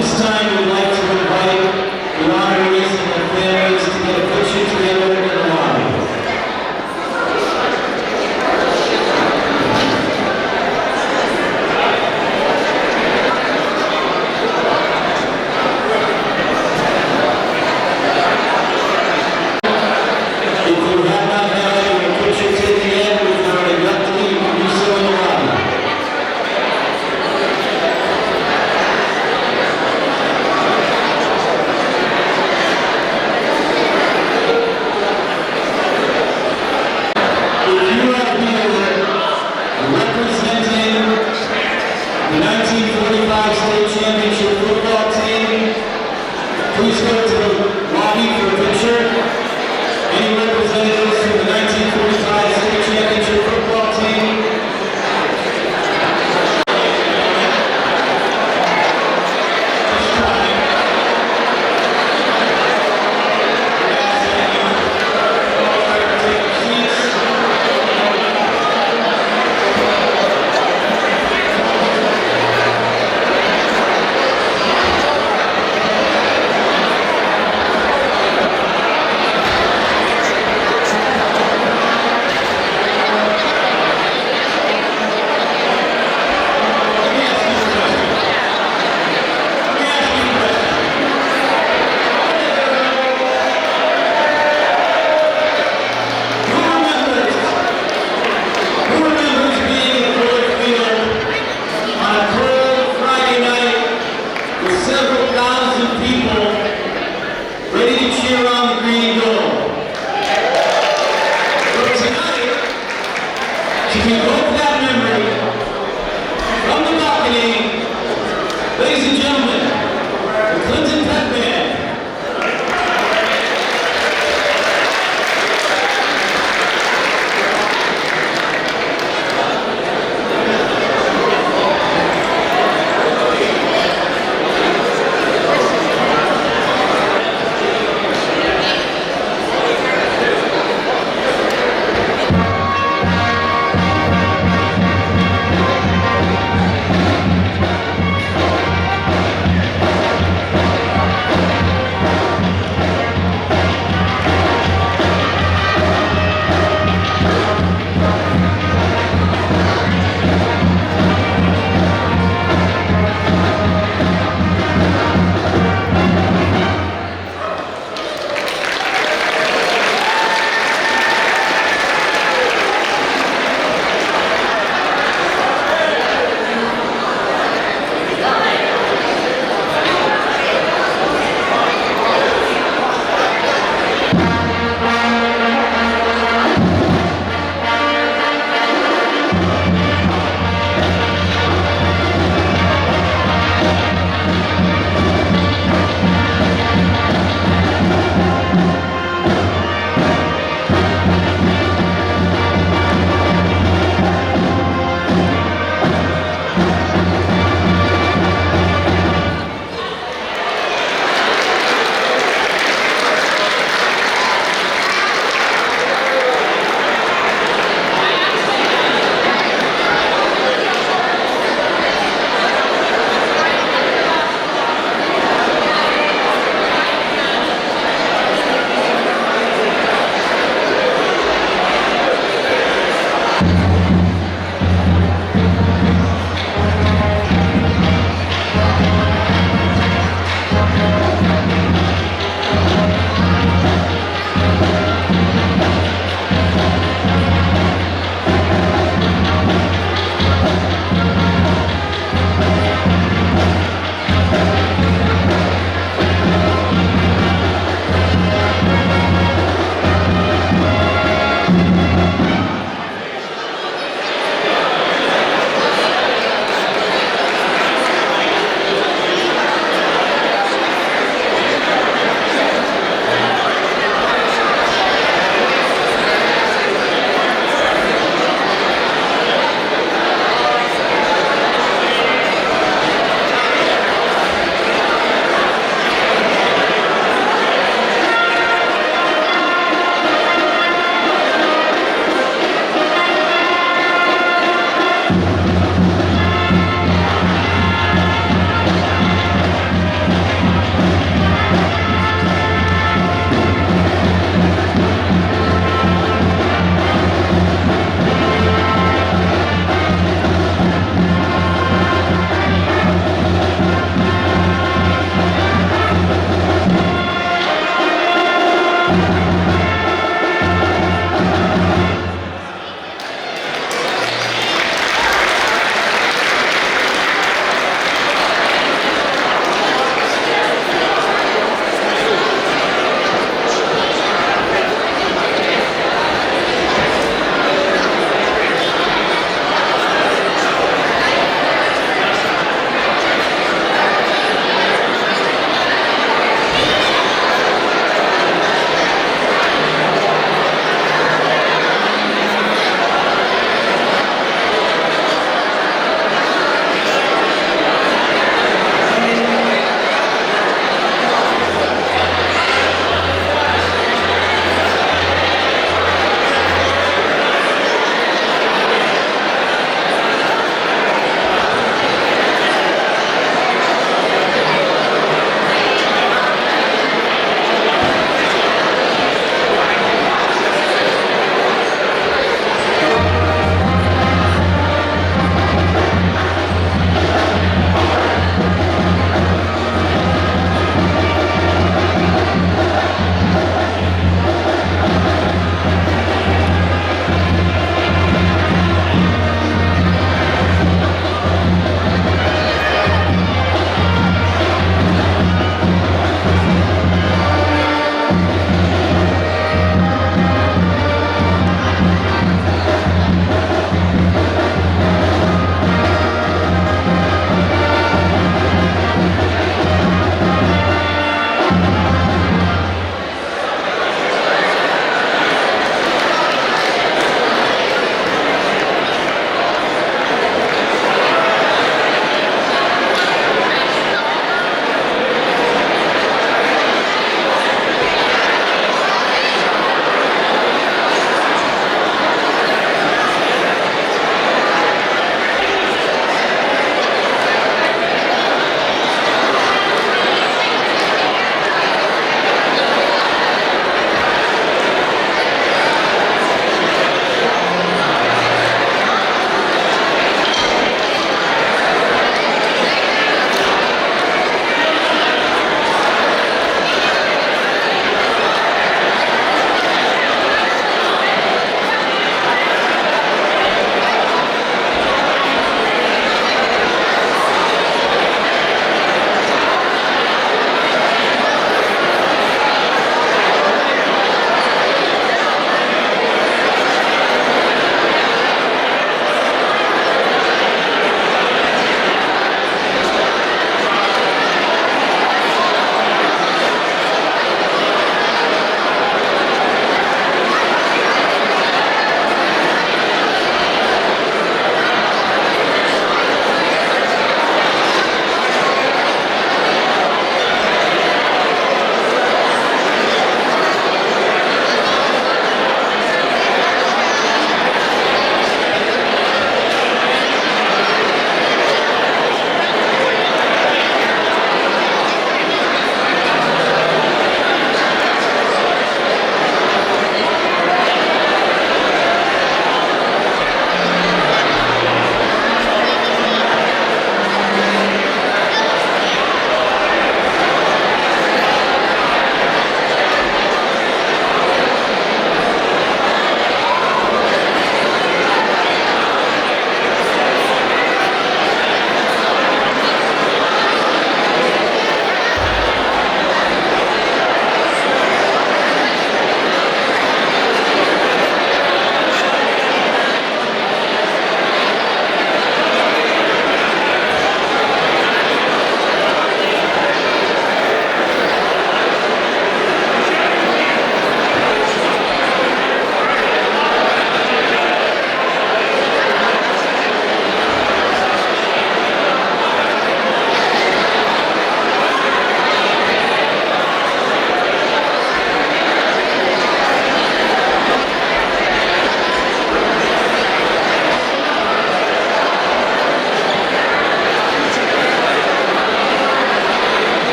this time, we'd like to invite the honorees and their families to get a picture together in the lobby. If you have not had your picture taken yet with our inductee, you can do so in the lobby. If you are here representing the 1945 state championship football team, please go to the lobby for a picture. Any representatives from the 1945 state championship football team? Ladies and gentlemen, the Clinton Pep Band.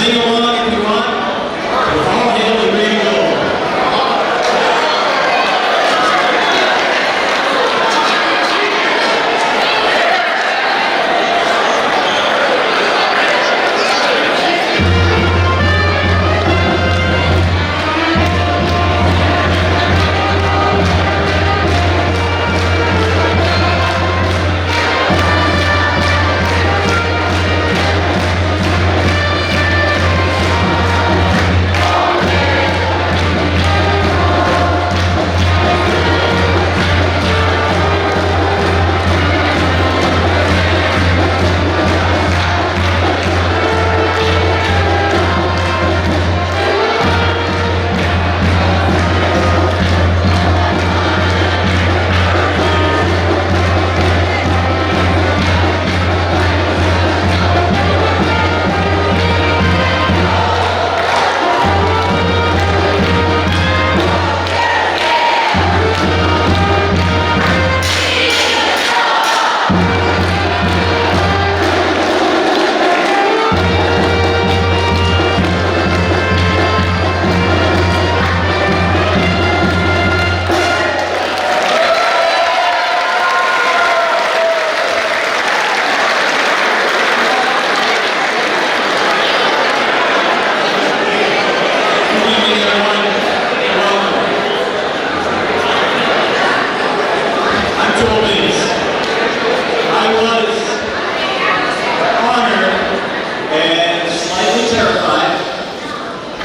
Sing along if you want. All hail the green and gold.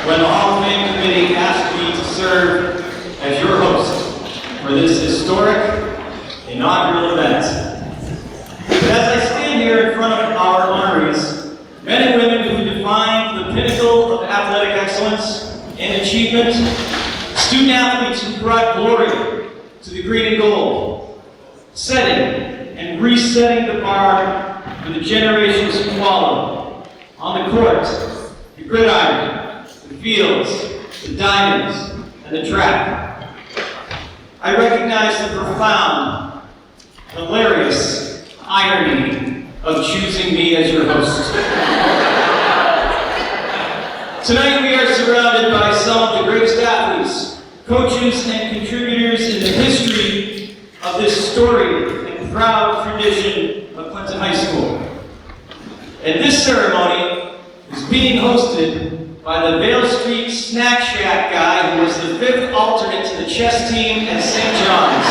When the Hall of Fame Committee asked me to serve as your host for this historic inaugural event. But as I stand here in front of our honorees, men and women who define the pinnacle of athletic excellence and achievement, student athletes who brought glory to the green and gold, setting and resetting the bar for the generations to follow on the court, the gridiron, the fields, the diamonds, and the track. I recognize the profound, hilarious irony of choosing me as your host. Tonight we are surrounded by some of the greatest athletes, coaches, and contributors in the history of this storied and proud tradition of Clinton High School. And this ceremony is being hosted by the Vale Street Snack Shack guy who was the 5th alternate to the chess team at St. John's.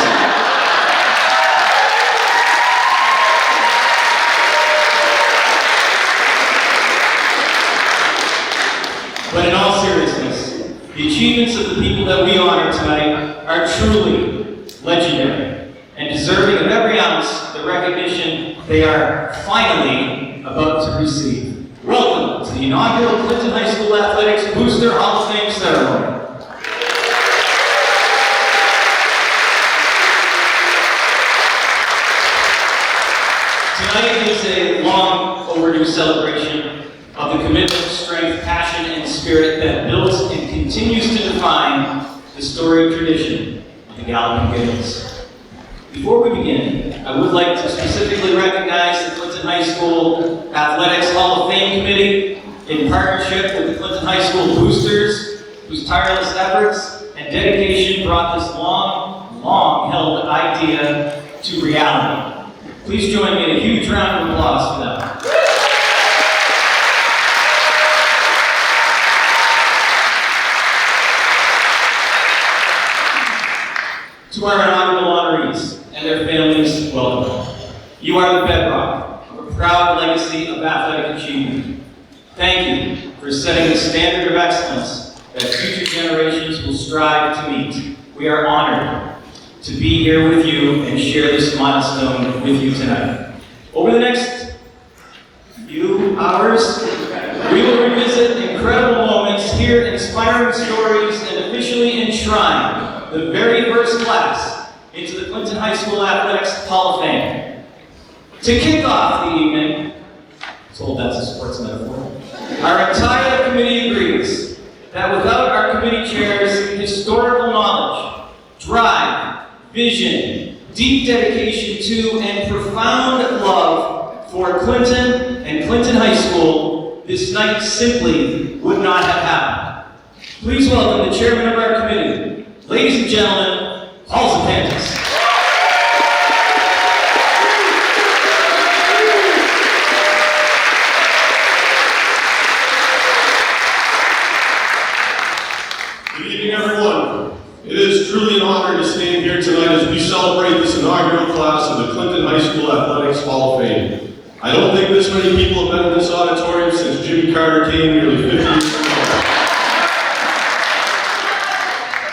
But in all seriousness, the achievements of the people that we honor tonight are truly legendary and deserving of every ounce of the recognition they are finally about to receive. Welcome to the inaugural Clinton High School Athletics Booster Hall of Fame ceremony. Tonight is a long overdue celebration of the commitment, strength, passion, and spirit that built and continues to define the storied tradition of the Galloping Gibbons. Before we begin, I would like to specifically recognize the Clinton High School Athletics Hall of Fame Committee in partnership with the Clinton High School Boosters, whose tireless efforts and dedication brought this long-held idea to reality. Please join me in a huge round of applause for them. To our inaugural honorees and their families, welcome. You are the bedrock of a proud legacy of athletic achievement. Thank you for setting the standard of excellence that future generations will strive to meet. We are honored to be here with you and share this milestone with you tonight. Over the next few hours, we will revisit incredible moments, hear inspiring stories, and officially enshrine the very first class into the Clinton High School Athletics Hall of Fame. To kick off the evening, told that's a sports metaphor, our entire committee agrees that without our committee chair's historical knowledge, drive, vision, deep dedication to, and profound love for Clinton and Clinton High School, this this night simply would not have happened. Please welcome the chairman of our committee, ladies and gentlemen, Paul Zapantis. Good evening, everyone. It is truly an honor to stand here tonight as we celebrate this inaugural class of the Clinton High School Athletics Hall of Fame. I don't think this many people have been in this auditorium since Jimmy Carter came nearly 50 years ago.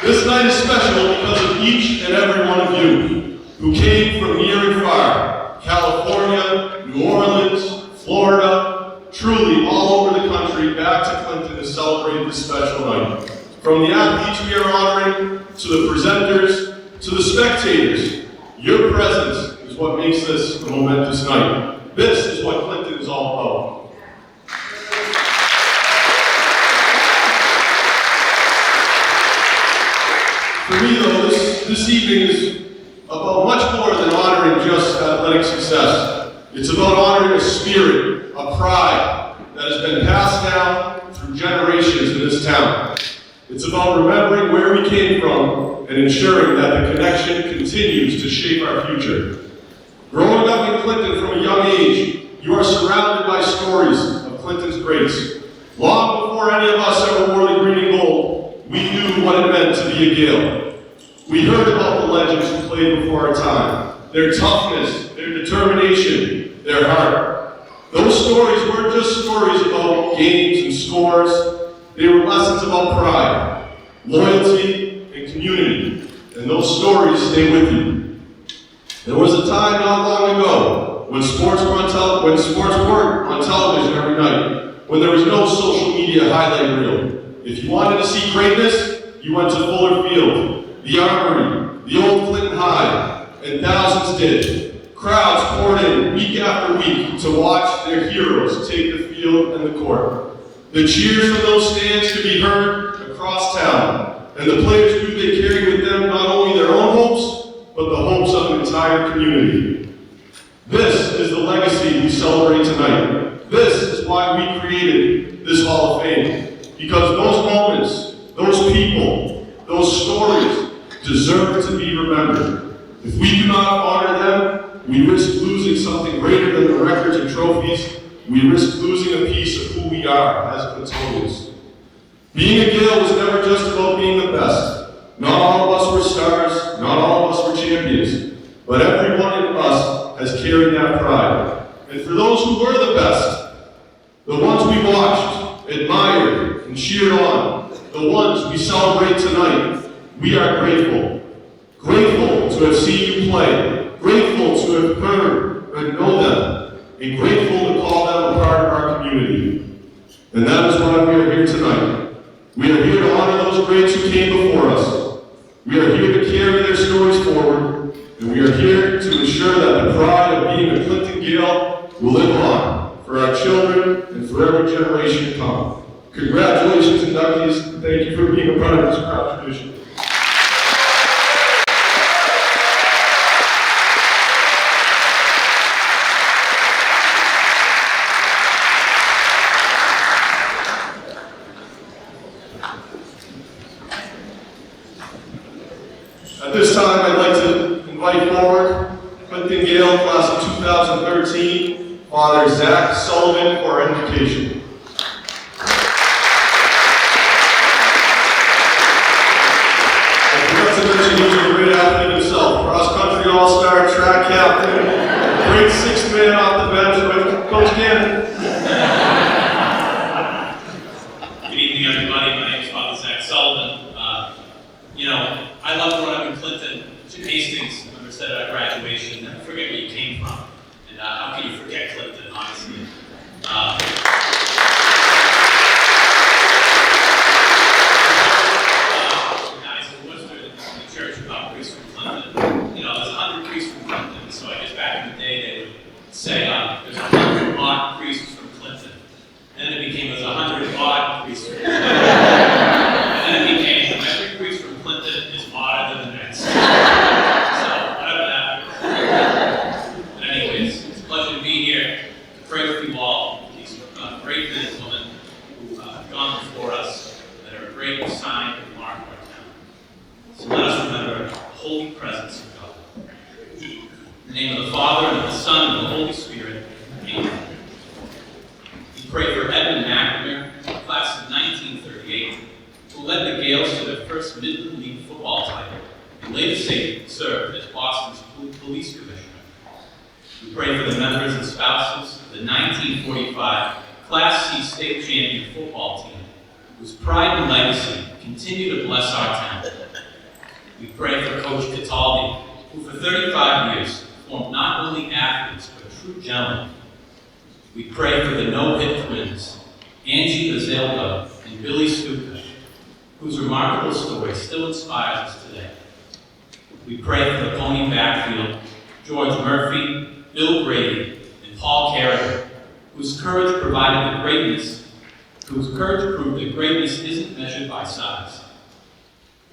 This night is special because of each and every one of you who came from near and far, California, New Orleans, Florida, truly all over the country, back to Clinton to celebrate this special night. From the athletes we are honoring, to the presenters, to the spectators, your presence is what makes this a momentous night. This is what Clinton is all about. For me, though, this evening is about much more than honoring just athletic success. It's about honoring a spirit, a pride that has been passed down through generations in this town. It's about remembering where we came from and ensuring that the connection continues to shape our future. Growing up in Clinton from a young age, you are surrounded by stories of Clinton's greats. Long before any of us ever wore the green and gold, we knew what it meant to be a Gale. We heard about the legends who played before our time, their toughness, their determination, their heart. Those stories weren't just stories about games and scores. They were lessons about pride, loyalty, and community, and those stories stay with you. There was a time not long ago when sports weren't on television every night, when there was no social media highlight reel. If you wanted to see greatness, you went to Fuller Field, the Armory, the old Clinton High, and thousands did. Crowds poured in week after week to watch their heroes take the field and the court. The cheers from those stands could be heard across town, and the players knew they carried with them not only their own hopes, but the hopes of an entire community. This is the legacy we celebrate tonight. This is why we created this Hall of Fame, because those moments, those people, those stories deserve to be remembered. If we do not honor them, we risk losing something greater than the records and trophies. We risk losing a piece of who we are as Clintonians. Being a Gale was never just about being the best. Not all of us were stars, not all of us were champions, but every one of us has carried that pride. And for those who were the best, the ones we watched, admired, and cheered on, the ones we celebrate tonight, we are grateful. Grateful to have seen you play, grateful to have heard and know them, and grateful to call them a part of our community. And that is why we are here tonight. We are here to honor those greats who came before us. We are here to carry their stories forward, and we are here to ensure that the pride of being a Clinton Gale will live on for our children and for every generation to come. Congratulations, inductees, and thank you for being a part of this proud tradition. At this time, I'd like to invite forward Clinton Gale, class of 2013, Father Zach Sullivan, for our invocation. I forgot to mention he was a great athlete himself, cross-country all-star, track captain, great sixth man off the bench with Coach Cannon. Good evening, everybody. My name is Father Zach Sullivan. I love growing up in Clinton. Jim Hastings said at our graduation, never forget where you came from. And how can you forget Clinton, honestly? first Midland League football title, and later served as Boston's police commissioner. We pray for the members and spouses of the 1945 Class C state champion football team, whose pride and legacy continue to bless our town. We pray for Coach Cataldi, who for 35 years formed not only athletes, but true gentlemen. We pray for the no-hit twins, Angie Bazalda and Billy Stuka, whose remarkable story still inspires us today. We pray for the pony backfield, George Murphy, Bill Grady, and Paul Carrigan, whose courage proved that greatness isn't measured by size.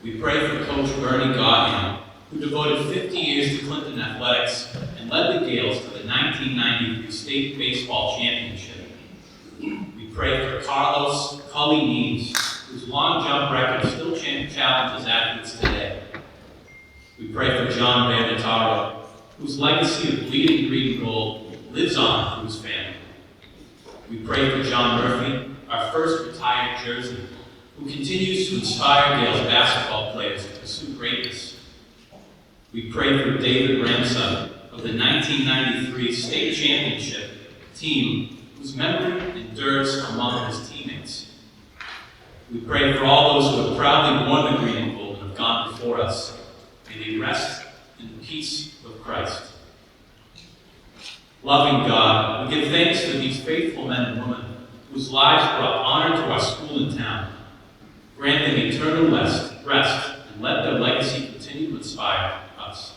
We pray for Coach Bernie Godham, who devoted 50 years to Clinton athletics and led the Gales to the 1993 state baseball championship. We pray for Carlos Cully Neves, whose long jump record still challenges athletes today. We pray for John Banditaro, whose legacy of bleeding green and gold lives on through his family. We pray for John Murphy, our first retired Jersey, who continues to inspire Gales basketball players to pursue greatness. We pray for David Ramson of the 1993 state championship team, whose memory endures among his teammates. We pray for all those who have proudly worn the green and gold and have gone before us. May they rest in the peace of Christ. Loving God, we give thanks to these faithful men and women whose lives brought honor to our school and town. Grant them eternal rest, and let their legacy continue to inspire us.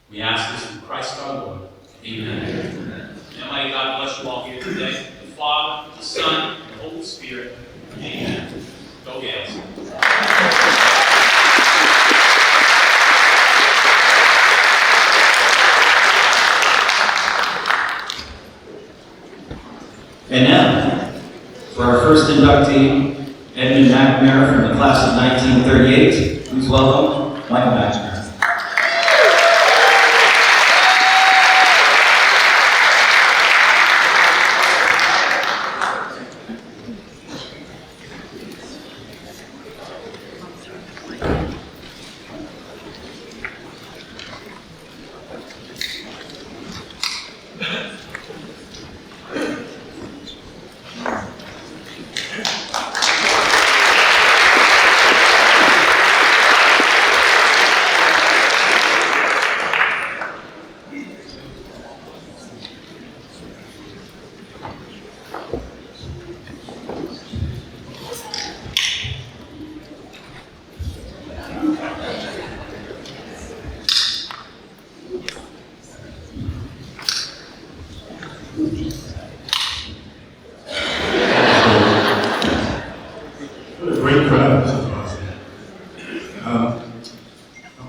We ask this through Christ our Lord. Amen. And Almighty God bless you all here today. The Father, the Son, and the Holy Spirit. Amen. Go Gales. And now, for our first inductee, Edmund McNamara from the class of 1938, please welcome Michael McNamara.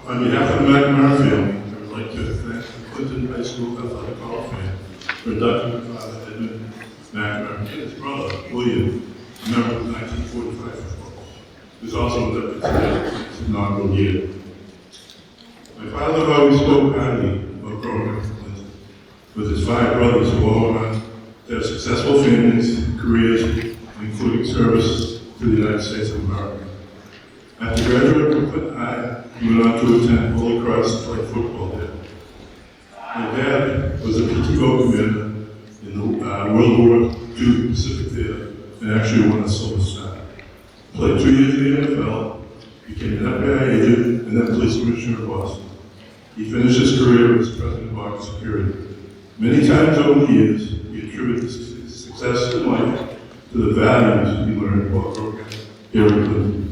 On behalf of the McNamara family, I would like to thank the Clinton High School Athletic Hall of Fame for inducting my father, Edmund McNamara, and his brother, William, a member of the 1945 football, who was also inducted today in his inaugural year. My father always spoke highly about growing up in Clinton, with his 5 brothers who all went on to have successful families, careers, including service to the United States of America. After graduating from Clinton High, he went on to attend Holy Cross to play football there. My dad was a PTO commander in the World War II Pacific Theater and actually won a Silver Star. Played 2 years in the NFL, became an FBI agent, and then police commissioner of Boston. He finished his career as president of Barker Security. Many times over the years, he attributed his success in life to the values he learned while growing up here in Clinton.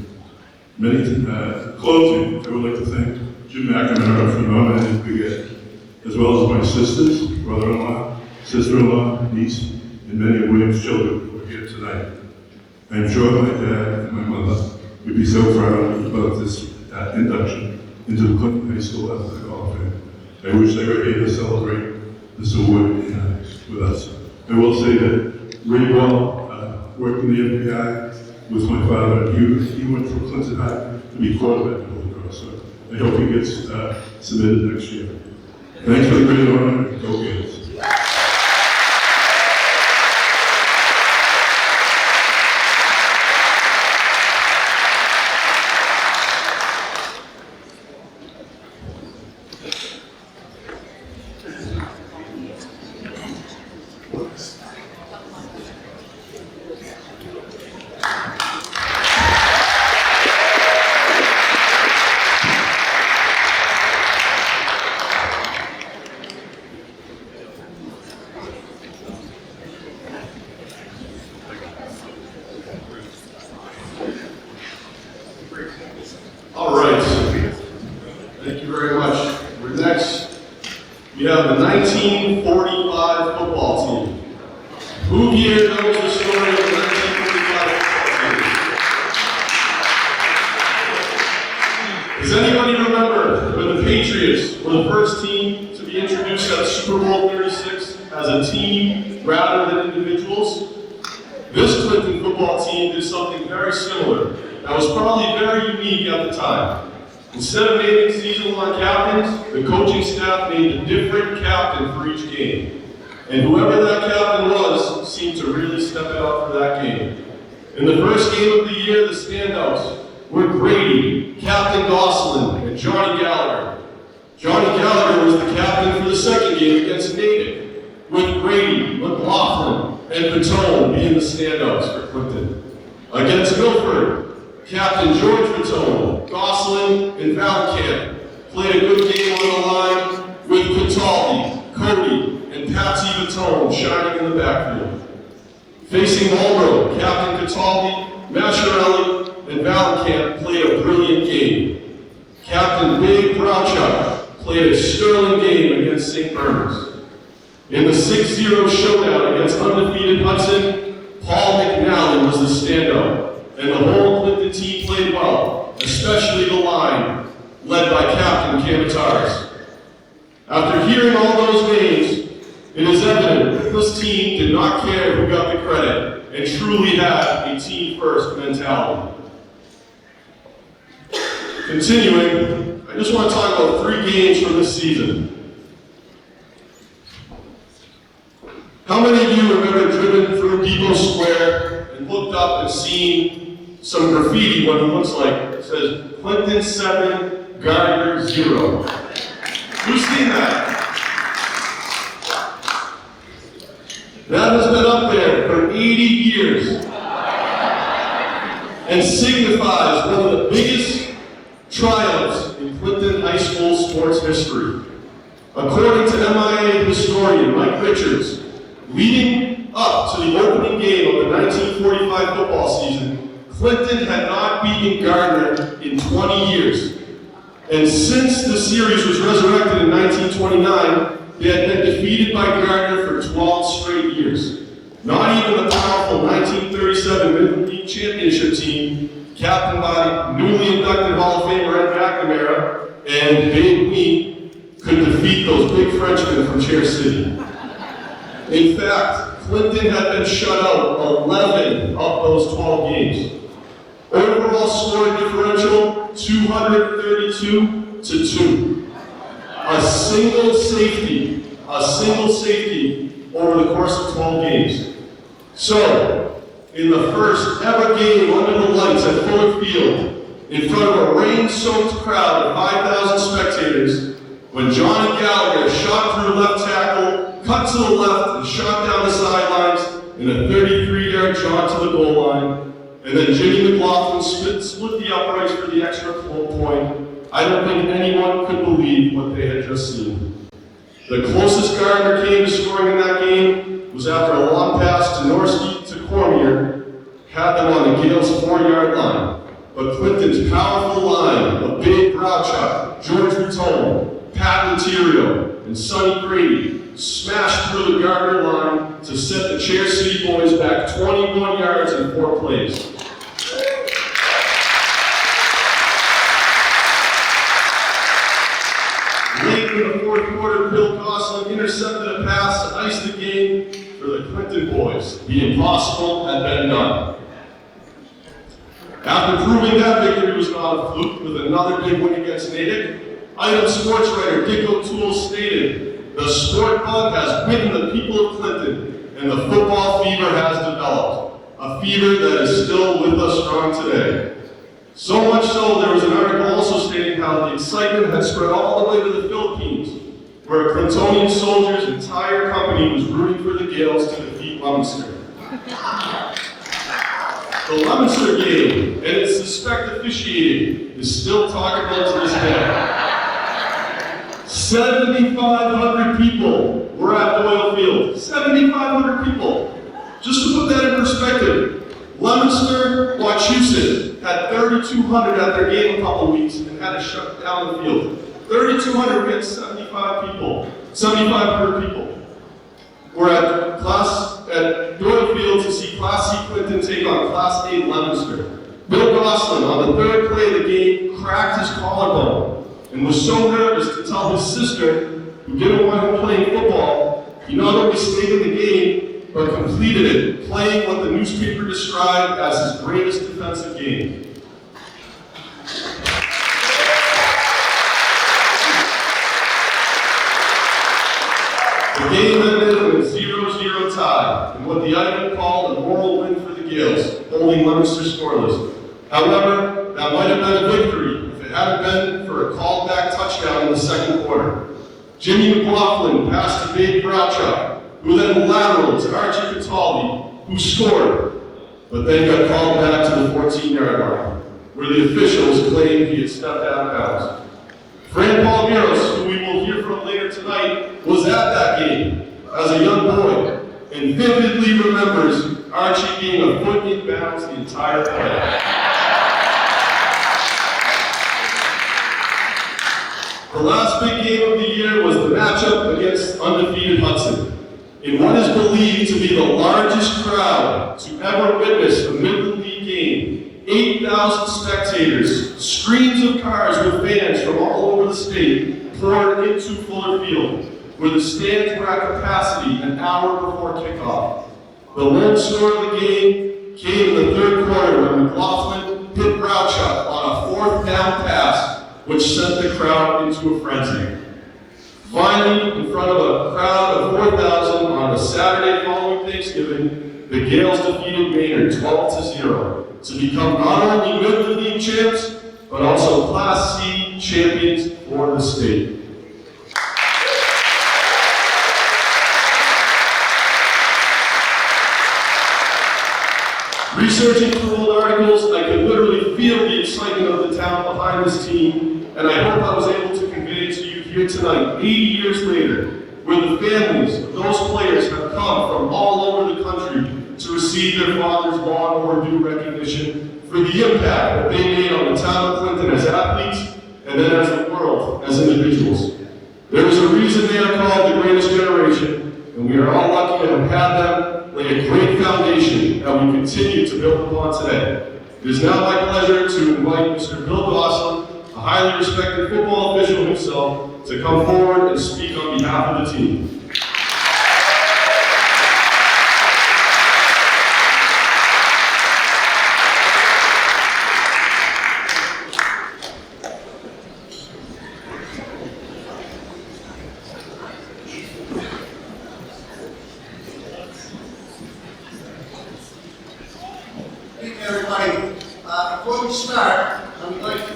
Closing, I would like to thank Jim McNamara from Mama and Big Ed, as well as my sisters, brother-in-law, sister-in-law, niece, and many of William's children who are here tonight. I am sure my dad and my mother would be so proud about this induction into the Clinton High School Athletic Hall of Fame. I wish they were here to celebrate this award with us. I will say that Ray Ball worked in the FBI with my father. He went from Clinton High to be quarterback at Holy Cross. So I hope he gets submitted next year. Thanks for the great honor. Go Gales. we have the 1945 football team. Who here knows the story of the 1945 football team? Does anybody remember when the Patriots were the first team to be introduced at Super Bowl 36 as a team rather than individuals? This Clinton football team did something very similar that was probably very unique at the time. Instead of naming season-long captains, the coaching staff named a different captain for each game. And whoever that captain was seemed to really step it up for that game. In the first game of the year, the standouts were Grady, Captain Gosselin, and Johnny Gallagher. Johnny Gallagher was the captain for the second game against Natick, with Grady, McLaughlin, and Patone being the standouts for Clinton. Against Milford, Captain George Patone, Gosselin, and Valenkamp played a good game on the line with Cataldi, Cody, and Patsy Patone shining in the backfield. Facing Marlboro, Captain Cataldi, Mascherelli, and Valenkamp played a brilliant game. Captain Big Brownchuck played a sterling game against St. Bernard's. In the 6-0 showdown against undefeated Hudson, Paul McNally was the standout, and the whole Clinton team played well, especially the line, led by Captain Kamataris. After hearing all those names, it is evident that this team did not care who got the credit and truly had a team-first mentality. Continuing, I just want to talk about 3 games from this season. How many of you have ever driven through Depot Square and looked up and seen some graffiti, what it looks like? It says, Clinton 7, Gardner 0. Who's seen that? That has been up there for 80 years and signifies one of the biggest triumphs in Clinton High School sports history. According to MIA historian Mike Richards, leading up to the opening game of the 1945 football season, Clinton had not beaten Gardner in 20 years. And since the series was resurrected in 1929, they had been defeated by Gardner for 12 straight years. Not even the powerful 1937 Midland League Championship team, captained by newly inducted Hall of Famer Ed McNamara and Babe Lee, could defeat those big Frenchmen from Chair City. In fact, Clinton had been shut out 11 of those 12 games. Overall scoring differential, 232-2. A single safety over the course of 12 games. So, in the first ever game under the lights at Fuller Field, in front of a rain-soaked crowd of 5,000 spectators, when Johnny Gallagher shot through left tackle, cut to the left, and shot down the sidelines in a 33-yard jaunt to the goal line, and then Jimmy McLaughlin split the uprights for the extra point, I don't think anyone could believe what they had just seen. The closest Gardner came to scoring in that game was after a long pass to Norsky to Cormier had them on the Gales' 4-yard line. But Clinton's powerful line of Big Browchuck, George Patone, Pat Materio, and Sonny Grady smashed through the Gardner line to set the Chair City boys back 21 yards in 4 plays. Late in the fourth quarter, Bill Gosselin intercepted a pass to ice the game for the Clinton boys. The impossible had been done. After proving that victory was not a fluke with another big win against Natick, Item sports writer Dick O'Toole stated, "The sport bug has bitten the people of Clinton, and the football fever has developed. A fever that is still with us strong today." So much so, there was an article also stating how the excitement had spread all the way to the Philippines, where a Clintonian soldier's entire company was rooting for the Gales to defeat Leominster. The Leominster game and its suspect officiating is still talked about to this day. 7,500 people were at Doyle Field. 7,500 people. Just to put that in perspective, Leominster, Wachusett had 3,200 at their game a couple weeks and had to shut down the field. 3,200 against 75 people. 7,500 people were at Doyle Field to see Class C Clinton take on Class A Leominster. Bill Gosselin, on the third play of the game, cracked his collarbone and was so nervous to tell his sister, who didn't want him playing football, he not only stayed in the game, but completed it, playing what the newspaper described as his greatest defensive game. The game ended in a 0-0 tie, in what the Icon called a moral win for the Gales, holding Leominster scoreless. However, that might have been a victory if it hadn't been for a called back touchdown in the second quarter. Jimmy McLaughlin passed to Dave Grouchock, who then lateraled to Archie Cataldi, who scored, but then got called back to the 14-yard line, where the officials claimed he had stepped out of bounds. Fran Palmeiros, who we will hear from later tonight, was at that game as a young boy and vividly remembers Archie being a foot in bounds the entire play. The last big game of the year was the matchup against undefeated Hudson, in what is believed to be the largest crowd to ever witness a Midland League game. 8,000 spectators, streams of cars with fans from all over the state poured into Fuller Field, where the stands were at capacity an hour before kickoff. The lone score of the game came in the third quarter when McLaughlin hit Grouchock on a 4th down pass, which sent the crowd into a frenzy. Finally, in front of a crowd of 4,000 on a Saturday following Thanksgiving, the Gales defeated Maynard 12-0 to become not only Midland League champs, but also Class C champions for the state. Researching through old articles, I could literally feel the excitement of the town behind this team, and I hope I was able to convey it to you here tonight, 80 years later, where the families of those players have come from all over the country to receive their father's long overdue recognition for the impact that they made on the town of Clinton as athletes and then as the world as individuals. There is a reason they are called the greatest generation, and we are all lucky to have had them lay a great foundation that we continue to build upon today. It is now my pleasure to invite Mr. Bill Gosselin, a highly respected football official himself, to come forward and speak on behalf of the team. Everybody, before we start, I would like to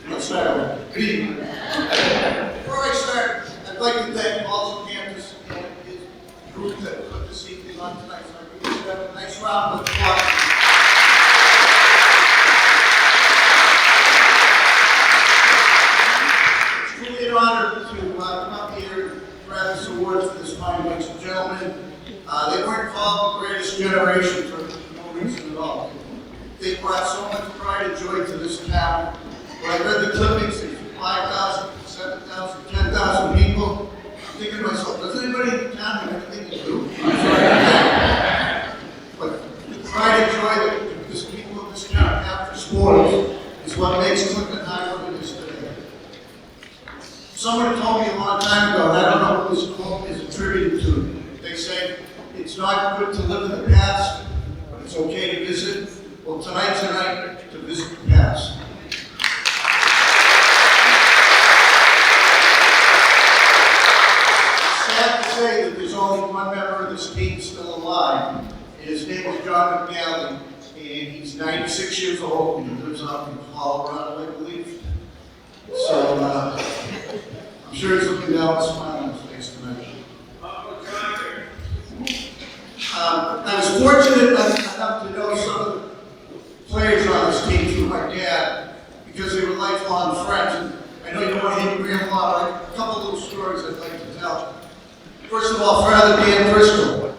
let's start. Good evening. Before I start, I'd like to thank all the campus and his group that put this evening on tonight. So I think we should have a nice round of applause. It's truly an honor to come up here and grab this award for this fine bunch of gentlemen. They weren't called the greatest generation for no reason at all. They brought so much pride and joy to this town. When I read the clippings, there's 5,000, 7,000, 10,000 people. I'm thinking to myself, does anybody in the town have anything to do? But the pride and joy that the people of this town have for sports is what makes Clinton High what it is today. Someone told me a long time ago, and I don't know what this quote is attributed to. They say, it's not good to live in the past, but it's okay to visit. Well, tonight's a night to visit the past. It's sad to say that there's only one member of this team still alive. His name is John McNally, and he's 96 years old, and he lives out in Colorado, I believe. So, I'm sure he's looking down and smiling on his face tonight. I was fortunate enough to know some of the players on this team through my dad because they were lifelong friends. And I know you don't want to hear grandma, but I have a couple little stories I'd like to tell. First of all, Father Dan Driscoll.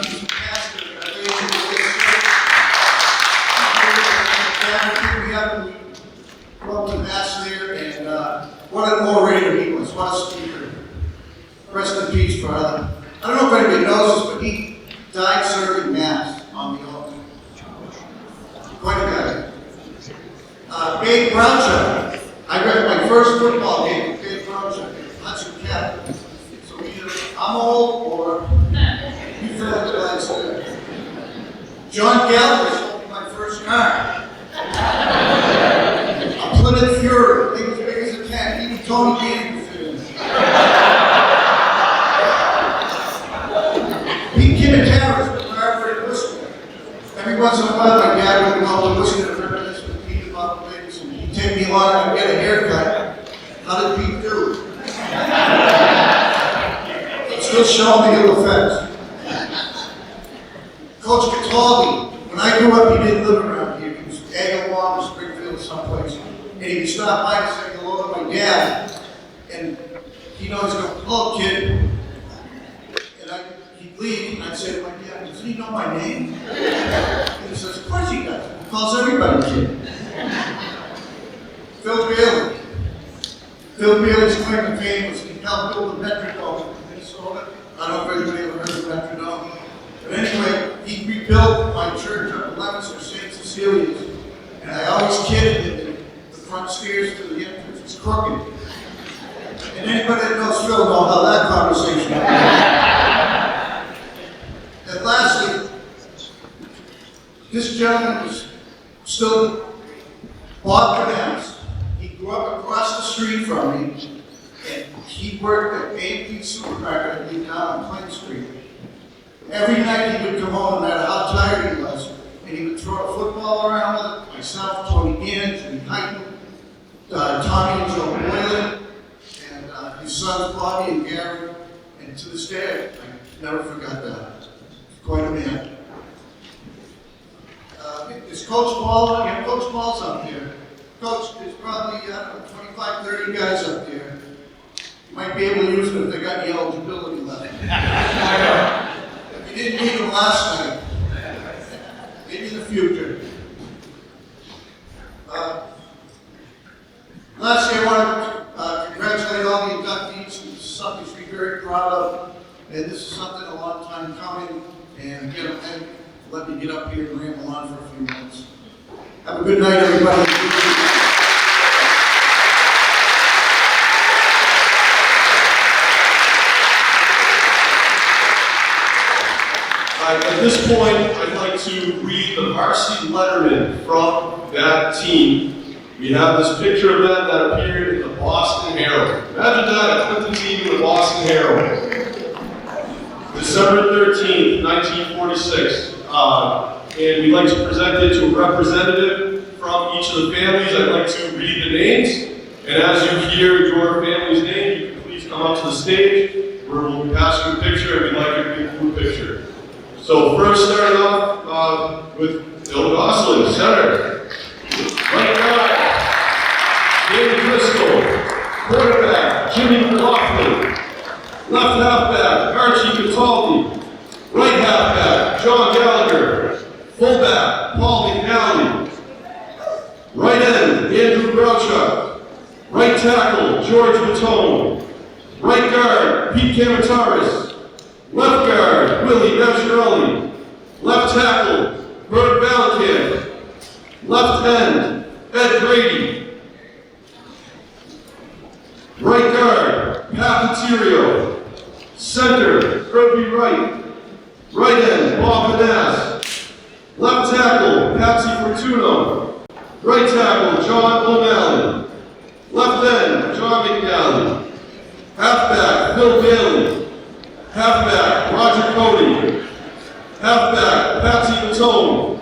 He's the pastor at Rest in peace, brother. I don't know if anybody knows this, but he died serving Mass on the altar. Quite a guy. Babe Brownshire. I read my first football game with Babe Brownshire, Hudson Catholic. So either I'm old or you fill in the blanks there. John Gallagher sold me my first car. A Plymouth Fury, thing as big as a tent. Even Tony Bean could fit in. Pete Kim and Towers with Margaret Whistler. Every once in a while, my dad would go out to Whistler to reminisce with Pete about the ladies, and he'd take me along and I'd get a haircut. How did Pete do? Still showing the ill effects. Coach Cataldi, when I grew up, he didn't live around here. He was Agawam or Springfield or someplace. And he would stop by to say hello to my dad. And he'd always go, "Hello, kid." And he'd leave, and I'd say to my dad, "Does he know my name?" And he says, "Of course he does. He calls everybody kid." Phil Bailey. Phil Bailey's claim to fame was he helped build the Metrodome in Minnesota. I don't know if anybody ever heard of Metrodome. But anyway, he rebuilt my church up at Leominster St. Cecilia's. And I always kidded him that the front stairs to the entrance was crooked. And anybody that knows Phil knows how that conversation went. And lastly, this gentleman was still Bob Canals. He grew up across the street from me, and he worked at A&P Supermarket I believe, down on Plain Street. Every night he would come home, no matter how tired he was, and he would throw a football around with it. Myself, Tony Gannon, Jimmy Hyten, Tommy and Joe Boylan, and his sons Bobby and Gary. And to this day, I never forgot that. Quite a man. Is Coach Ball, again, Coach Ball's up here. Coach, there's probably, 25, 30 guys up there. You might be able to use them if they got any eligibility left. If you didn't need them last night, maybe in the future. Lastly, I want to congratulate all the inductees. This is something to be very proud of. And this is something a long time coming. And let me get up here and ramble on for a few minutes. Have a good night, everybody. At this point, I'd like to read the varsity letterman from that team. We have this picture of them that appeared in the Boston Herald. Imagine that, a Clinton team in the Boston Herald. December 13th, 1946. And we'd like to present it to a representative from each of the families. I'd like to read the names. And as you hear your family's name, you can please come up to the stage where we'll be passing a picture and we'd like to get a group picture. So first starting off with Bill Gosselin, center. Right guard, David Driscoll. Quarterback, Jimmy McLaughlin. Left halfback, Archie Cataldi. Right halfback, John Gallagher. Fullback, Paul McNally. Right end, Andrew Grouchuk. Right tackle, George Matone. Right guard, Pete Kamataris. Left guard, Willie Mascherelli. Left tackle, Bert Valkamp. Left end, Ed Grady. Right guard, Pat Paterio. Center, Kirby Wright. Right end, Bob Vanass. Left tackle, Patsy Fortuno. Right tackle, John O'Malley. Left end, John McNally. Halfback, Bill Bailey. Halfback, Roger Cody. Halfback, Patsy Matone.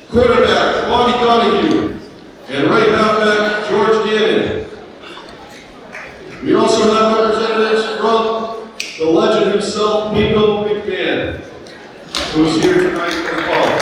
Quarterback, Bobby Donahue. And right halfback, George Gannon. We also have representatives from the legend himself, Bingo McMahon, who is here tonight as well.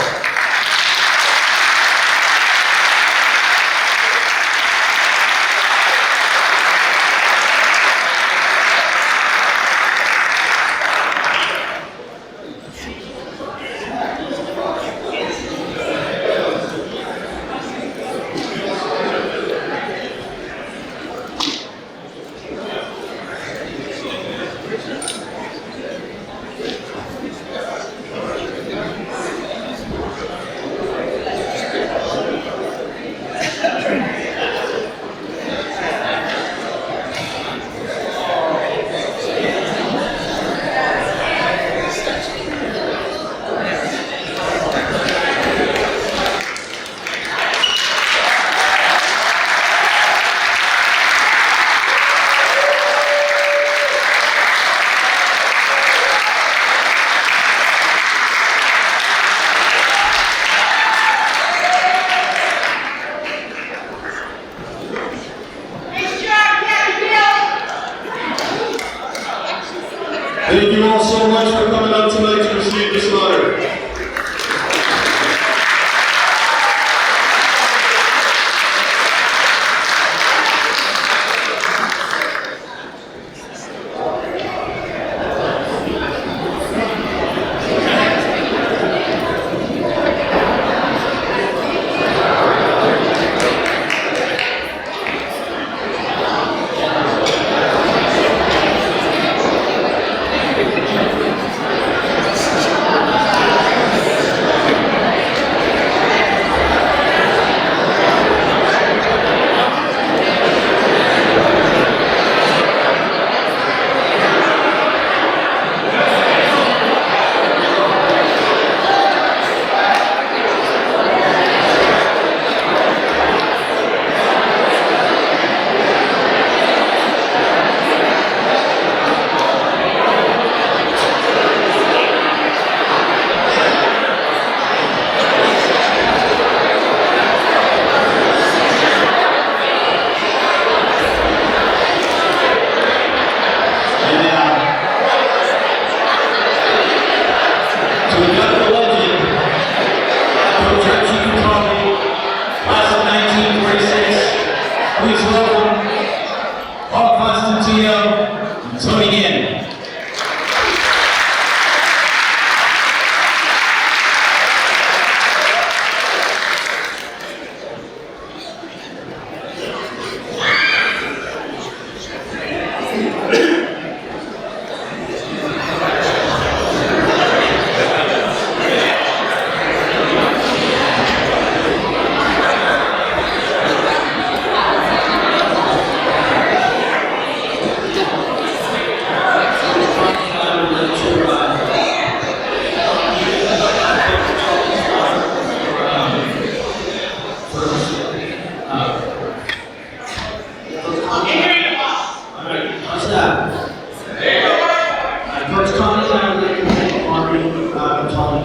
Thank you all so much for coming out tonight to receive this honor.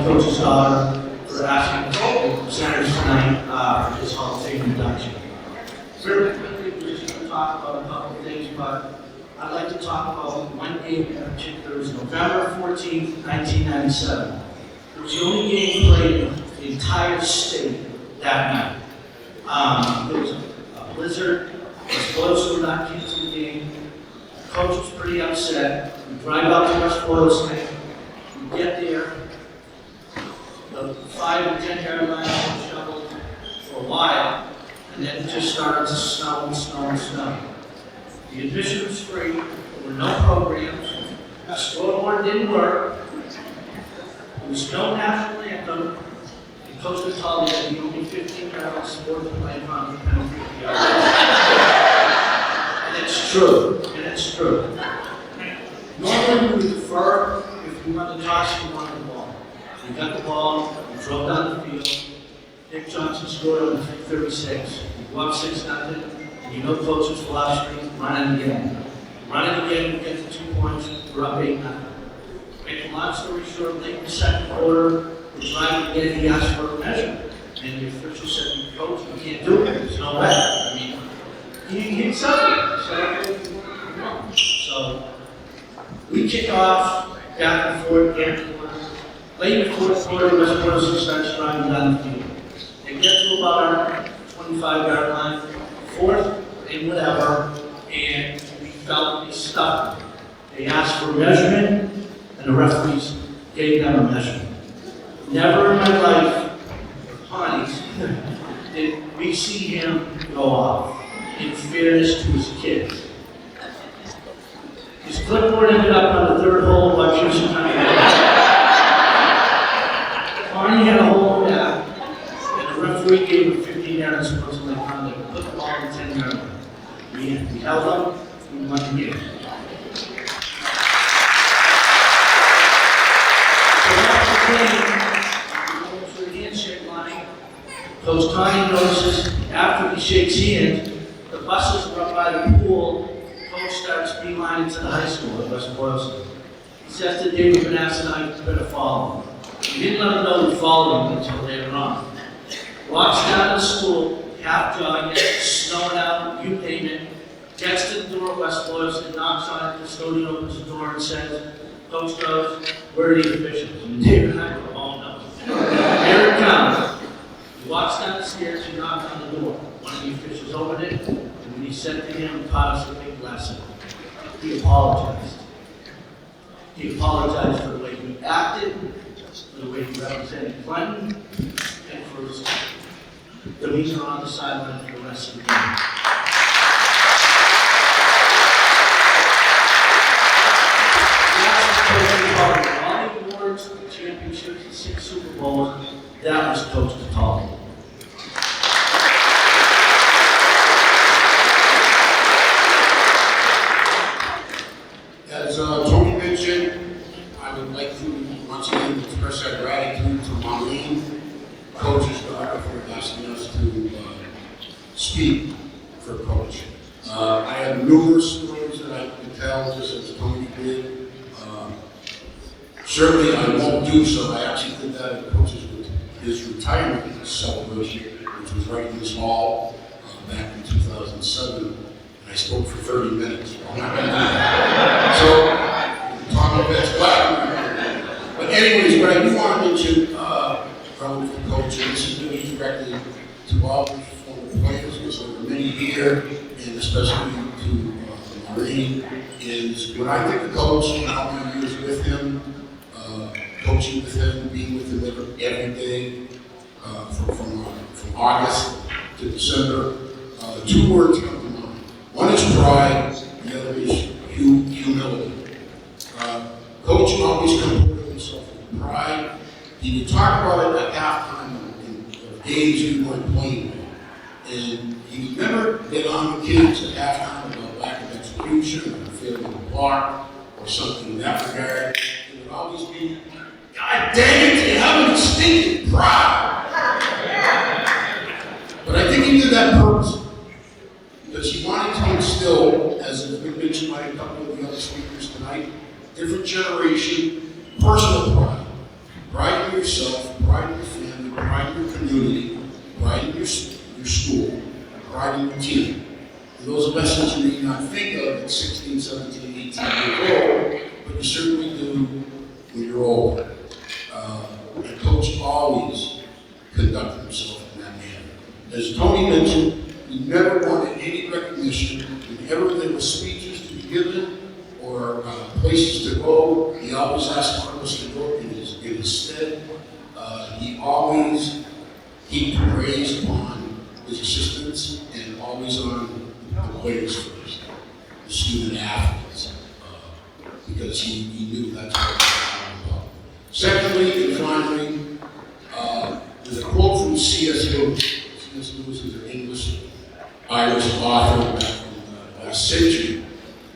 Coach's daughter for asking the senators tonight for this Hall of Fame induction. Very quickly, we're just going to talk about a couple of things, but I'd like to talk about one game in particular. It was November 14th, 1997. It was the only game played in the entire state that night. There was a blizzard. The boys were not kicked to the game. The coach was pretty upset. We drive out to West Boylston. We get there. The 5 and 10 yard line was shoveled for a while, and then it just started to snow and snow and snow. The admission was free. There were no programs. The scoreboard didn't work. There was no national anthem. The coach was told that he only 15 yards scored to play on the penalty 50 yards. And it's true. And it's true. Normally we would defer if we wanted to toss you on the ball. We got the ball, we drove down the field. Dick Johnson scored on the 36. We go up 6-0. You know coach's philosophy, run it again. Run it again, we get to 2 points, we're up 8-0. Make a long story short, late in the second quarter, we're trying to get the asked for a measure. And the official said, Coach, we can't do it, there's no way. I mean, he accepted it. So, we kick off, back and forth, late in the fourth quarter, West Boylston starts driving down the field. They get to about our 25-yard line, fourth and whatever, and we felt they stuck. They asked for a measurement, and the referees gave them a measurement. Never in my life, Honey's, did we see him go off, in fairness to his kids. His clipboard ended up on the third hole by Houston County. Barney had a hole in that, and the referee gave him 15 yards supposedly on to put the ball in 10 yards. We held him, we won the game. So after the game, we go to the handshake line. Coach Connie notices after he shakes hands, the buses are up by the pool. Coach starts beelining to the high school at West Boylston. He says to David Vanessa, you better follow him. He didn't let him know he followed him until later on. Walks down to school, half jogging, snowing out, you name it. Gets to the door of West Boylston, knocks on it, the custodian opens the door and says, Coach goes, where are the officials? And David and I go, oh no. Here it comes. He walks down the stairs, he knocks on the door. One of the officials opened it, and when he said to him and taught us a big lesson, he apologized. He apologized for the way he acted, for the way he represented Clinton, and for his demeanor on the sideline for the rest of the game. All the awards, the championships, the 6 Super Bowls, that was Coach Cataldi. As Tony mentioned, I would like to once again express our gratitude to Maureen, Coach's daughter, for asking us to speak for Coach. I have numerous stories that I could tell, just as Tony did. Certainly, I won't do so. I actually did that at his retirement celebration, which was right in this hall back in 2007. And I spoke for 30 minutes. I'm not going to do that. So, talk about that's black. But anyways, what I do want to mention relative to Coach, and this is really directly to all the former players, because there are many here, and especially to Maureen, is when I think of Coach and how many years with him, coaching with him, being with him every day, from August to December, 2 words come to mind. One is pride, the other is humility. Coach always comported himself with pride. He would talk about it at halftime in games we weren't playing with. And he would never get on the kids at halftime about lack of execution or failing to block or something in that regard. It would always be, God dang it, you have a stinking pride. But I think he did that purposely, because he wanted to instill, as has been mentioned by a couple of the other speakers tonight, different generation, personal pride. Pride in yourself, pride in your family, pride in your community, pride in your school, pride in your team. And those are lessons you may not think of at 16, 17, 18 years old, but you certainly do when you're older. And Coach always conducted himself in that manner. As Tony mentioned, he never wanted any recognition. Whenever there were speeches to be given or places to go, he always asked one of us to go in his stead. He always heaped praise upon his assistants and always on the players first, the student athletes, because he knew that's what it was all about. Secondly, and finally, there's a quote from C.S. Lewis. C.S. Lewis is an English-Irish author back in the last century.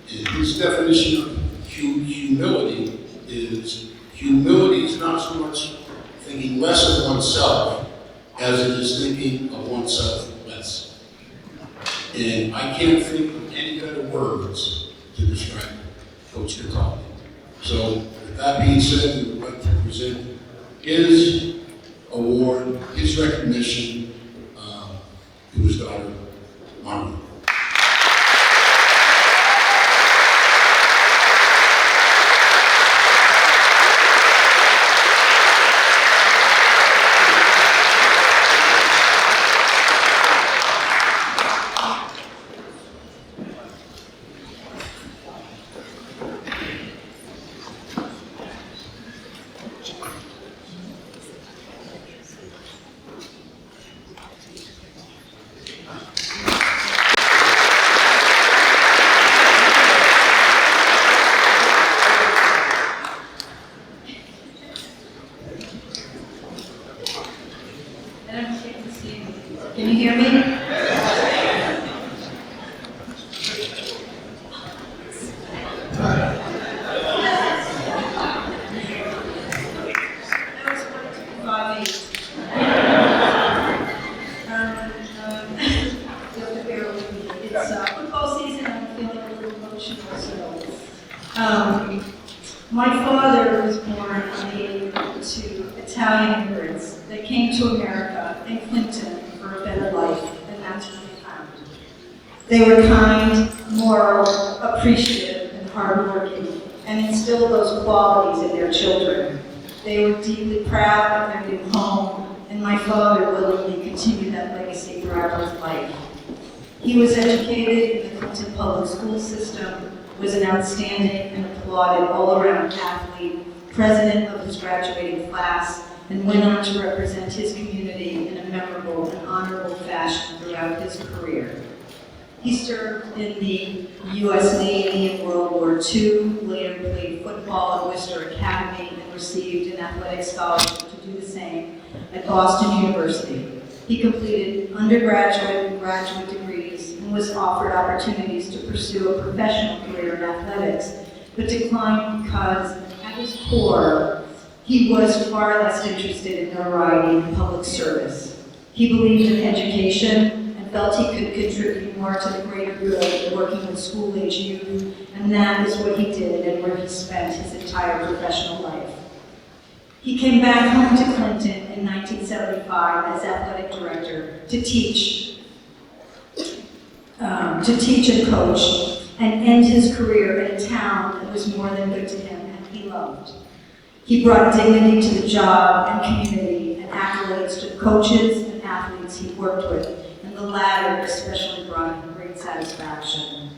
And his definition of humility is not so much thinking less of oneself as it is thinking of oneself less. And I can't think of any better words to describe Coach Cataldi. So, with that being said, we would like to present his award, his recognition to his daughter, Marnie. Can you hear me? Football season, I'm feeling a little emotional, so. My father was born to Italian immigrants that came to America in Clinton for a better life, and that's what they found. They were kind, moral, appreciative, and hardworking, and instill those qualities in their children. They were deeply proud of their new home, and my father willingly continued that legacy throughout his life. He was educated in the Clinton public school system, was an outstanding and applauded all-around athlete, president of his graduating class, and went on to represent his community in a memorable and honorable fashion throughout his career. He served in the U.S. Navy in World War II, later played football at Worcester Academy, and received an athletic scholarship to do the same at Boston University. He completed undergraduate and graduate degrees and was offered opportunities to pursue a professional career in athletics, but declined because, at his core, he was far less interested in notoriety and public service. He believed in education and felt he could contribute more to the greater good working with school-age youth, and that is what he did and where he spent his entire professional life. He came back home to Clinton in 1975 as athletic director to teach and coach, and end his career in a town that was more than good to him and he loved. He brought dignity to the job and community, and accolades to the coaches and athletes he worked with, and the latter especially brought him great satisfaction.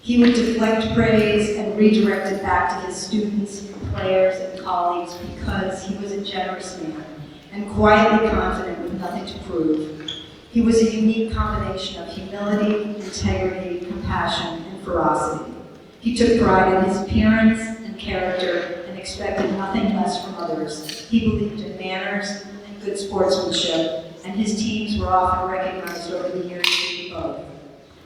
He would deflect praise and redirect it back to his students, players, and colleagues because he was a generous man and quietly confident with nothing to prove. He was a unique combination of humility, integrity, compassion, and ferocity. He took pride in his appearance and character and expected nothing less from others. He believed in manners and good sportsmanship, and his teams were often recognized over the years to be both.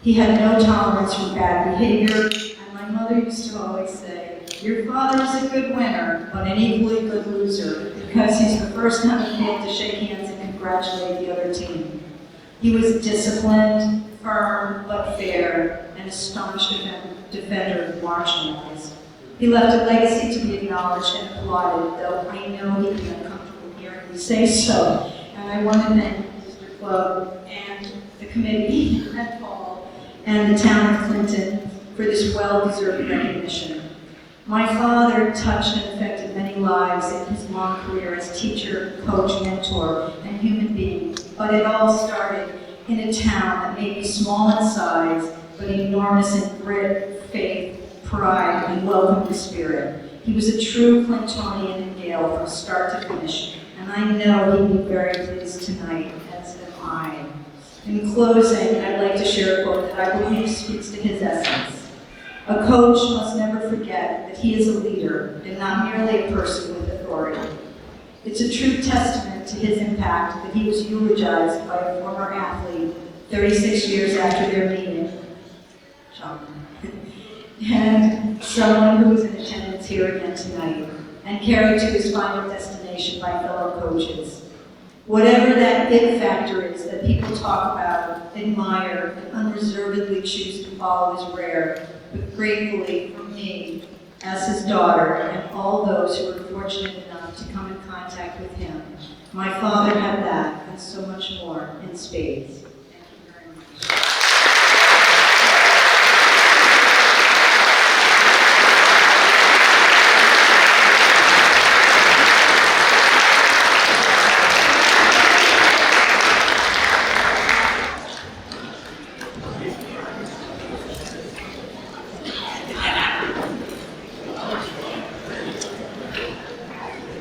He had no tolerance for bad behavior, and my mother used to always say, "Your father's a good winner, but an equally good loser, because he's the first on the field to shake hands and congratulate the other team." He was disciplined, firm, but fair, and a staunch defender of marginalized. He left a legacy to be acknowledged and applauded, though I know he'd be uncomfortable hearing me say so. And I want to thank Mr. Club and the committee and Paul and the town of Clinton for this well-deserved recognition. My father touched and affected many lives in his long career as teacher, coach, mentor, and human being, but it all started in a town that may be small in size, but enormous in grit, faith, pride, and welcoming spirit. He was a true Clintonian and Gale from start to finish, and I know he'd be very pleased tonight, as am I. In closing, I'd like to share a quote that I believe speaks to his essence. A coach must never forget that he is a leader and not merely a person with authority. It's a true testament to his impact that he was eulogized by a former athlete 36 years after their meeting, and someone who was in attendance here again tonight, and carried to his final destination by fellow coaches. Whatever that it factor is that people talk about, admire, and unreservedly choose to follow is rare, but gratefully for me, as his daughter, and all those who were fortunate enough to come in contact with him. My father had that, and so much more, in spades. Thank you very much.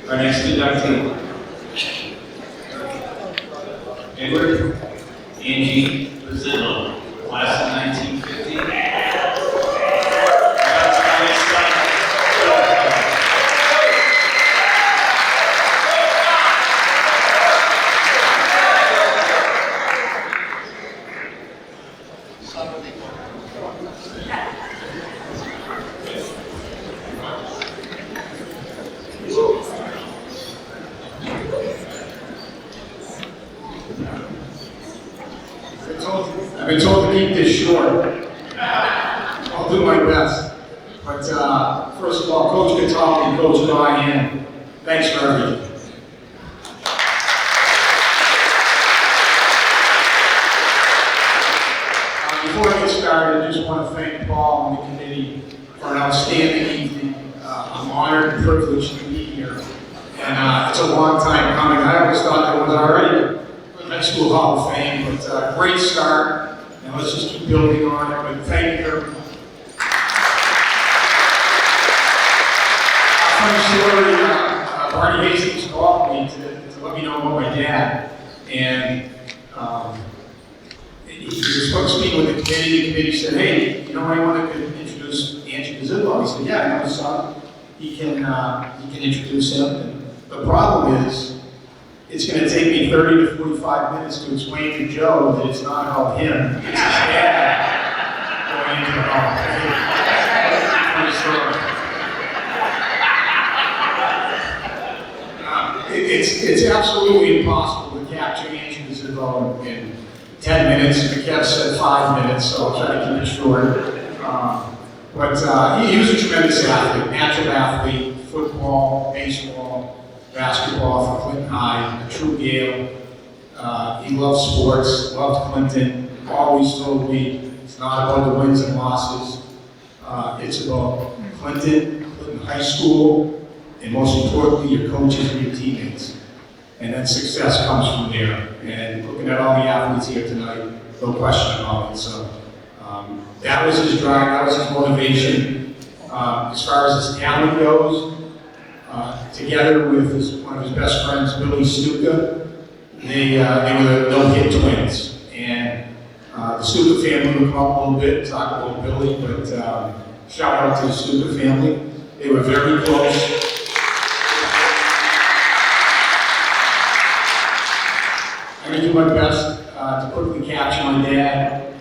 Our next inductee, Edward Angie Brazillo, class of 1950. I've been told to keep this short. I'll do my best. But first of all, Coach Cataldi and Coach Ryan, thanks for everything. Before I get started, I just want to thank Paul and the committee for an outstanding honored and privileged to be here. And it's a long time coming. I always thought there was already a high school Hall of Fame, but great start. And let's just keep building on it. But thank you very much. Funny story, Barney Hastings called me to let me know about my dad. And he was supposed to speak with the committee. The committee said, hey, you know anyone that could introduce Andrew Gazillo? He said, yeah, I know his son. He can introduce him. And the problem is, it's going to take me 30 to 45 minutes to explain to Joe that it's not about him, it's his dad going into the hall. It's absolutely impossible to capture Andrew Gazillo in 10 minutes. McKev said 5 minutes, so I'll try to keep it short. But he was a tremendous athlete, natural athlete, football, baseball, basketball for Clinton High, a true Gale. He loved sports, loved Clinton, always told me it's not about the wins and losses. It's about Clinton High School, and most importantly, your coaches and your teammates. And then success comes from there. And looking at all the athletes here tonight, no question about it. So that was his drive, that was his motivation. As far as his talent goes, together with one of his best friends, Billy Stuka, they were the no-hit twins. And the Stuka family will come up a little bit, talk about Billy, but shout out to the Stuka family. They were very close. I'm going to do my best to quickly capture my dad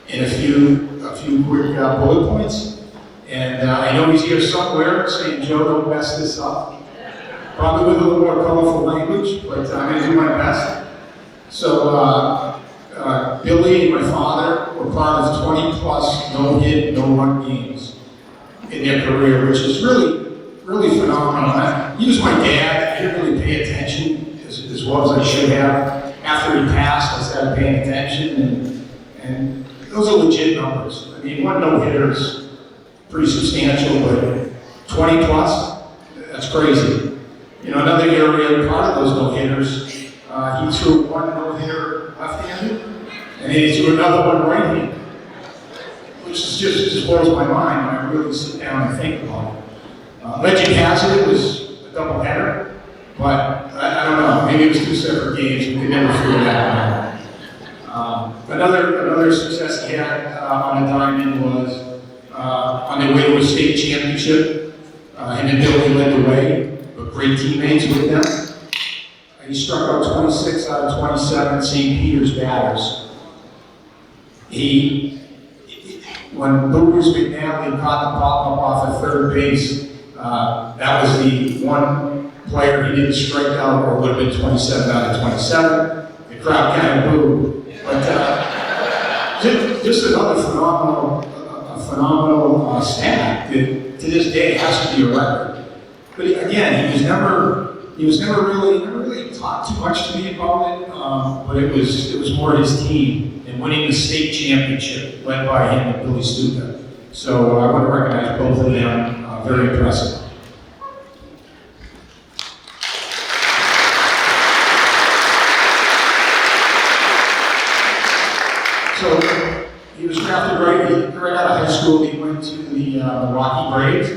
in a few quick bullet points. And I know he's here somewhere saying, Joe, don't mess this up. Probably with a little more colorful language, but I'm going to do my best. So Billy and my father were part of 20 plus no-hit, no-run games in their career, which is really phenomenal. He was my dad. I didn't really pay attention as well as I should have. After he passed, I started paying attention, and those are legit numbers. I mean, one no-hitter is pretty substantial, but 20 plus, that's crazy. You know, another area, part of those no-hitters, he threw one no-hitter left-handed, and then he threw another one right-handed, which is just blows my mind when I really sit down and think about it. Legend has it was a doubleheader. But I don't know, maybe it was 2 separate games, we could never figure that out. Another success he had on the diamond was on their way to a state championship. Him and Billy led the way, but great teammates with them. He struck out 26 out of 27 St. Peter's batters. When Boogers McNally caught the ball up off of third base, that was the one player he didn't strike out, or it would have been 27 out of 27. The crowd kind of booed. But just another phenomenal stat that to this day has to be a record. But again, he was never really talked too much to me about it. But it was more his team and winning the state championship led by him and Billy Stuka. So I want to recognize both of them. Very impressive. So he was drafted right out of high school. He went to the Milwaukee Braves,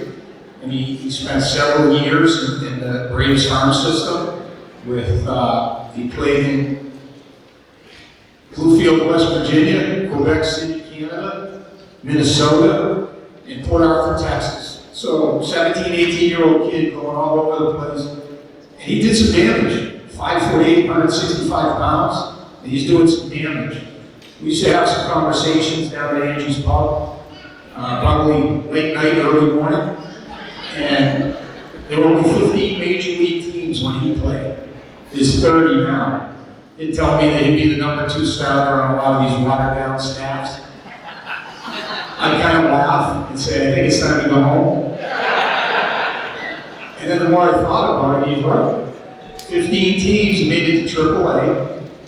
and he spent several years in the Braves farm system. He played in Bluefield, West Virginia, Quebec City, Canada, Minnesota, and Port Arthur, Texas. So 17, 18-year-old kid going all over the place. And he did some damage. 5'8", 165 pounds, and he's doing some damage. We used to have some conversations down at Angie's Pub, probably late night, early morning, and there were only 15 major league teams when he played. There's 30 now. He'd tell me that he'd be the number 2 starter on a lot of these watered-down staffs. I'd kind of laugh and say, I think it's time to go home. And then the more I thought about it, he's right. 15 teams made it to AAA.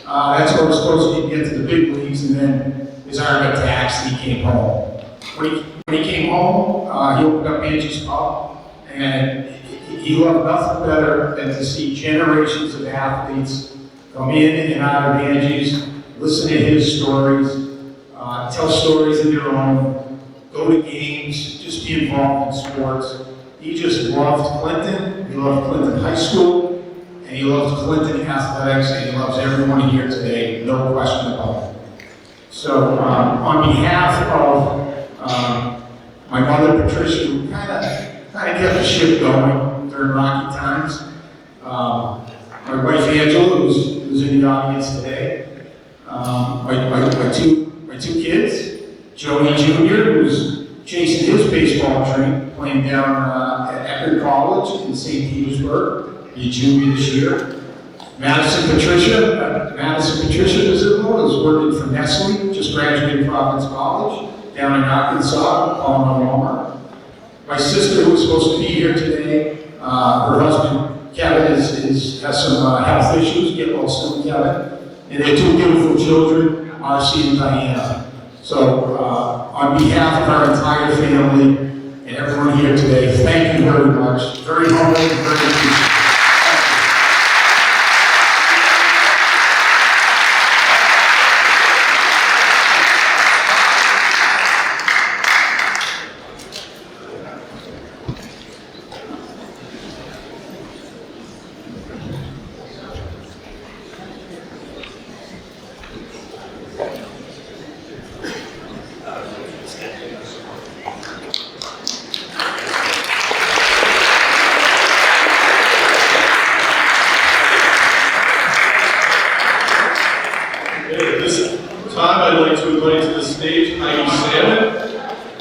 That's where we're supposed to get to the big leagues, and then his arm got taxed and he came home. When he came home, he opened up Angie's Pub, And he loved nothing better than to see generations of athletes come in and out of Angie's, listen to his stories, tell stories of their own, go to games, just be involved in sports. He just loved Clinton, he loved Clinton High School, and he loved Clinton athletics, and he loves everyone here today, no question about it. So on behalf of my mother, Patricia, who kind of kept the ship going during rocky times, my wife, Angela, who's in the audience today, my two kids, Joey Jr., who's chasing his baseball dream, playing down at Eckerd College in St. Petersburg, he's a junior this year. Madison Patricia is working for Nestle, just graduated from Providence College, down in Arkansas, Palmer. My sister, who was supposed to be here today, her husband, Kevin, has some health issues, get well soon, Kevin. And their two beautiful children, Marcy and Diana. So, on behalf of our entire family and everyone here today, thank you very much. Very humble and very appreciative.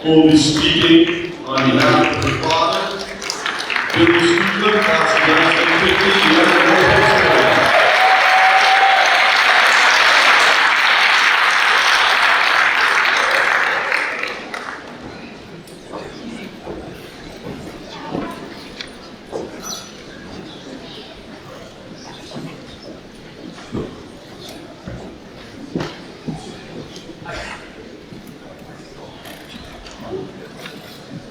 Who will be speaking on behalf of her father, Billy Stutler, class of 1950,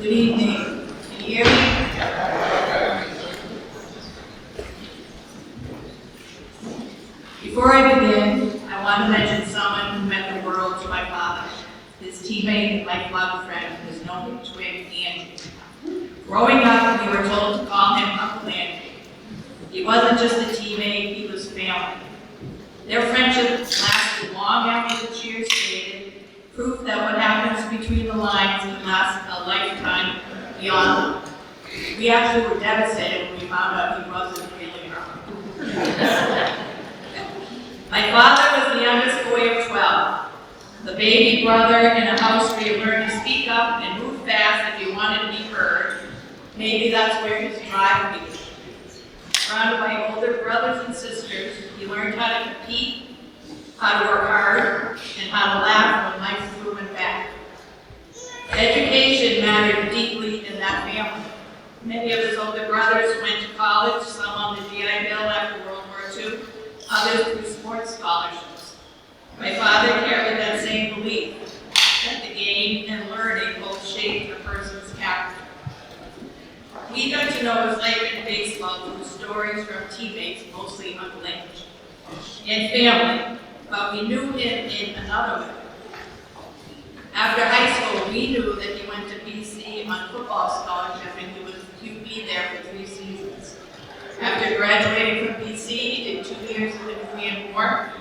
Good evening. Can you hear me? Before I begin, I want to mention someone who meant the world to my father. His teammate and lifelong friend, his known twin, Andrew. Growing up, we were told to call him Uncle Andrew. He wasn't just a teammate, he was family. Their friendship lasted long after the cheers faded, proof that what happens between the lines can last a lifetime beyond them. We actually were devastated when we found out he wasn't really around. My father was the youngest boy of 12, the baby brother in a house where you learned to speak up and move fast if you wanted to be heard. Maybe that's where his drive began. Surrounded by older brothers and sisters, he learned how to compete, how to work hard, and how to laugh when life threw him back. Education mattered deeply in that family. Many of his older brothers went to college, some on the GI Bill after World War II, others through sports scholarships. My father carried that same belief, that the game and learning both shaped a person's character. We got to know his life in baseball through stories from teammates, mostly Uncle Andrew, and family, but we knew him in another way. After high school, we knew that he went to BC on football scholarship and he'd be there for 3 seasons. After graduating from BC, he did 2 years in the Korean War,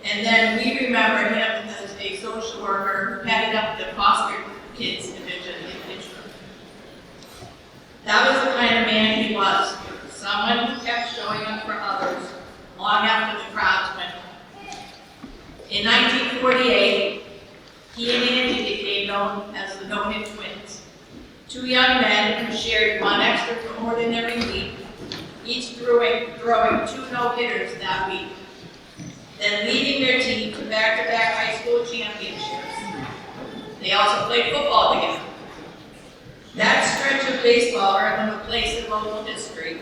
and then we remember him as a social worker who headed up the foster kids division in Pittsburgh. That was the kind of man he was, someone who kept showing up for others long after the crowds went home. In 1948, he and Andy became known as the No-Hit Twins, 2 young men who shared one extraordinary week, each throwing 2 no-hitters that week, then leading their team to back-to-back high school championships. They also played football together. That stretch of baseball earned them a place in local history,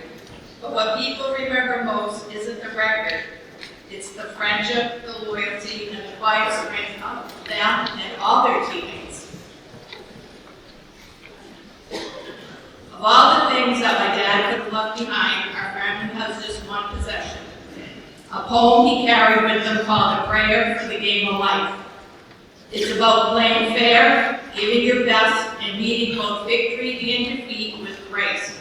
but what people remember most isn't the record. It's the friendship, the loyalty, and the quiet strength of them and all their teammates. Of all the things things that my dad could have left behind, our family has just one possession. A poem he carried with him called A Prayer for the Game of Life. It's about playing fair, giving your best, and meeting both victory and defeat with grace.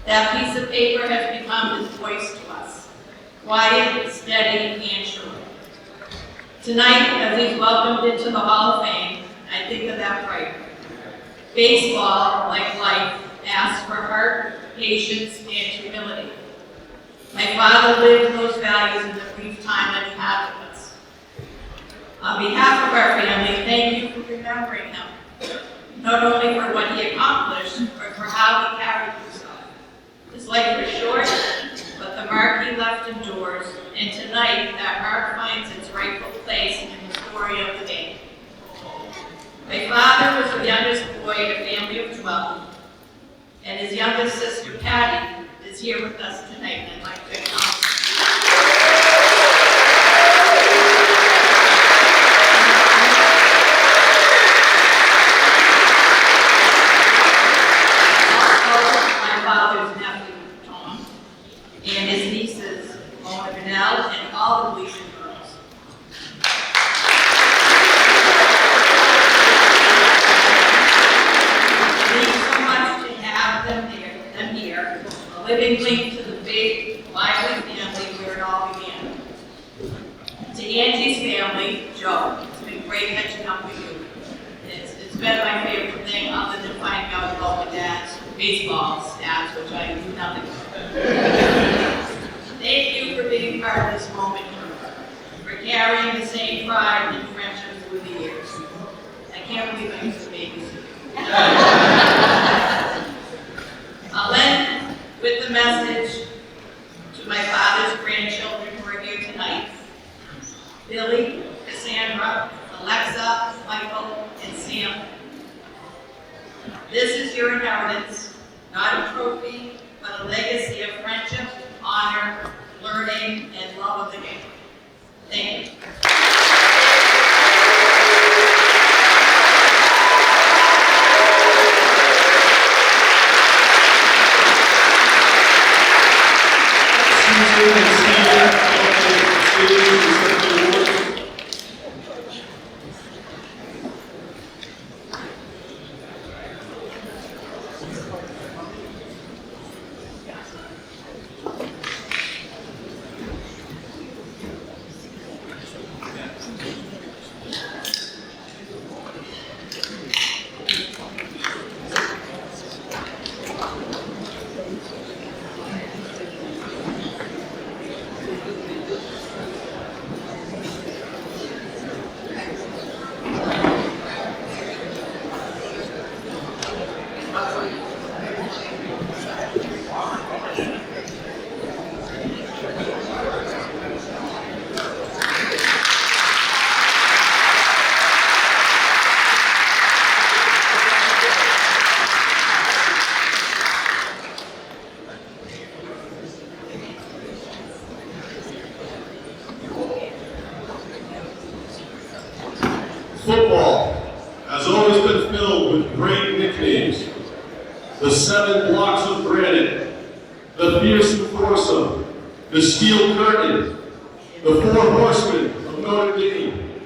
That piece of paper has become his voice to us. Quiet, steady, and true. Tonight, as he's welcomed into the Hall of Fame, I think of that prayer. Baseball, like life, asks for heart, patience, and humility. My father lived those values in the brief time that he had with us. On behalf of our family, thank you for remembering him, not only for what he accomplished, but for how he carried himself. His life was short, but the mark he left endures, and tonight that mark finds its rightful place in the story of the game. My father was the youngest boy in a family of 12, and his youngest sister, Patty, is here with us tonight, and I'd like to acknowledge her. Also, my father's nephew, Tom, and his nieces, Mona Vanell, and all the Gleason girls. A living link to the big, lively family where it all began. To Angie's family, Joe, it's been great catching up with you. It's been my favorite thing other than finding out about my dad's baseball stats, which I knew nothing about. Thank you for being part of this moment, for carrying the same pride and friendship through the years. I can't believe I used to babysit. I'll end with the message to my father's grandchildren who are here tonight. Billy, Cassandra, Alexa, Michael, and Sam. This is your inheritance, not a trophy, but a legacy of friendship, honor, learning, and love of the game. Thank you. Football has always been filled with great nicknames. The 7 blocks of granite, the fearsome foursome, the steel curtain, the 4 horsemen of Notre Dame.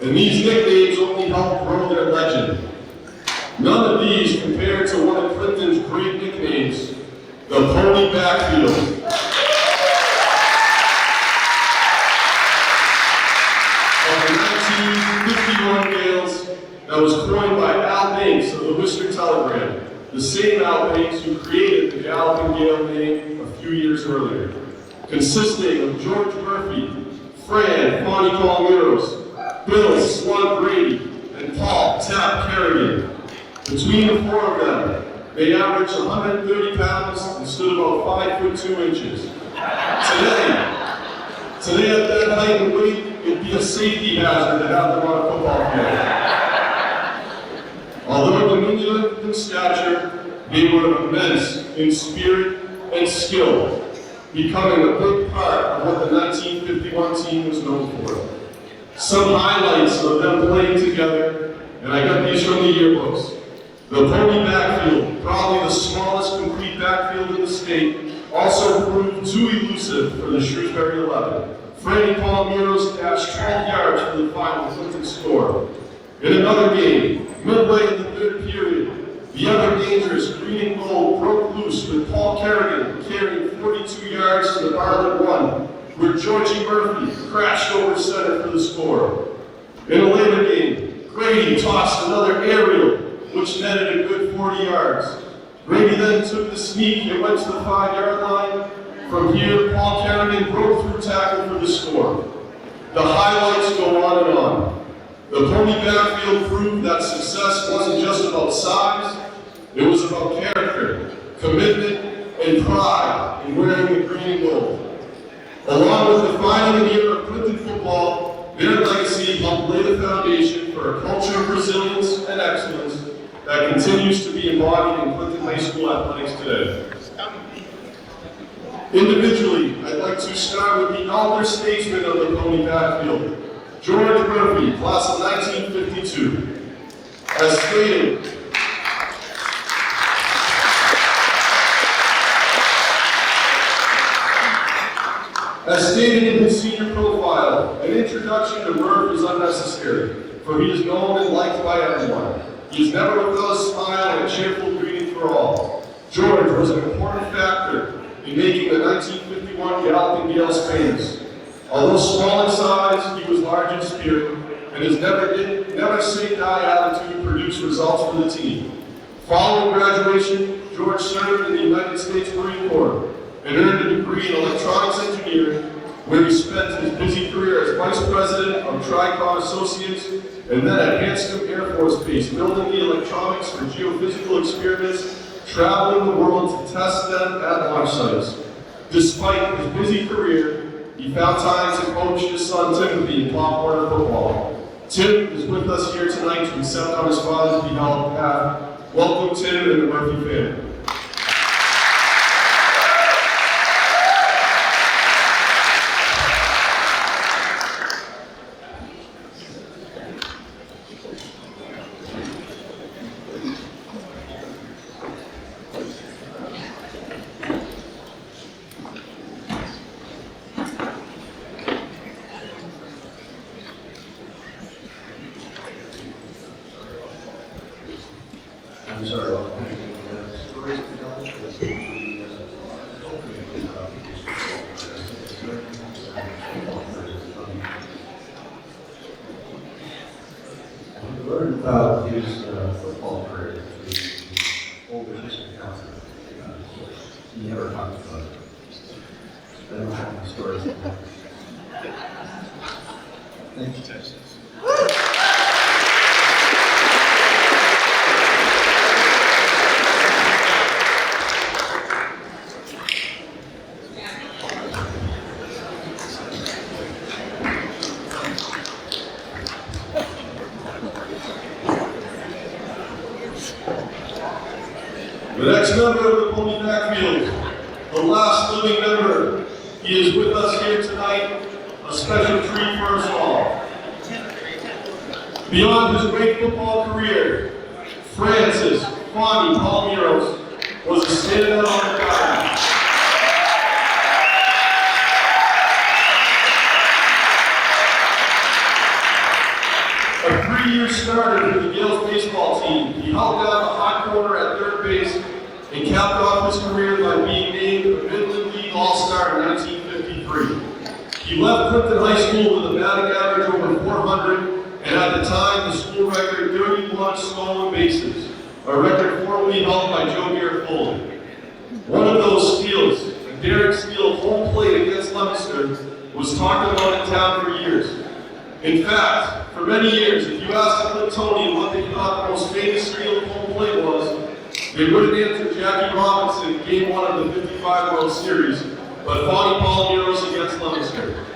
And these nicknames only help grow their legend. None of these compare to one of Clinton's great nicknames, the pony backfield. Of the 1951 Gales that was coined by Al Banks of the Worcester Telegram, the same Al Banks who created the Galloping Gale name a few years earlier, consisting of George Murphy, Fran Fonnie Palmeros, Bill Slug Grady, and Paul Tap Kerrigan. Between the 4 of them, they averaged 130 pounds and stood about 5 foot 2 inches. Today at that height and weight, it'd be a safety hazard to have them on a football field. Although diminutive in stature, they were immense in spirit and skill, becoming a big part of what the 1951 team was known for. Some highlights of them playing together, and I got these from the yearbooks. The pony backfield, probably the smallest complete State also proved too elusive for the Shrewsbury 11. Franny Palmeiros dashed 12 yards for the final Clinton score. In another game, midway in the third period, the ever dangerous green and gold broke loose with Paul Kerrigan carrying 42 yards to the Bartlett 1, where Georgie Murphy crashed over center for the score. In a later game, Grady tossed another aerial, which netted a good 40 yards. Grady then took the sneak and went to the 5-yard line. From here, Paul Kerrigan broke through tackle for the score. The highlights go on and on. The pony backfield proved that success wasn't just about size, it was about character, commitment, and pride in wearing the green and gold. Along with defining the era of Clinton football, their legacy helped lay the foundation for a culture of resilience and excellence that continues to be embodied in Clinton High School athletics today. Individually, I'd like to start with the elder statesman of the pony backfield, George Murphy, class of 1952. As stated in his senior profile, an introduction to Murph is unnecessary, for he is known and liked by everyone. He is never without a smile and a cheerful greeting for all. George was an important factor in making the 1951 Gallatin Gales famous. Although small in size, he was large in spirit, and his never say die attitude produced results for the team. Following graduation, George served in the United States Marine Corps and earned a degree in electronics engineering, where he spent his busy career as vice president of Tricon Associates and then at Hanscom Air Force Base, building the electronics for geophysical experiments, traveling the world to test them at launch sites. Despite his busy career, he found time to coach his son Timothy in Pop Warner football. Tim is with us here tonight to accept on his father's behalf. Welcome, Tim, and the Murphy family. I'm sorry. Learned about his football career through the older history counselor. He never talked about it. I don't have any stories. Thank you, Texas. The next member of the pony backfield, the last living member, he is with us here tonight, a special treat for us all. Beyond his great football career, Francis Fonny Palmeiros was a standout on the diamond. A 3-year starter for the Gales baseball team, he held down the hot corner at third base and capped off his career by being named a Midland League All-Star in 1953. He left Clifton High School with a batting average over 400, and at the time, the school record 31 stolen bases, a record formerly held by Joe Garofoli. One of those steals, a Derek Steele home plate against Leominster, was talked about in town for years. In fact, for many years, if you asked the Clintonian what they thought the most famous steal of home plate was, they wouldn't answer Jackie Robinson in Game 1 of the 55 World Series, but Fonny Palmeiros against Leominster.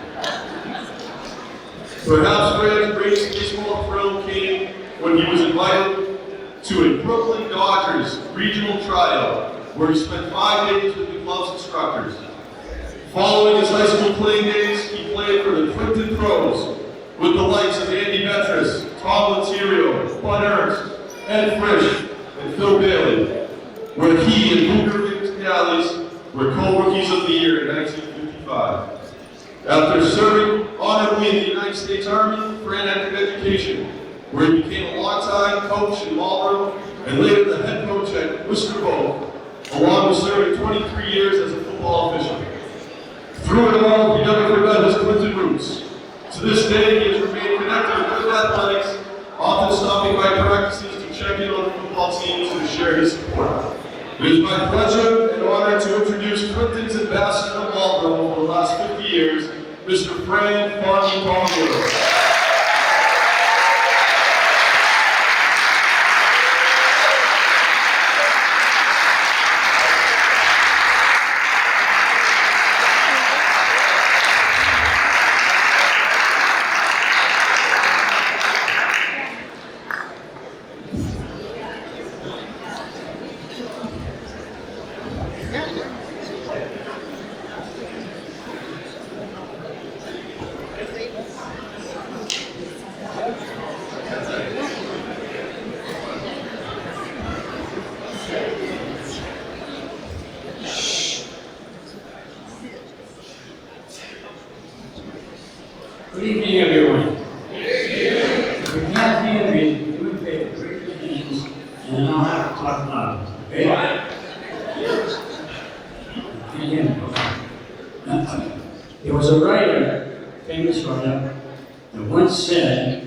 Perhaps Fran's greatest baseball thrill came when he was invited to a Brooklyn Dodgers regional tryout, where he spent 5 days with the club's instructors. Following his high school playing days, he played for the Clinton Pros, with the likes of Andy Metris, Tom Laterio, Bud Ernst, Ed Frisch, and Phil Bailey, where he and Booker Vignales were co-rookies of the year in 1955. After serving honorably in the United States Army, Fran entered education, where he became a longtime coach in Marlboro and later the head coach at Worcester Bowl, along with serving 23 years as a football official. Through it all, he never forgot his Clinton roots. To this day, he has remained connected with athletics, often stopping by practices to check in on the football teams and to share his support. It is my pleasure and honor to introduce Clinton's ambassador to Marlboro for the last 50 years, Mr. Fran Fontaine. Good evening, everyone. If you can't hear me, do me a favor, raise your hands, and then I'll have to talk loud, okay? Can't hear me, okay. There was a writer, famous writer, that once said,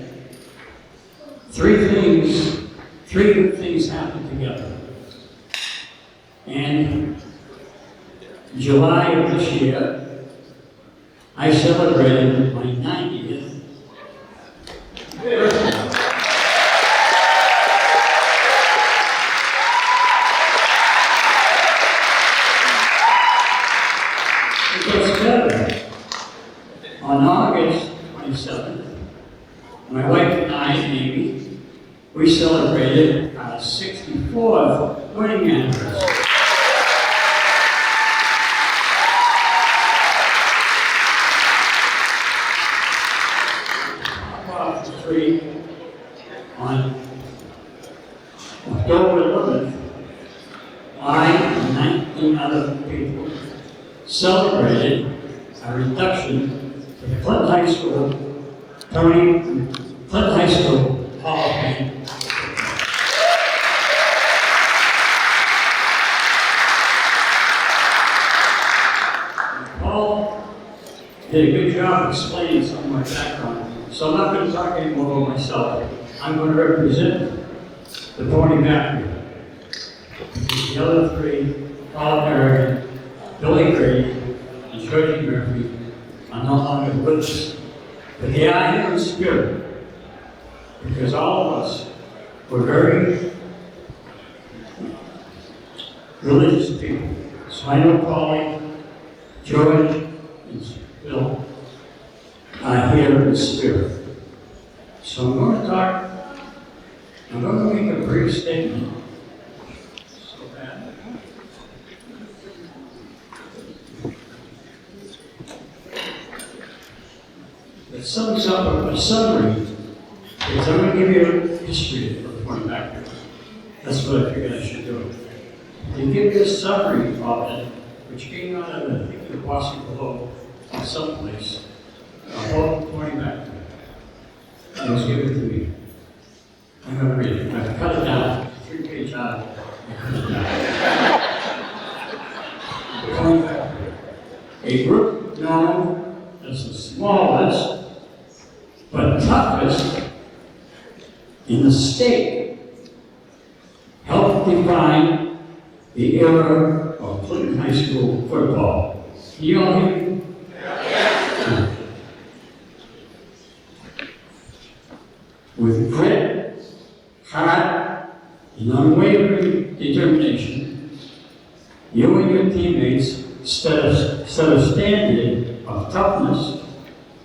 three good things happen together. And in July of this year, I celebrated my 90th birthday. It gets better. On August 27th, my wife and I, Amy, we celebrated our 64th wedding anniversary. On October 11th, I and 19 other people celebrated our induction to the Clinton High School Hall of Fame. Paul did a good job explaining some of my background. So I'm not going to talk anymore about myself. I'm going to represent the Pony Factory. The other three, Paul American, Billy Gray, and Georgie Murphy, are no longer with us. But they are here in spirit, because all of us were very religious people. So I know Paulie, George, and Bill are here in spirit. So I'm going to make a brief statement. So bad. That sums up a summary, because I'm going to give you a history of the Pony Factory. That's what I figured I should do. To give you a summary of it, which came out of, I think, the Boston Globe, or someplace, about the Pony Factory. It was given to me. I'm going to read it. I've cut it down. 3-page out. I cut it down. The Pony Factory. A group known as the smallest but toughest in the state helped define the era of Clinton High School football. You all hear me? Yeah. With grit, heart, and unwavering determination, you and your teammates set a standard of toughness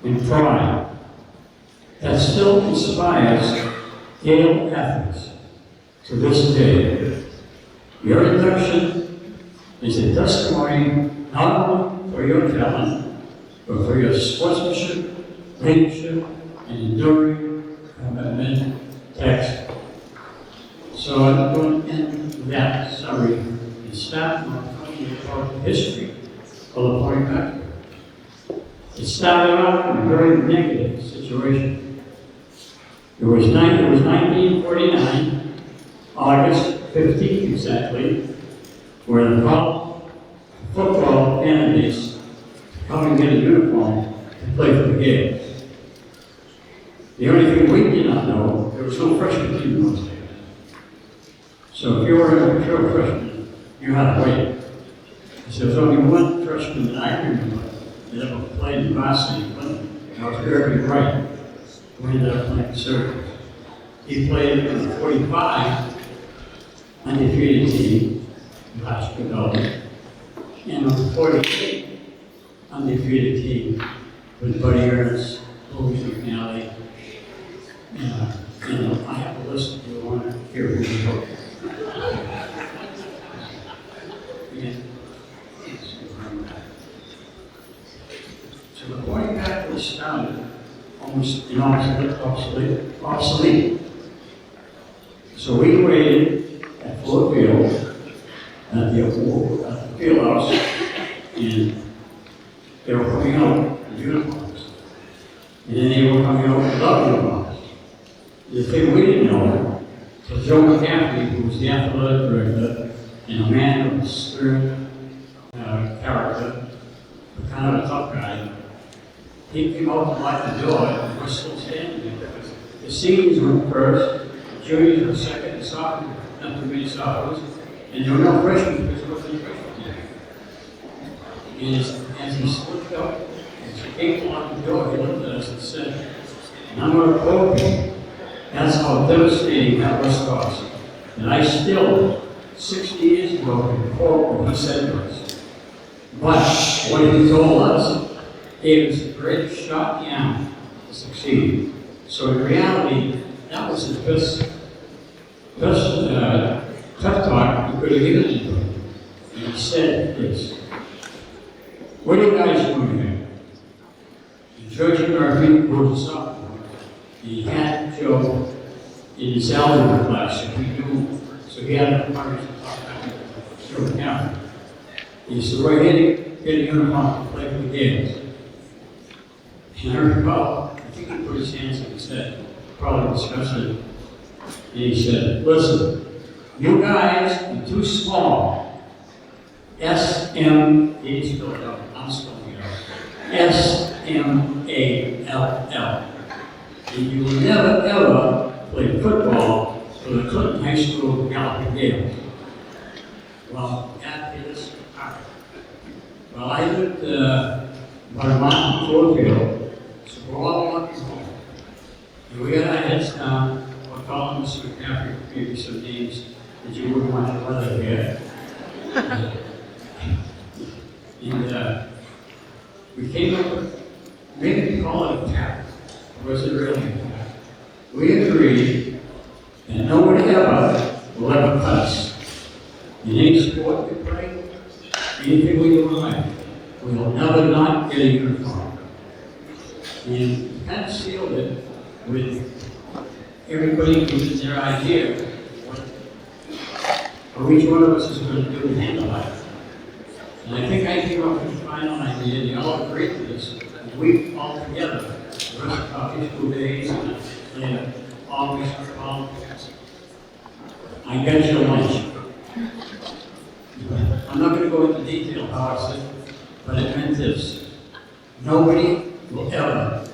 and pride that still inspires Yale athletes to this day. Your induction is a testimony not only for your talent, but for your sportsmanship, leadership, and enduring commitment text. So I'm going to end with that summary and start on about the history of the point back. It started out in a very negative situation. It was 1949, August 15th exactly, where the football candidates come and get a uniform to play for the Gales. The only thing we did not know, there was no freshman team in those days. So if you were a pure freshman, you had to wait. So there was only one freshman that I remember that ever played in varsity, and that was Irving Wright, who ended up playing circles. He played in the 45 undefeated team, last development, and on the 48 undefeated team with Buddy Ernst, Louis McNally, and I have a list if you want to hear who we wrote. So the point back was founded almost obsolete. So we waited at Ford Field at the field house, and they were coming out in uniforms. And then they were coming out without uniforms. The thing we didn't know was Joe McCaffrey, who was the athletic director, and a man of stern character, kind of a tough guy. He came out to lock the door, and we're still standing there. The seniors were first, juniors were second, and sophomores, not too many sophomores, and there were no freshmen because there wasn't a freshman team. As he looked up, as he came to lock the door, he looked at us and said, and I'm going to quote him, that's how devastating that was to us. And I still, 60 years ago, can quote what he said to us. But what he told us, gave us a great shot in the arm to succeed. So in reality, that was his best tough talk he could have given anybody. And he said this, what are you guys doing here? And Georgie Murphy was a sophomore. And he had Joe in his algebra class, so he had a courage to talk back to Joe McCaffrey. He said, right here, get a uniform to play for the Gales. And I recall, I think he put his hands on his head, probably discussed it. And he said, listen, you guys are too small. S-M-A, spelled out, I'm spelling it out. S-M-A-L-L. And you will never, ever play football for the Clinton High School Galloping Gales. Well, after this, well, I lived about a mile from Fordfield, so we're all walking home. And we got our heads down, we're calling Mr. McCaffrey, maybe some names that you wouldn't want to let out here. And we came up with, maybe we call it a tap, or was it really a tap? We agreed that nobody ever will ever cut us. In any sport we play, anything we do in life, we will never not get a uniform. And we kind of sealed it with everybody giving their idea of each one of us is going to do to handle life. And I think I came up with the final idea, and they all agreed to this, and we all together, the rest of our high school days, and always called, I got your lunch. I'm not going to go into detail how I said, but it meant this. Nobody will ever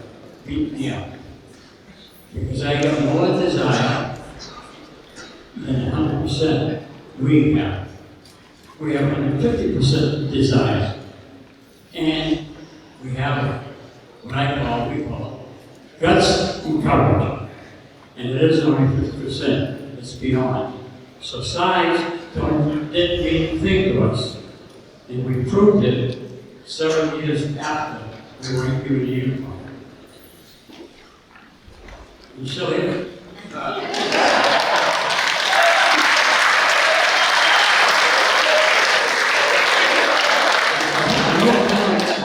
beat me up. Because I have more desire than 100% we have. We have 150% desire. And we have what we call guts and courage. And it is only 50%, it's beyond. So size didn't mean anything to us. And we proved it 7 years after we were given a uniform. You still here? I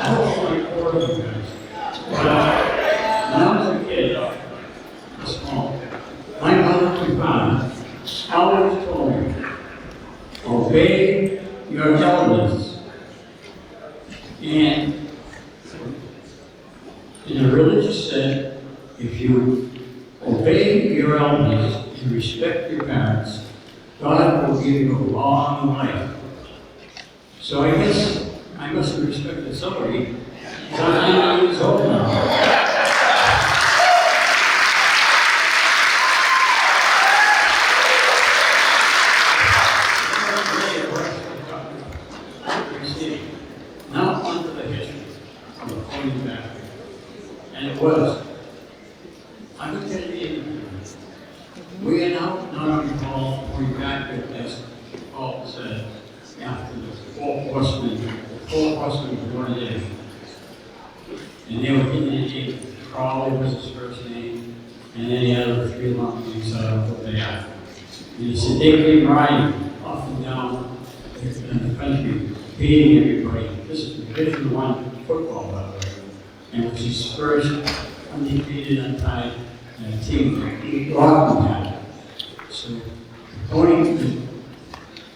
hope I'm recording you guys. But when I was a kid, small, my mother and father always told me, obey your elders elders. And in the religious sense, if you obey your elders and respect your parents, God will give you a long life. So I guess I must have respected somebody, because I'm 90 years old now. Now onto the history of the Holy Baptist. And it was, I looked at the interview. We are now not only called Holy Baptist, as Paul said, after the four horsemen born again. And they were given a name. Crowley was his first name, and then he had the three long names what they are. And he said they came riding up and down in the country, beating everybody. This is Division I football, by the way, and it was his first undefeated, untied team. Rock had.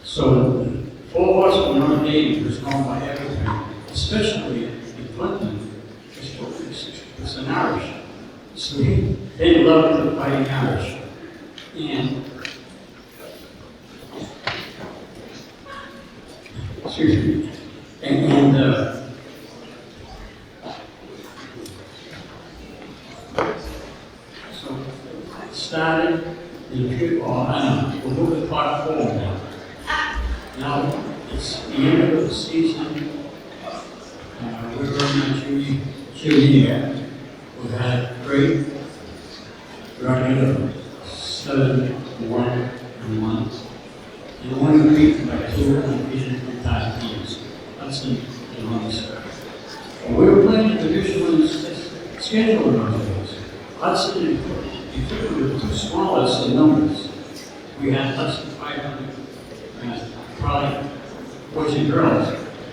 So the four horsemen on the name was known by everything, especially in Clinton. It's an Irish. So they loved the fighting Irish. And excuse me. And so it started in we'll move the clock forward now. Now it's the end of the season. We were in my junior year. We had great running of 7-1 and 1. And one beat by 2 unbeaten tie teams. That's the longest. And we were playing the Division I schedule in those days. Hudson and Clinton were the two smallest in numbers. We had less than 500, probably boys and girls,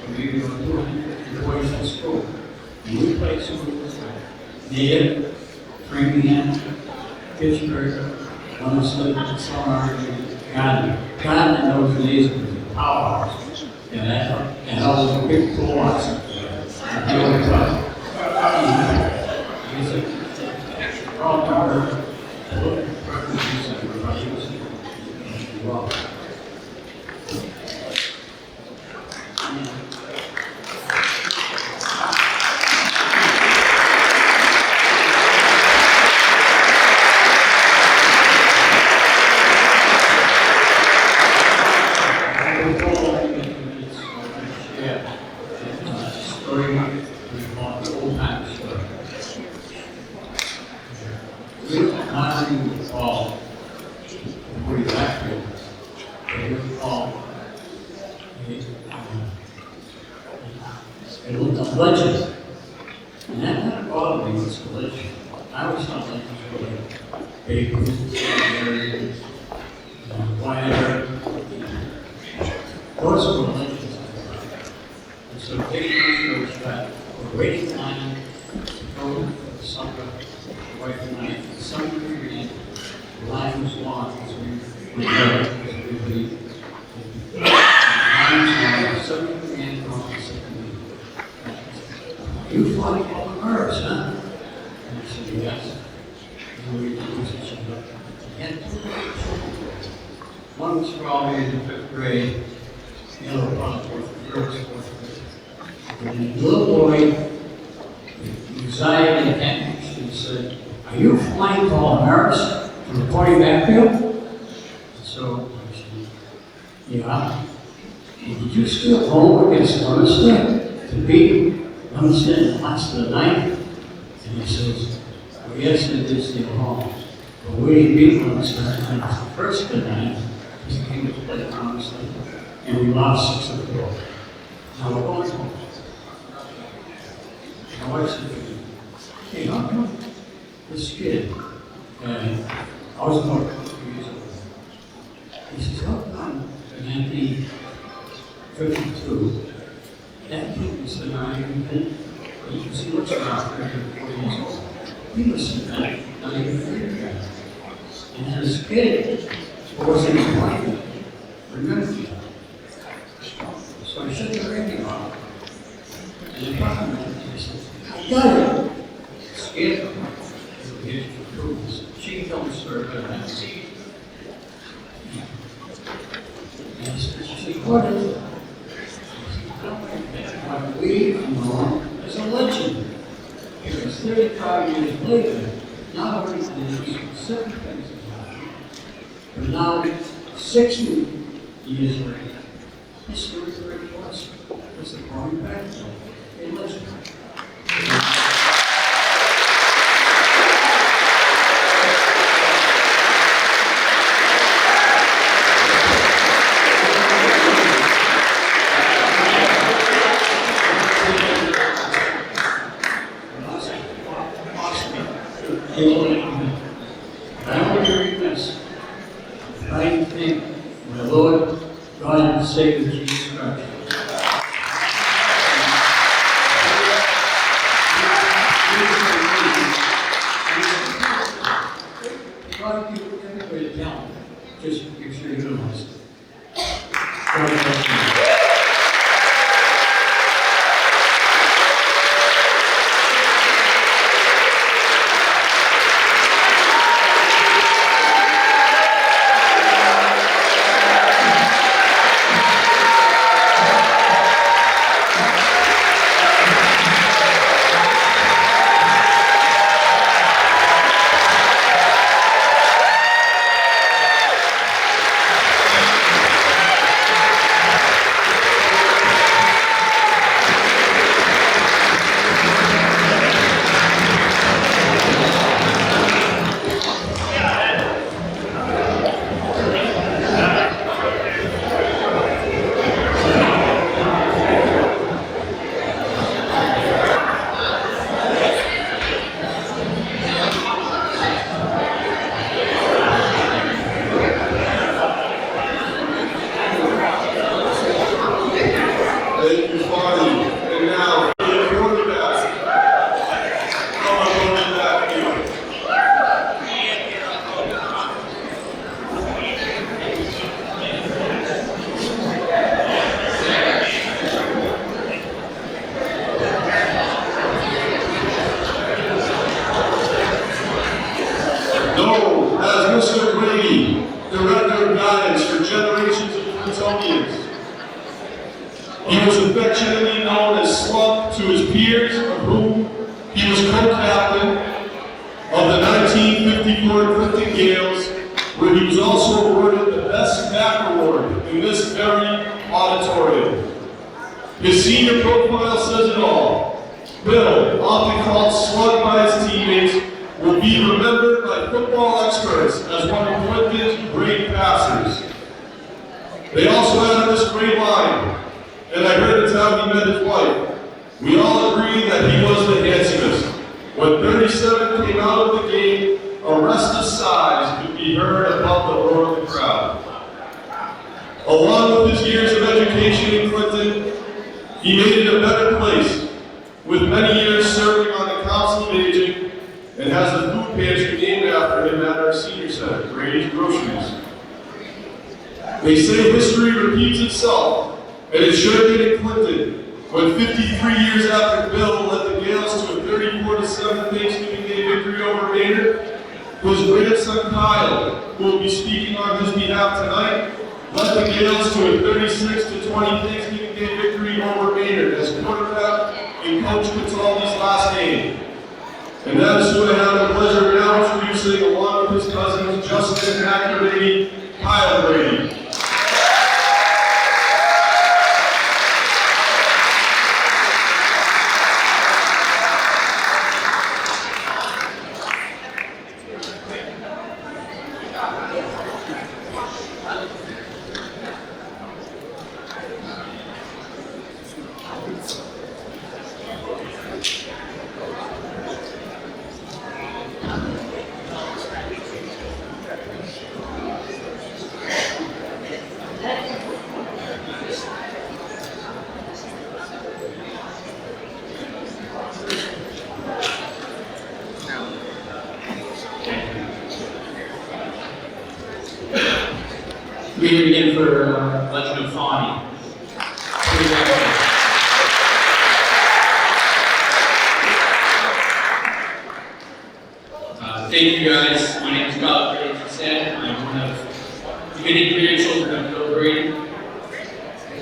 maybe about 250 boys in school. And we played schools like Native, Framingham, Pittsburgh, Lemonster, Summer, God in those days was a powerhouse. And all those big blowouts. They were tough. He's a raw number. Well. It was a legend. And that kind of bothered me with the legend. I always thought legends were like Babe Ruth, Wyatt. Those were legends. And so Babe Ruth that we're waiting in line to go for the supper, the wife and I, and somebody ran. The line was long because we were there, because everybody. The line was long, somebody ran across the second. You fought all the birds, huh? And I said, yes. And we introduced each other. And one was probably in the 5th grade, the other probably fourth grade. And the little boy, anxiety and apprehension, said, are you flying Paul Harris from the party backfield? And so I said, yeah. And did you steal home against Lemonster to beat Lemonster lost the ninth? And he says, well, yes, it did steal home. But we didn't beat Lemonster in the first the ninth. He came to play Lemonster. And we lost 6-4. Now we're going home. My wife said, hey, how come this kid, I was about 2 years old. He says, how come in 1952, that kid was the guy who did, you can see what's about 34 years old. He was not even a year. And his kid wasn't his wife. Remember that. So I said to her, training on it. And the problem is, I got it. Scared of her. So here's the rules. She don't serve her and see. And she said, what is it? I believe I'm wrong. It's a legend. It was 35 years later. Not only did 7 things happen, but now 60 years later, history reflects it's a going back to a legend. I want to read this. I think my Lord, God, and Savior Jesus Christ. God, give everybody talent. Just make sure you realize it. God bless you. Thank you, Farley. And now, for the quarterback. Come on, quarterback, here. Known as Mr. Brady, Director of Guidance for generations of Clintonians. He was affectionately known as Slump to his peers, of whom he was co-captain of the 1954 Clinton Gales, where he was also awarded the Best Back Award in this very auditorium. His senior profile says it all. Bill, often called Slug by his teammates, will be remembered by football experts as one of Clinton's great passers. They also added this great line, and I heard it's how he met his wife. We all agree that he was the handsomest. When 37 came out of the game, a rest of sighs could be heard above the roar of the crowd. Along with his years of education in Clinton, he made it a better place, with many years serving on the Council of Aging, and has the food pantry named after him at our senior center, Brady's Groceries. They say history repeats itself, and it sure did in Clinton, when 53 years after Bill led the Gales to a 34-7 Thanksgiving Day victory over Maynard, his grandson Kyle, who will be speaking on his behalf tonight, led the Gales to a 36-20 Thanksgiving Day victory over Maynard as quarterback in Coach Cataldi's last game. And that is who I have the pleasure now introducing, along with his cousins Justin and Matt Brady, Kyle Brady. We begin for Legend of Fawny. Thank you guys. My name is Kyle Brady, as you said. I'm one of many grandchildren of Bill Brady.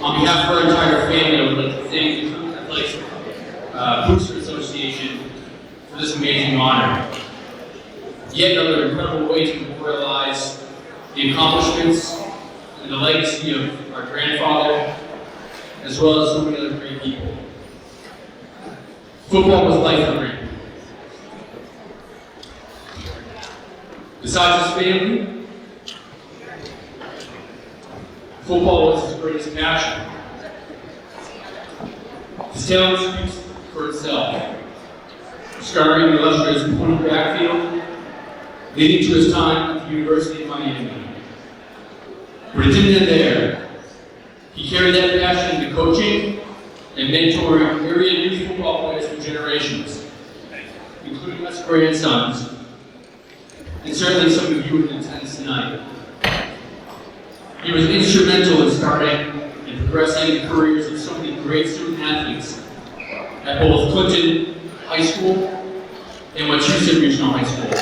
On behalf of our entire family, I would like to thank the Cleveland Athletics Booster Association for this amazing honor. Yet another incredible way to memorialize the accomplishments and the legacy of our grandfather, as well as so many other great people. Football was life for Brady. Besides his family, football was his greatest passion. His talent speaks for itself, starring the illustrious point backfield, leading to his time at the University of Miami. But it didn't end there. He carried that passion into coaching and mentoring myriad youth football players for generations, including us grandsons, and certainly some of you in attendance tonight. He was instrumental in starting and progressing the careers of so many great student athletes at both Clinton High School and Wachusett Regional High School,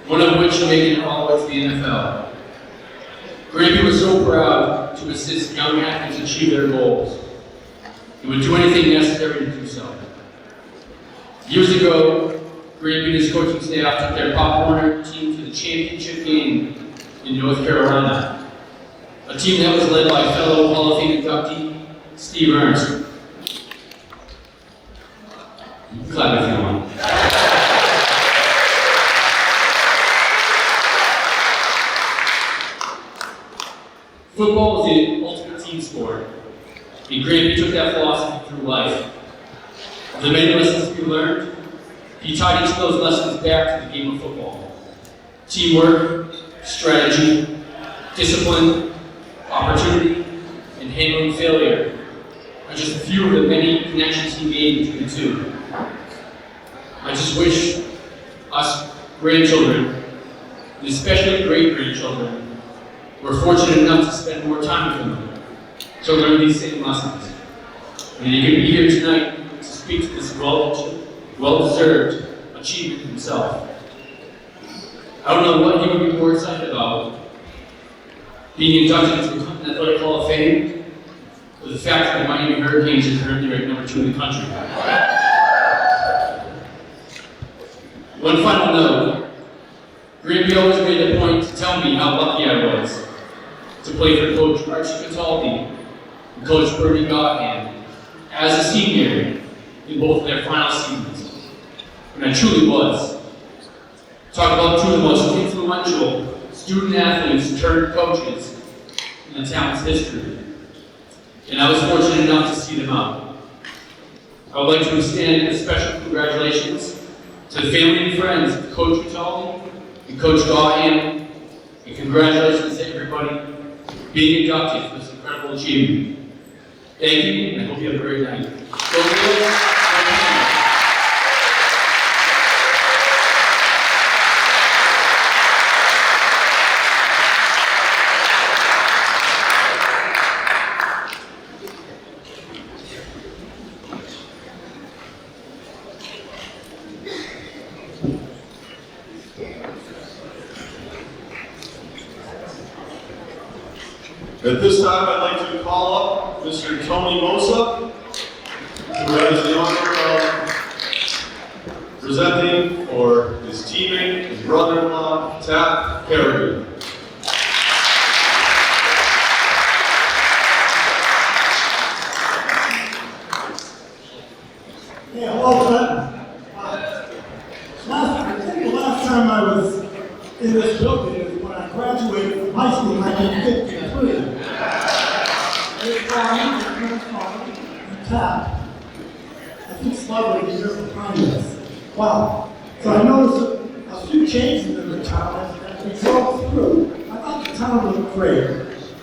one of which making it all the way to the NFL. Grampy was so proud to assist young athletes achieve their goals. He would do anything necessary to do so. Years ago, Grampy and his coaching staff took their Pop Warner team to the championship game in North Carolina, a team that was led by fellow Hall of Fame inductee Steve Ernst. Clap if you want. Football is the ultimate team sport, and Grampy took that philosophy through life. Of the many lessons we learned, he tied each of those lessons back to the game of football. Teamwork, strategy, discipline, opportunity, and handling failure are just a few of the many connections he made between the two. I just wish us grandchildren, and especially great-grandchildren, were fortunate enough to spend more time with him to learn these same lessons. And he could be here tonight to speak to this well-deserved achievement himself. I don't know what he would be more excited about, being inducted into the Clinton Athletic Hall of Fame, or the fact that the Miami Hurricanes are currently ranked number 2 in the country. One final note, Grampy always made a point to tell me how lucky I was to play for Coach Archie Cataldi and Coach Bernie Gottham as a senior in both of their final seasons. And I truly was. Talk about two of the most influential student athletes turned coaches in the town's history. And I was fortunate enough to see them out. I would like to extend a special congratulations to the family and friends of Coach Cataldi and Coach Gottham, and congratulations to everybody being inducted for this incredible achievement. Thank you, and I hope you have a great night. Go Bills! At this time, I'd like to call up Mr. Tony Mosa, who has the honor of presenting for his teammate, his brother-in-law, Taft Kerrigan. Yeah, hello, Clinton. I think the last time I was in this building is when I graduated from high school in 1953. It's and Taft. I think slightly a year behind us. Wow. So I noticed a few changes in the town as we drove through. I thought the town looked great.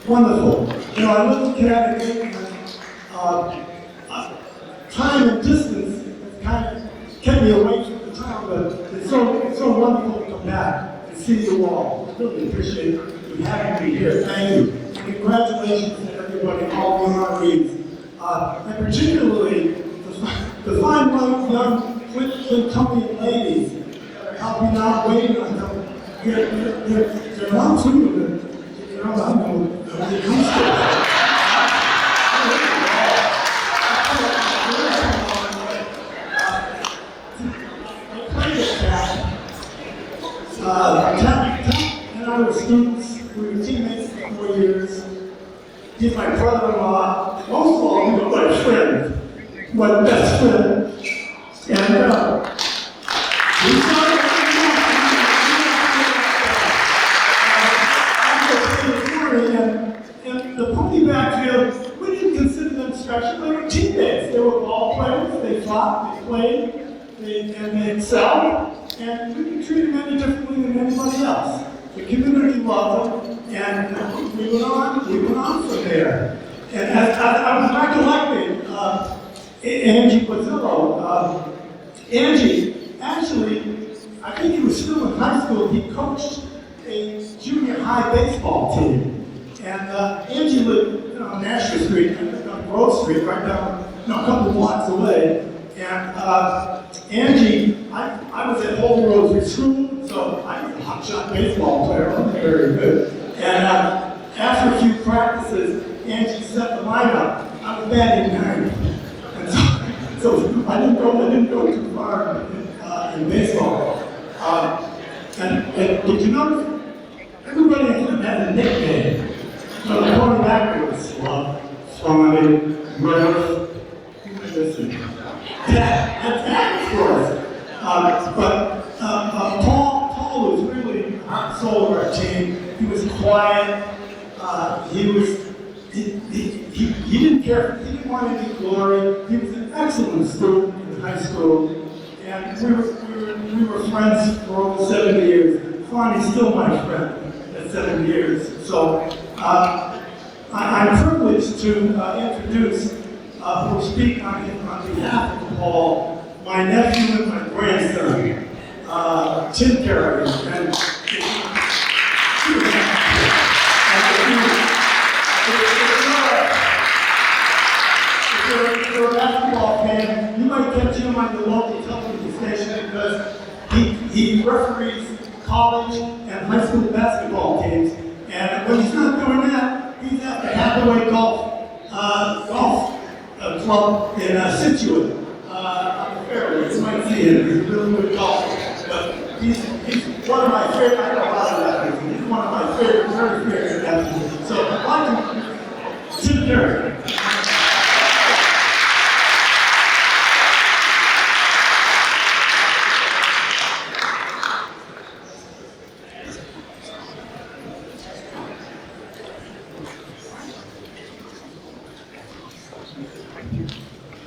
Wonderful. You know, I looked at it and time and distance has kind of kept me away from the town, but it's so wonderful to come back and see you all. I really appreciate you having me here. Thank you. And congratulations to everybody, all the honorees. And particularly the fine young Clintonian ladies that are helping out, waiting on them. They're not too good. You know, I know, they're used to it. And I were students, we were teammates for 4 years. He's my brother-in-law, most of all, he was my friend, my best friend. And we started and the pony backfield, we didn't consider them special, they were teammates. They were ball players, they fought, they played, and they excelled. And we didn't treat them any differently than anybody else. The community loved them, and we went on from there. And I was recollecting Angie Bazzillo. Angie, actually, I think he was still in high school, he coached a junior high baseball team. And Angie lived on Nashville Street, on Grove Street, right down, a couple of blocks away. And Angie, I was at Holy Rosary School, so I was a hotshot baseball player, I wasn't very good. And after a few practices, Angie set the lineup. I was batting 9th. And so I didn't go too far in baseball. And did you notice? Everybody had a nickname. So the going backwards, Swami, Murph, listen. That's of course. But Paul was really the heart and soul of our team. He was quiet. He didn't care. He didn't want any glory. He was an excellent student in high school, and we were friends for over 7 years. Fonnie's still my friend at 7 years. So I'm privileged to introduce. Who speak on behalf of Paul, my nephew and my grandson, Tim Carey. And if you're a basketball fan, you might catch him on the local television station because he referees college and high school basketball teams. And when he's not doing that, he's at the Hathaway Golf club in Situate on the fairway. You might see him. He's a really good golfer. But he's one of my favorite. I know a lot of athletes. He's one of my favorite, very favorite athletes. So I'd like to sit there.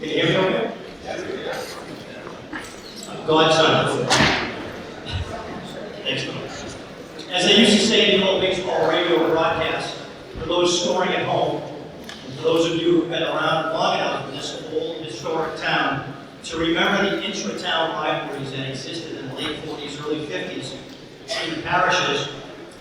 Can you hear me okay? Godson. Excellent. As I used to say in the old baseball radio broadcast, for those scoring at home, and for those of you who've been around long enough in this old historic town, to remember the intra-town rivalries that existed in the late 40s, early 50s in the parishes,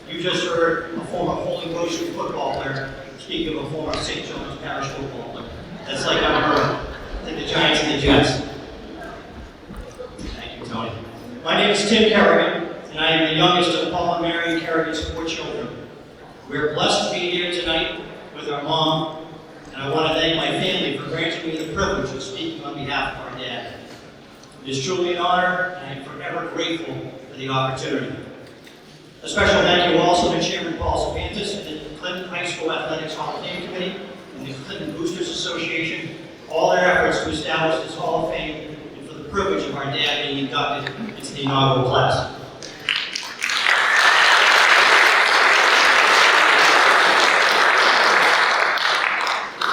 you just heard a former Holy Rosary football player speak of a former St. John's Parish football player. That's like I'm heard. Like the Giants and the Jets. Thank you, Tony. My name is Tim Kerrigan, and I am the youngest of Paul and Mary Kerrigan's 4 children. We are blessed to be here tonight with our mom, and I want to thank my family for granting me the privilege of speaking on behalf of our dad. It is truly an honor, and I am forever grateful for the opportunity. A special thank you also to Chairman Paul Cervantes and the Clinton High School Athletics Hall of Fame Committee and the Clinton Boosters Association, all their efforts to establish this Hall of Fame and for the privilege of our dad being inducted into the inaugural class.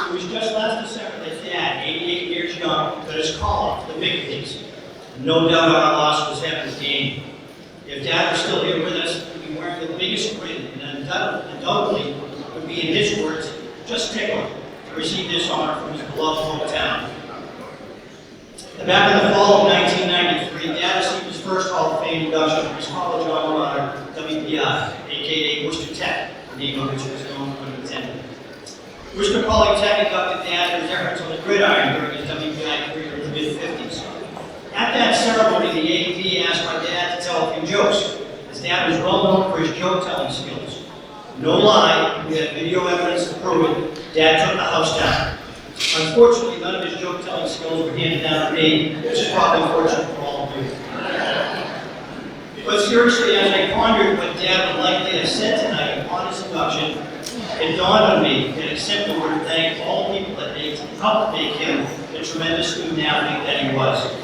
It was just last December that Dad, 88 years young, got his call up to the big leagues. No doubt our loss was heaven's gain. If Dad was still here with us, he'd be wearing the biggest grin, and undoubtedly would be, in his words, just tickled to receive this honor from his beloved hometown. Back in the fall of 1993, Dad received his first Hall of Fame induction from his college alma mater, WPI, aka Worcester Tech, the name of which was known when attended. Worcester Polytech inducted Dad for his efforts on the gridiron during his WPI career in the mid-50s. At that ceremony, the AD asked my dad to tell a few jokes. His dad was well known for his joke-telling skills. No lie, we had video evidence to prove it. Dad took the house down. Unfortunately, none of his joke-telling skills were handed down to me, which is probably fortunate for all of you. But seriously, as I pondered what Dad would likely have said tonight upon his induction, it dawned on me that a simple word to thank all the people that helped make him the tremendous student athlete that he was.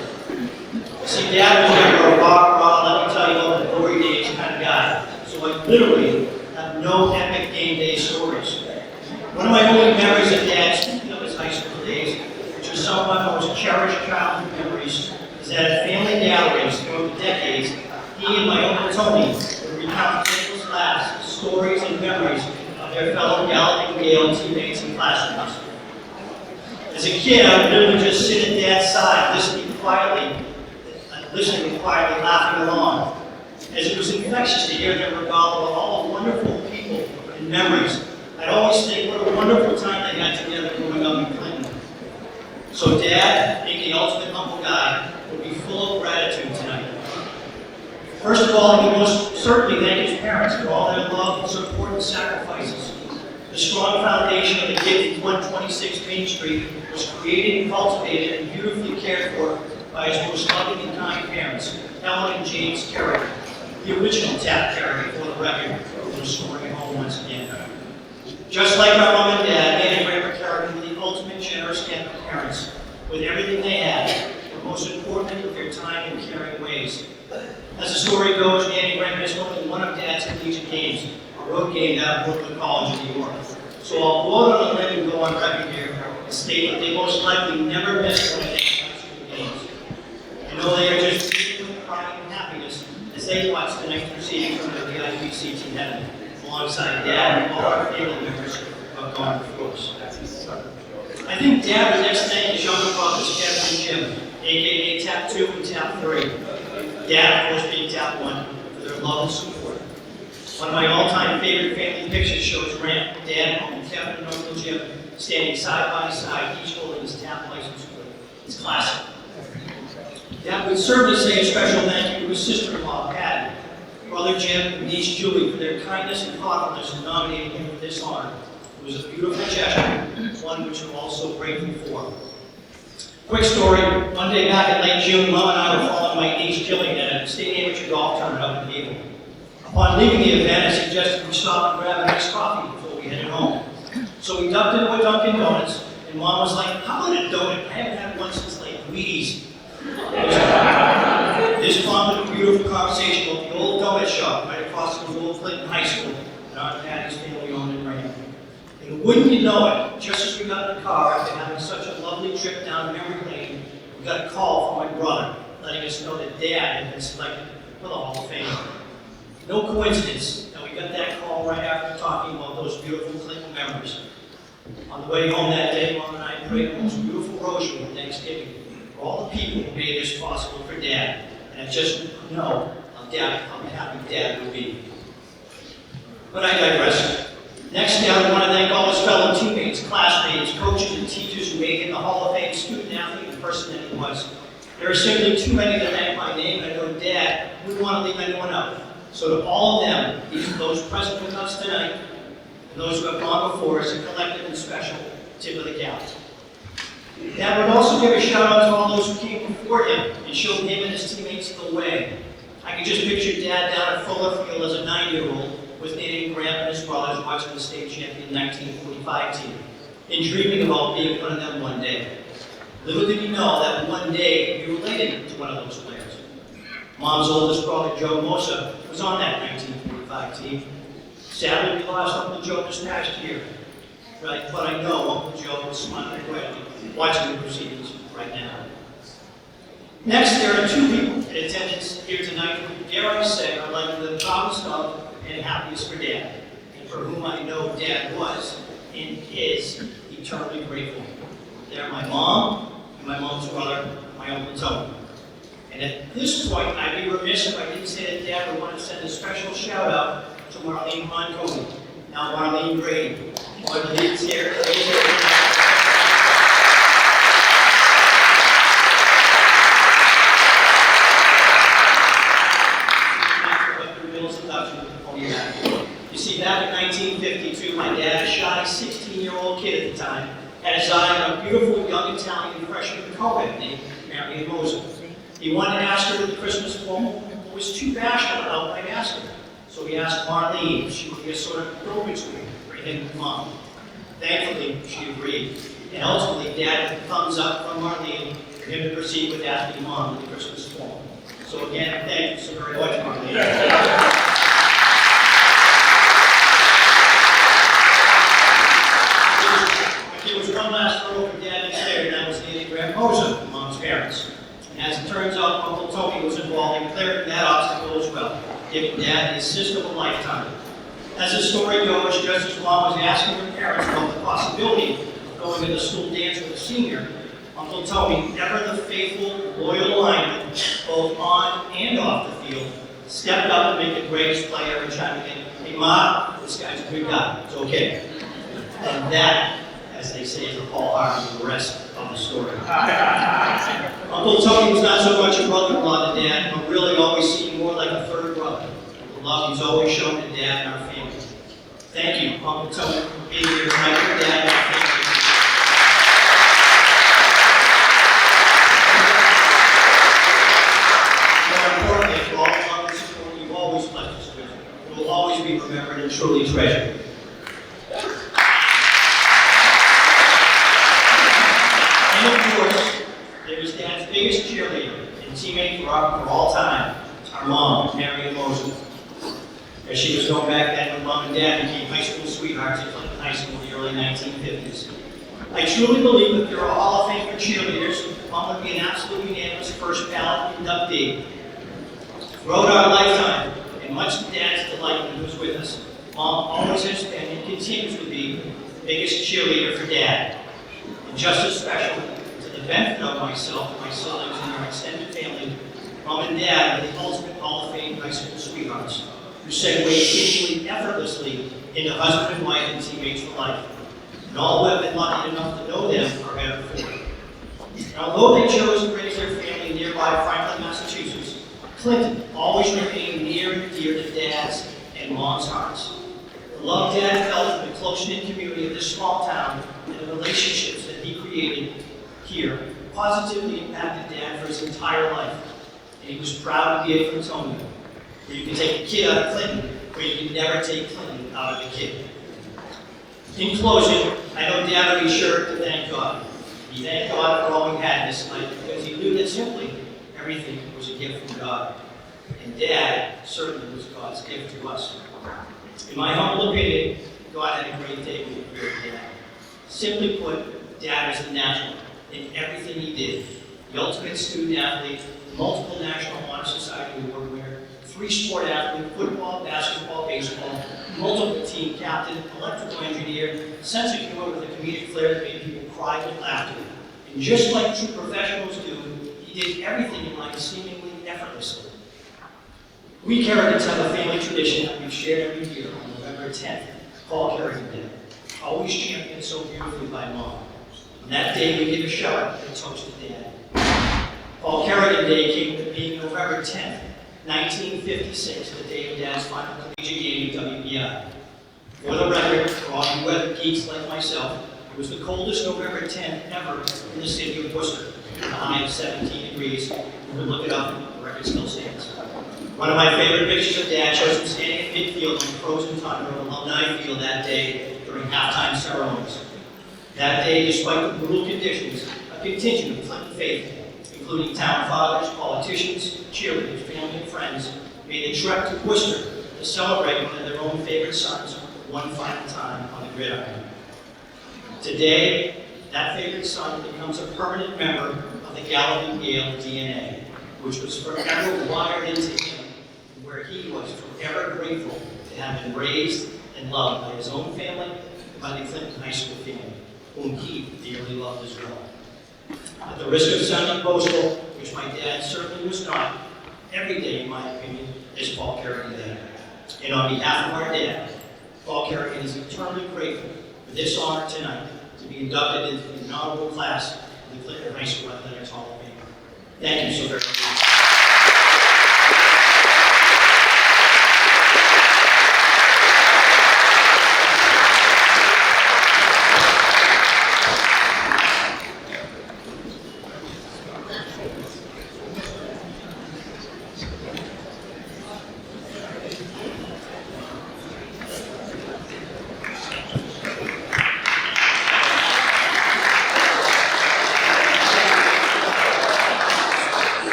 See, Dad was never a rock, let me tell you all the glory days kind of guy. So I literally have no epic game day stories. One of my only memories of Dad, speaking of his high school days, which was some of my most cherished childhood memories, is that at family gatherings throughout the decades, he and my Uncle Tony would recount famous laughs, stories, and memories of their fellow Gallatin Gale teammates and classmates. As a kid, I would literally just sit at Dad's side, listening quietly, laughing along, as it was infectious to hear them regale about all the wonderful people and memories. I'd always think what a wonderful time they had together growing up in Clinton. So Dad, being the ultimate humble guy, would be full of gratitude tonight. First of all, he most certainly thank his parents for all their love, support, and sacrifices. The strong foundation of the kid in 126 Main Street was created and cultivated and beautifully cared for by his most loving and kind parents, Helen and James Carey, the original Tap Carey, for the record, who was restoring home once again. Just like my mom and dad, Annie and Grandpa Carey were the ultimate generous Catholic parents, with everything they had, but most importantly with their time and caring ways. As the story goes, Annie and Grandpa missed only one of Dad's collegiate games, a road game down at Brooklyn College in New York. So I'll go out on a limb and go on record here and state that they most likely never missed one of Dad's high school games. I know they are just breathing with pride and happiness as they watch the next proceeding from the IPC team heaven, alongside Dad and all our family members who have gone before us. I think Dad would next thank his younger brothers, Kevin and Jim, aka Tap 2 and Tap 3. Dad, of course, being Tap 1, for their love and support. One of my all-time favorite family pictures shows Grant, Dad, Uncle Kevin, and Uncle Jim standing side by side, each holding his Tap license plate. It's classic. Dad would certainly say a special thank you to his sister-in-law, Patty, brother Jim, and niece Julie for their kindness and thoughtfulness in nominating him for this honor. It was a beautiful gesture, one which we're all so grateful for. Quick story, one day back in late June, Mom and I were following my niece Jillian at a state amateur golf tournament up in Havel. Upon leaving the event, I suggested we stop and grab a nice coffee before we headed home. So we ducked into a Dunkin' Donuts, and Mom was like, how about a donut? I haven't had one since like Wheaties. This prompted a beautiful conversation about the old donut shop right across from the old Clinton High School that Aunt Patty's family owned and ran. And wouldn't you know it, just as we got in the car after having such a lovely trip down memory lane, we got a call from my brother letting us know that Dad had been selected for the Hall of Fame. No coincidence that we got that call right after talking about those beautiful Clinton memories. On the way home that day, Mom and I prayed the most beautiful rosary on Thanksgiving for all the people who made this possible for Dad. And I just know how happy Dad would be. But I digress. Next, I want to thank all his fellow teammates, classmates, coaches, and teachers who made him the Hall of Fame student athlete and person that he was. There are simply too many to thank by name, and I know Dad wouldn't want to leave anyone out. So to all of them, those present with us tonight, and those who have gone before us, a collective and special tip of the cap. Dad would also give a shout out to all those who came before him and showed him and his teammates the way. I can just picture Dad down at Fuller Field as a 9-year-old with Nanny and Grandpa and his brothers watching the state champion 1945 team and dreaming about being one of them one day. Little did he know that one day he'd be related to one of those players. Mom's oldest brother, Joe Mosa, was on that 1945 team. Sadly, we lost Uncle Joe this past year. Right? But I know Uncle Joe is smiling quietly, watching the proceedings right now. Next, there are two people in attendance here tonight who, dare I say, are likely the proudest of and happiest for Dad, and for whom I know Dad was and is eternally grateful. They are my mom and my mom's brother, my Uncle Tony. And at this point, I'd be remiss if I didn't say that Dad would want to send a special shout out to Marlene Monconi, now Marlene Grady. Marlene's here. freshman co-ed named Marion Moser. He wanted to ask her to the Christmas poem, but was too bashful outright asking her. So he asked Marlene if she would be a sort of go-between for him and Mom. Thankfully, she agreed. And ultimately, Dad had a thumbs up from Marlene for him to proceed with asking Mom the Christmas poem. So again, thank you so very much, Marlene. There was one last hurdle for Dad to clear, and that was Nanny Graham Moser, Mom's parents. And as it turns out, Uncle Tony was involved in clearing that obstacle as well, giving Dad the assist of a lifetime. As the story goes, just as Mom was asking her parents about the possibility of going to the school dance with a senior, Uncle Tony, ever the faithful, loyal lineman, both on and off the field, stepped up to make the greatest player and chimed in, "Hey, Ma, this guy's a good guy. It's okay." And that, as they say, is the Paul Harvey of the rest of the story. Uncle Tony was not so much a brother-in-law to Dad, but really always seemed more like a third brother. The love he's always shown to Dad and our family. Thank you, Uncle Tony, for being here tonight for Dad and our family. More importantly, for all the love and support you've always blessed us with, it will always be remembered and truly treasured. And of course, there was Dad's biggest cheerleader and teammate for all time, our mom, Marion Moser. As she was going back then when Mom and Dad became high school sweethearts at Clinton High School in the early 1950s. I truly believe that there are Hall of Fame for cheerleaders. Mom would be an absolute unanimous first ballot inductee. Throughout our lifetime, and much to Dad's delight when he was with us, Mom always has been and continues to be the biggest cheerleader for Dad. And just as special, to the benefit of myself and my siblings and our extended family, Mom and Dad are the ultimate Hall of Fame high school sweethearts, who segue seemingly effortlessly into husband and wife and teammates for life. And all who have been lucky enough to know them are better for it. And although they chose to raise their family in nearby Franklin, Massachusetts, Clinton always remained near and dear to Dad's and Mom's hearts. The love Dad felt for the close-knit community of this small town and the relationships that he created here positively impacted Dad for his entire life. And he was proud to be a Clintonian, where you can take a kid out of Clinton, where you can never take Clinton out of a kid. In closing, I know Dad would be sure to thank God. He thanked God for all we had this night because he knew that simply everything was a gift from God. And Dad certainly was God's gift to us. In my humble opinion, God had a great day when he created Dad. Simply put, Dad was the natural in everything he did. The ultimate student athlete, multiple National Honor Society award winner, 3-sport athlete, football, basketball, baseball, multiple team captain, electrical engineer, sense of humor with a comedic flair that made people cry with laughter. And just like true professionals do, he did everything in life seemingly effortlessly. We Kerrigans have a family tradition that we've shared every year on November 10th, Paul Kerrigan Day, always championed so beautifully by Mom. On that day, we give a shout and toast to Dad. Paul Kerrigan Day came to being November 10th, 1956, the day of Dad's final collegiate game at WBI. For the record, for all you weather geeks like myself, it was the coldest November 10th ever in the city of Worcester, a high of 17 degrees. You can look it up, the record still stands. One of my favorite pictures of Dad shows him standing in midfield on the frozen tundra of Alumni Field that day during halftime ceremonies. That day, despite the brutal conditions, a contingent of Clinton faithful, including town fathers, politicians, cheerleaders, family, and friends, made a trek to Worcester to celebrate one of their own favorite sons one final time on the gridiron. Today, that favorite son becomes a permanent member of the Gallatin Gale DNA, which was forever wired into him, and where he was forever grateful to have been raised and loved by his own family and by the Clinton High School family, whom he dearly loved as well. At the risk of sounding boastful, which my dad certainly was not, every day, in my opinion, is Paul Kerrigan Day. And on behalf of our dad, Paul Kerrigan is eternally grateful for this honor tonight to be inducted into the inaugural class of the Clinton High School Athletics Hall of Fame. Thank you so very much.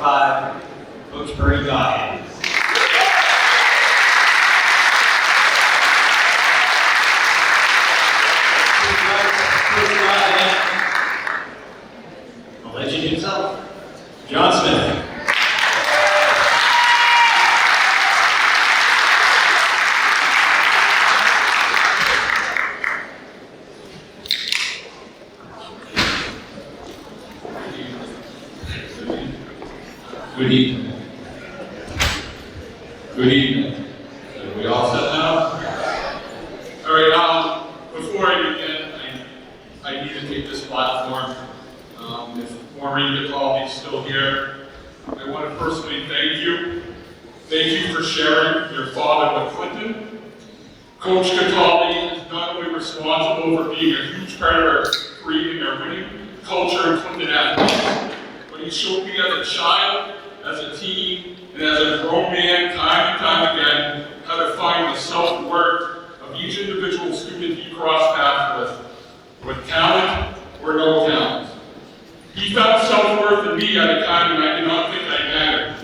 10.11.25, Coach Bernie Godhead. The legend himself, John Smith. Good evening. Good evening. Are we all set now? All right, before I begin, I need to take this platform. If Maureen DePaul is still here, I want to personally thank you. Thank you for sharing your father with Clinton. Coach Cataldi is not only responsible for being a huge part of our creating our winning culture in Clinton athletes, but he showed me as a child, as a teen, and as a grown man, time and time again, how to find the self-worth of each individual student he crossed paths with talent or no talent. He found self-worth in me at a time when I did not think I mattered.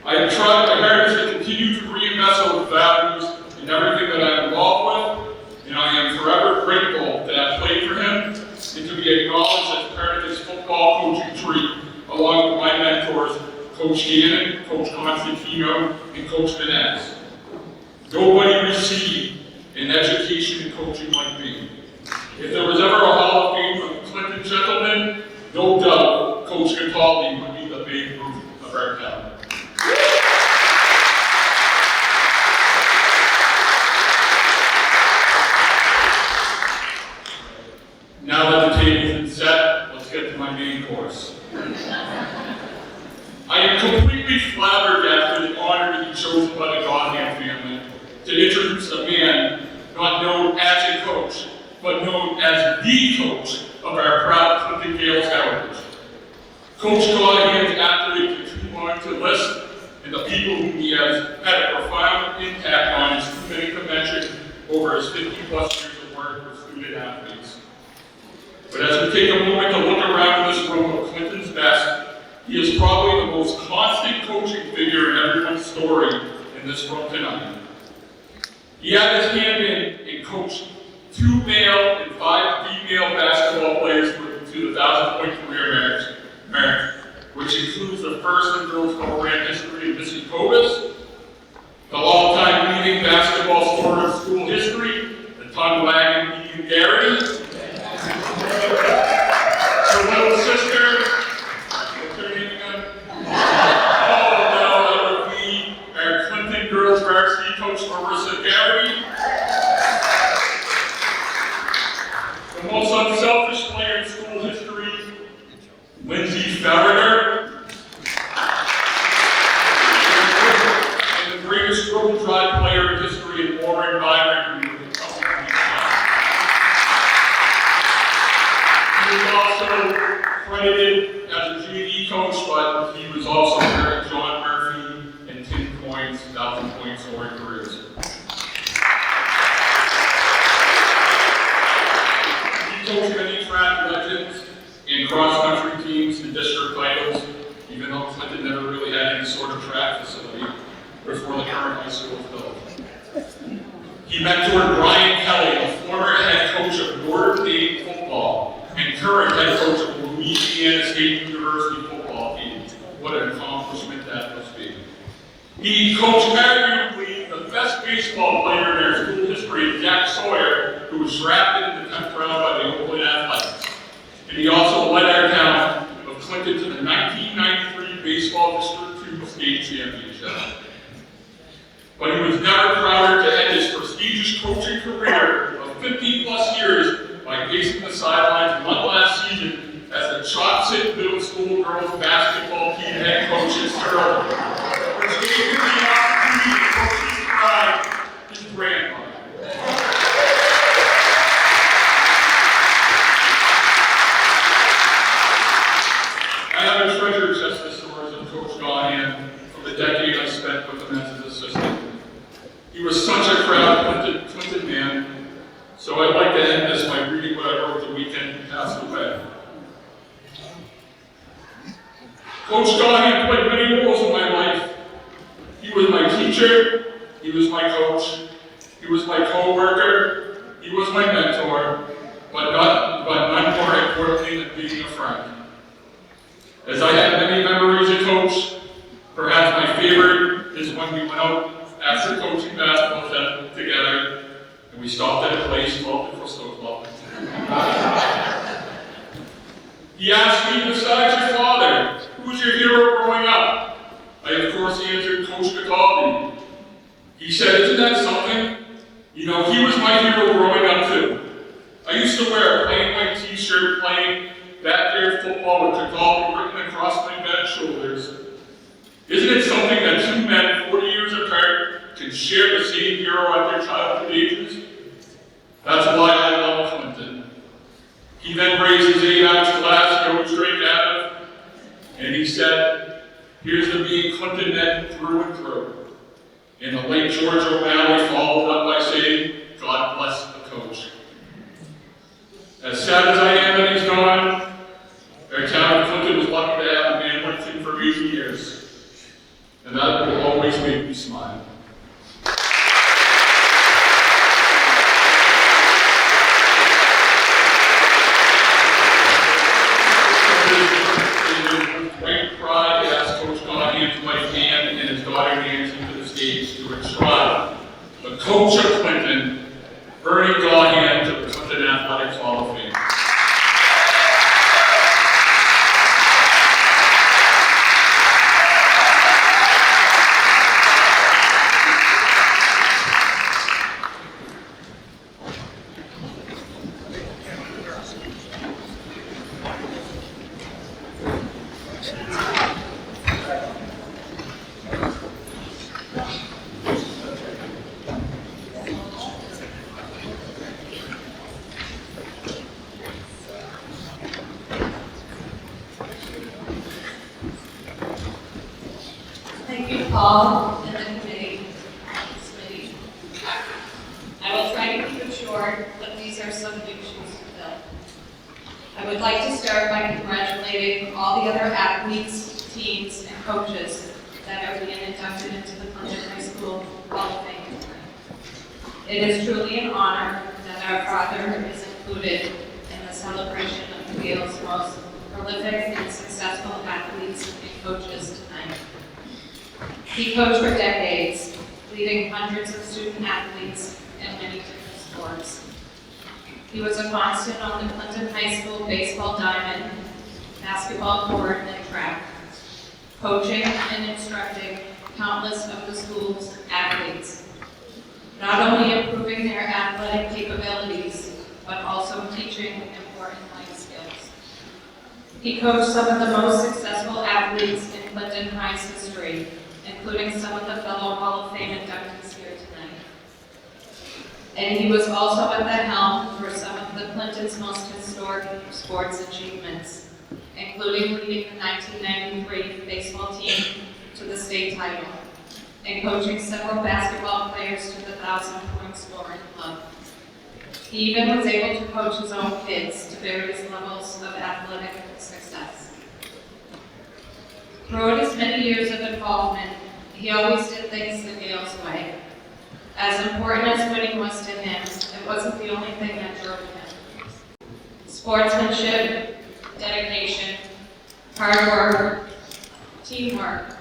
I have tried my hardest to continue to reinvest those values in everything that I'm involved with, and I am forever grateful that I played for him and to be acknowledged as part of his football coaching tree, along with my mentors, Coach Gannon, Coach Constantino, and Coach Vanez. Nobody received an education in coaching like me. If there was ever a Hall of Fame of Clinton gentlemen, no doubt Coach Cataldi would be the Babe Ruth of our town. Now that the table's been set, let's get to my main course. I am completely flabbergasted and honored to be chosen by the Godhead family to introduce a man not known as a coach, but known as the coach of our proud Clinton Gales heritage. Coach Godhead's accolades are too long to list, and the people whom he has had a profound impact on is too many to mention over his 50-plus years of work with student athletes. But as we take a moment to look around this room of Clinton's best, he is probably the most constant coaching figure in everyone's story in this room tonight. He had his hand in and coached 2 male and 5 female basketball players to the 1,000-point career mark, which includes the first in girls program history of Missy Cobus, the all-time leading basketball scorer of school history, the tongue-wagging Ian Garrity, her little sister, what's her name again? Oh no, that would be our Clinton girls varsity coach Marissa Garrity. The most unselfish player in school history, Lindsay Ferriter. And the greatest dribble drive player in history, Lauren Byron, who was a couple of weeks back. He was also credited as a JV coach, but he was also pairing John Murphy and 10 points, 1,000-point scoring careers. He coached many track legends and cross-country teams to district titles, even though Clinton never really had any sort of track facility before the current high school was built. He mentored Brian Kelly, a former head coach of Notre Dame football and current head coach of Louisiana State University football team. What an accomplishment that must be. He coached arguably the best baseball player in our school history, Jack Sawyer, who was drafted in the 10th round by the Oakland Athletics. And he also led our town of Clinton to the 1993 Baseball District 2 State Championship. But he was never prouder to end his prestigious coaching career of 15-plus years by pacing the sidelines one last season as the Chopsit Middle School girls basketball team head coach in Sterling, which gave him the opportunity to coach his pride, his grandmother. I have a treasure chest of stories of Coach Godhead from the decade I spent with him as his assistant. He was such a proud Clinton man, so I'd like to end this by reading what I wrote the weekend he passed away. Coach Gahan played many roles in my life. He was my teacher, he was my coach, he was my co-worker, he was my mentor, but none more importantly than being a friend. As I have many memories of Coach, perhaps my favorite is when we went out after coaching basketball together and we stopped at a place called the Crystal Club. He asked me, besides your father, who's your hero growing up? I of course answered Coach Cataldi. He said, isn't that something? You know, he was my hero growing up too. I used to wear a plain white t-shirt playing backyard football with Cataldi written across my bed shoulders. Isn't it something that two men 40 years apart can share the same hero at their childhood ages? That's why I love Clinton. He then raised his 8-ounce glass Coach drank out of, and he said, here's to being Clinton net through and through. And the late George O'Malley followed up by saying, God bless the coach. As sad as I am that he's gone, our town of Clinton was lucky to have a man like him for 80 years. And that will always make me smile. Great pride to ask Coach Gahan to my hand and his daughter Nancy to the stage to inscribe the coach of Clinton, Bernie Gahan, to the Clinton Athletics Hall of Fame. Thank you, Paul, and the committee. I will try to keep it short, but these are some big shoes to fill. I would like to start by congratulating all the other athletes, teams, and coaches that are being inducted into the Clinton High School Hall of Fame tonight. It is truly an honor that our father is included in the celebration of the Gale's most prolific and successful athletes and coaches tonight. He coached for decades, leading hundreds of student athletes in many different sports. He was a constant on the Clinton High School baseball diamond, basketball court, and track, coaching and instructing countless of the school's athletes, not only improving their athletic capabilities, but also teaching important life skills. He coached some of the most successful athletes in Clinton High's history, including some of the fellow Hall of Fame inductees here tonight. And he was also at the helm for some of the Clinton's most historic sports achievements, including leading the 1993 baseball team to the state title, and coaching several basketball players to the 1,000-point scoring club. He even was able to coach his own kids to various levels of athletic success. Throughout his many years of involvement, he always did things the Gale's way. As important as winning was to him, it wasn't the only thing that drove him. Sportsmanship, dedication, hard work, teamwork,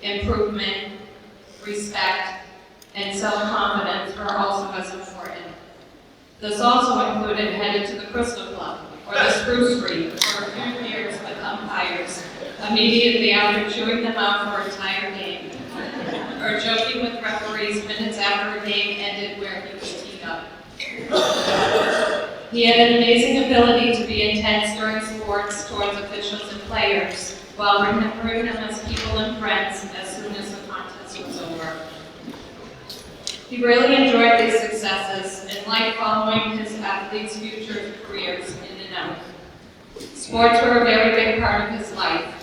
improvement, respect, and self-confidence are also as important. This also included headed to the Crystal Club, or the Spruce Street, for a few years with umpires, immediately after chewing them out for an entire game, or joking with referees minutes after a game ended where he was teed up. He had an amazing ability to be intense during sports towards officials and players, while remembering them as people and friends as soon as the contest was over. He really enjoyed these successes and liked following his athletes' future careers in and out. Sports were a very big part of his life,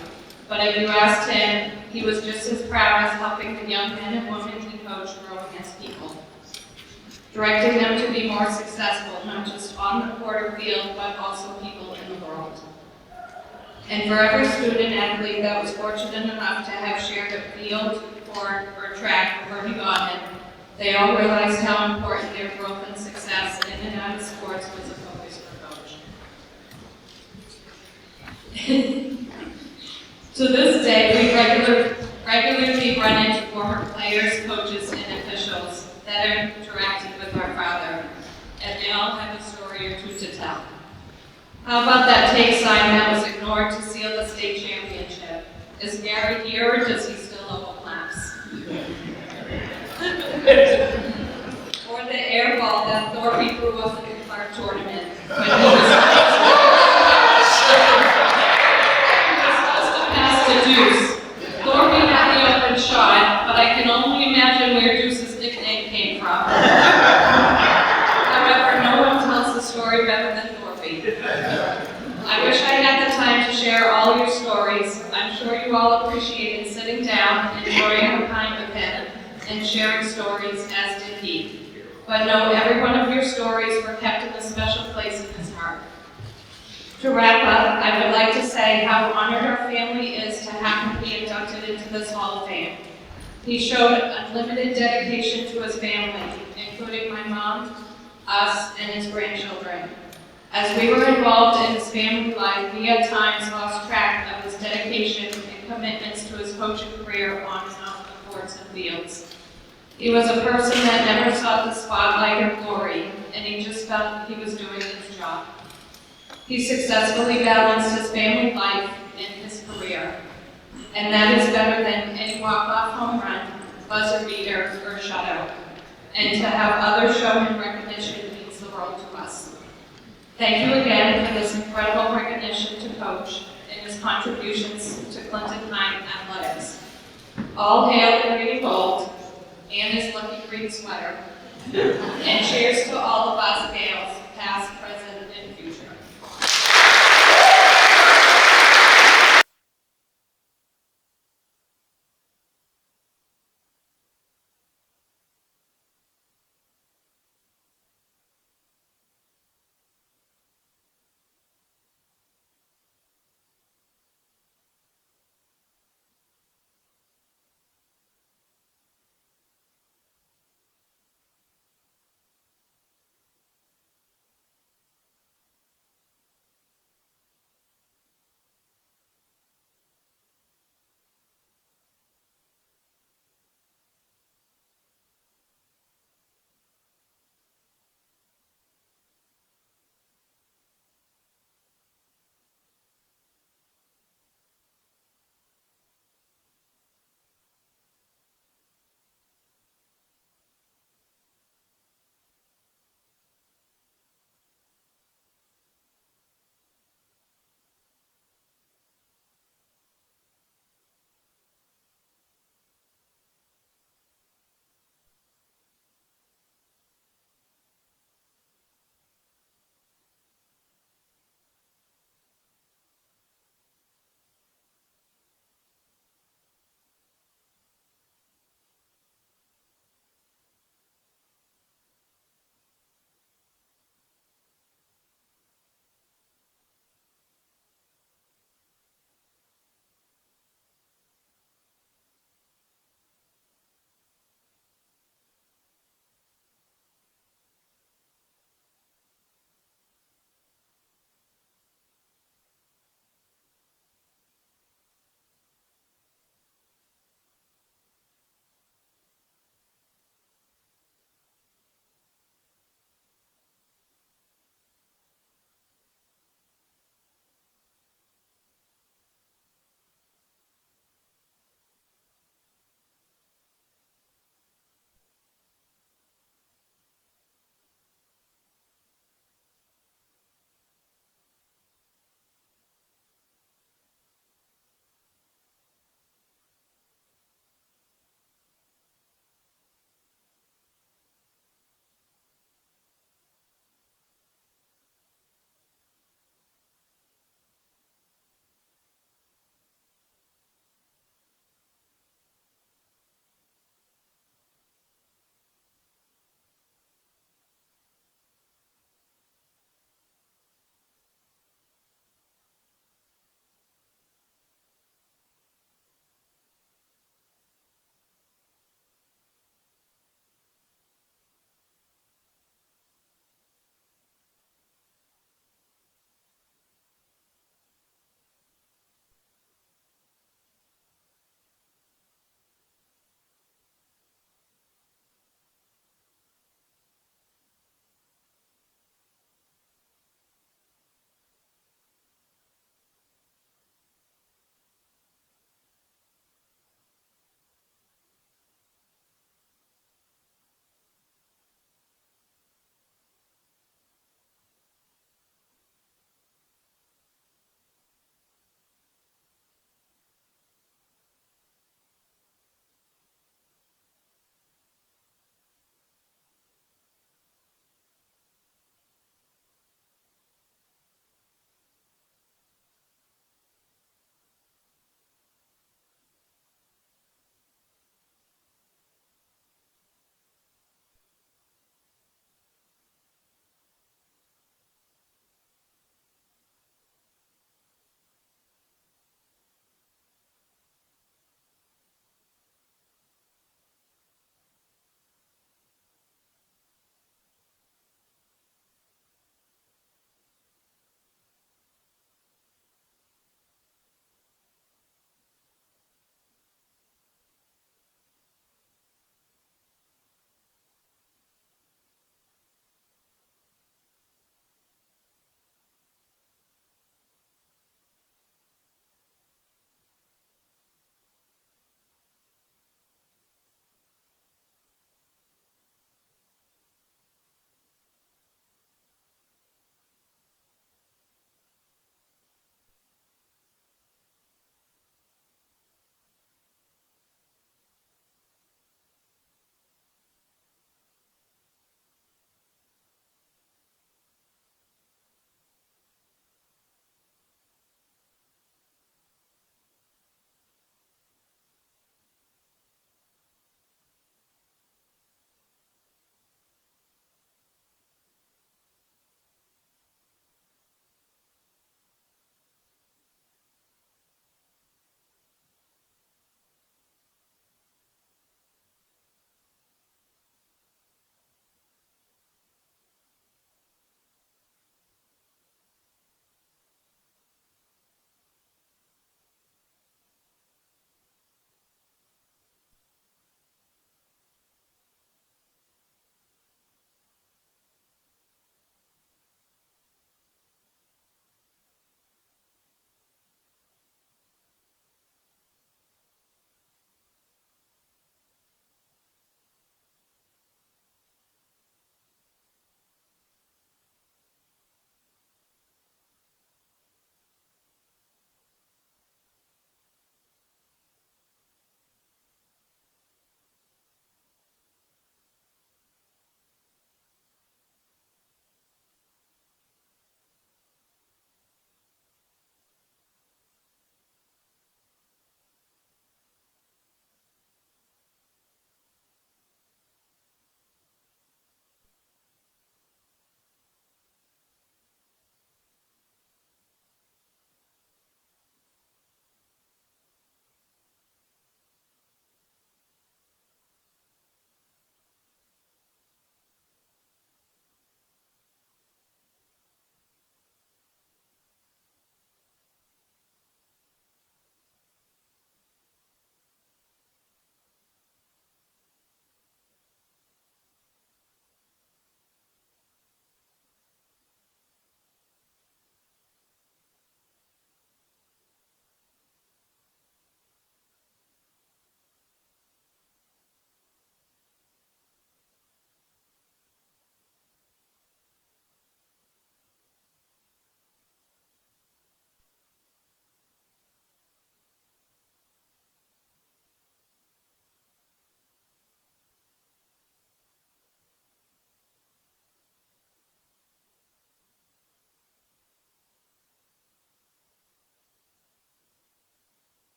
but if you asked him, he was just as proud as helping the young men and women he coached growing as people, directing them to be more successful, not just on the court or field, but also people in the world. And for every student athlete that was fortunate enough to have shared a field, court, or track with Bernie Godwin, they all realized how important their growth and success in and out of sports was a focus for Coach. To this day, we regularly run into former players, coaches, and officials that are interacting with our father, and they all have a story or two to tell. How about that take sign that was ignored to seal the state championship? Is Gary here, or does he still owe laps? Or the air ball that Thorpe threw us at the Clark tournament when he was supposed to pass to Deuce. Thorpe had the open shot, but I can only imagine where Deuce's nickname came from. However, no one tells the story better than Thorpe. I wish I had the time to share all your stories. I'm sure you all appreciated sitting down, enjoying your time with him, and sharing stories, as did he. But know every one of your stories were kept in a special place in his heart. To wrap up, I would like to say how honored our family is to have him be inducted into this Hall of Fame. He showed unlimited dedication to his family, including my mom, us, and his grandchildren. As we were involved in his family life, we at times lost track of his dedication and commitments to his coaching career on and off the courts and fields. He was a person that never sought the spotlight or glory, and he just felt he was doing his job. He successfully balanced his family life and his career, and that is better than any walk-off home run, buzzer beater, or shutout. And to have others show him recognition means the world to us. Thank you again for this incredible recognition to Coach and his contributions to Clinton High athletics. All hail the green and gold and his lucky green sweater. And cheers to all of us Gales, past, present, and future.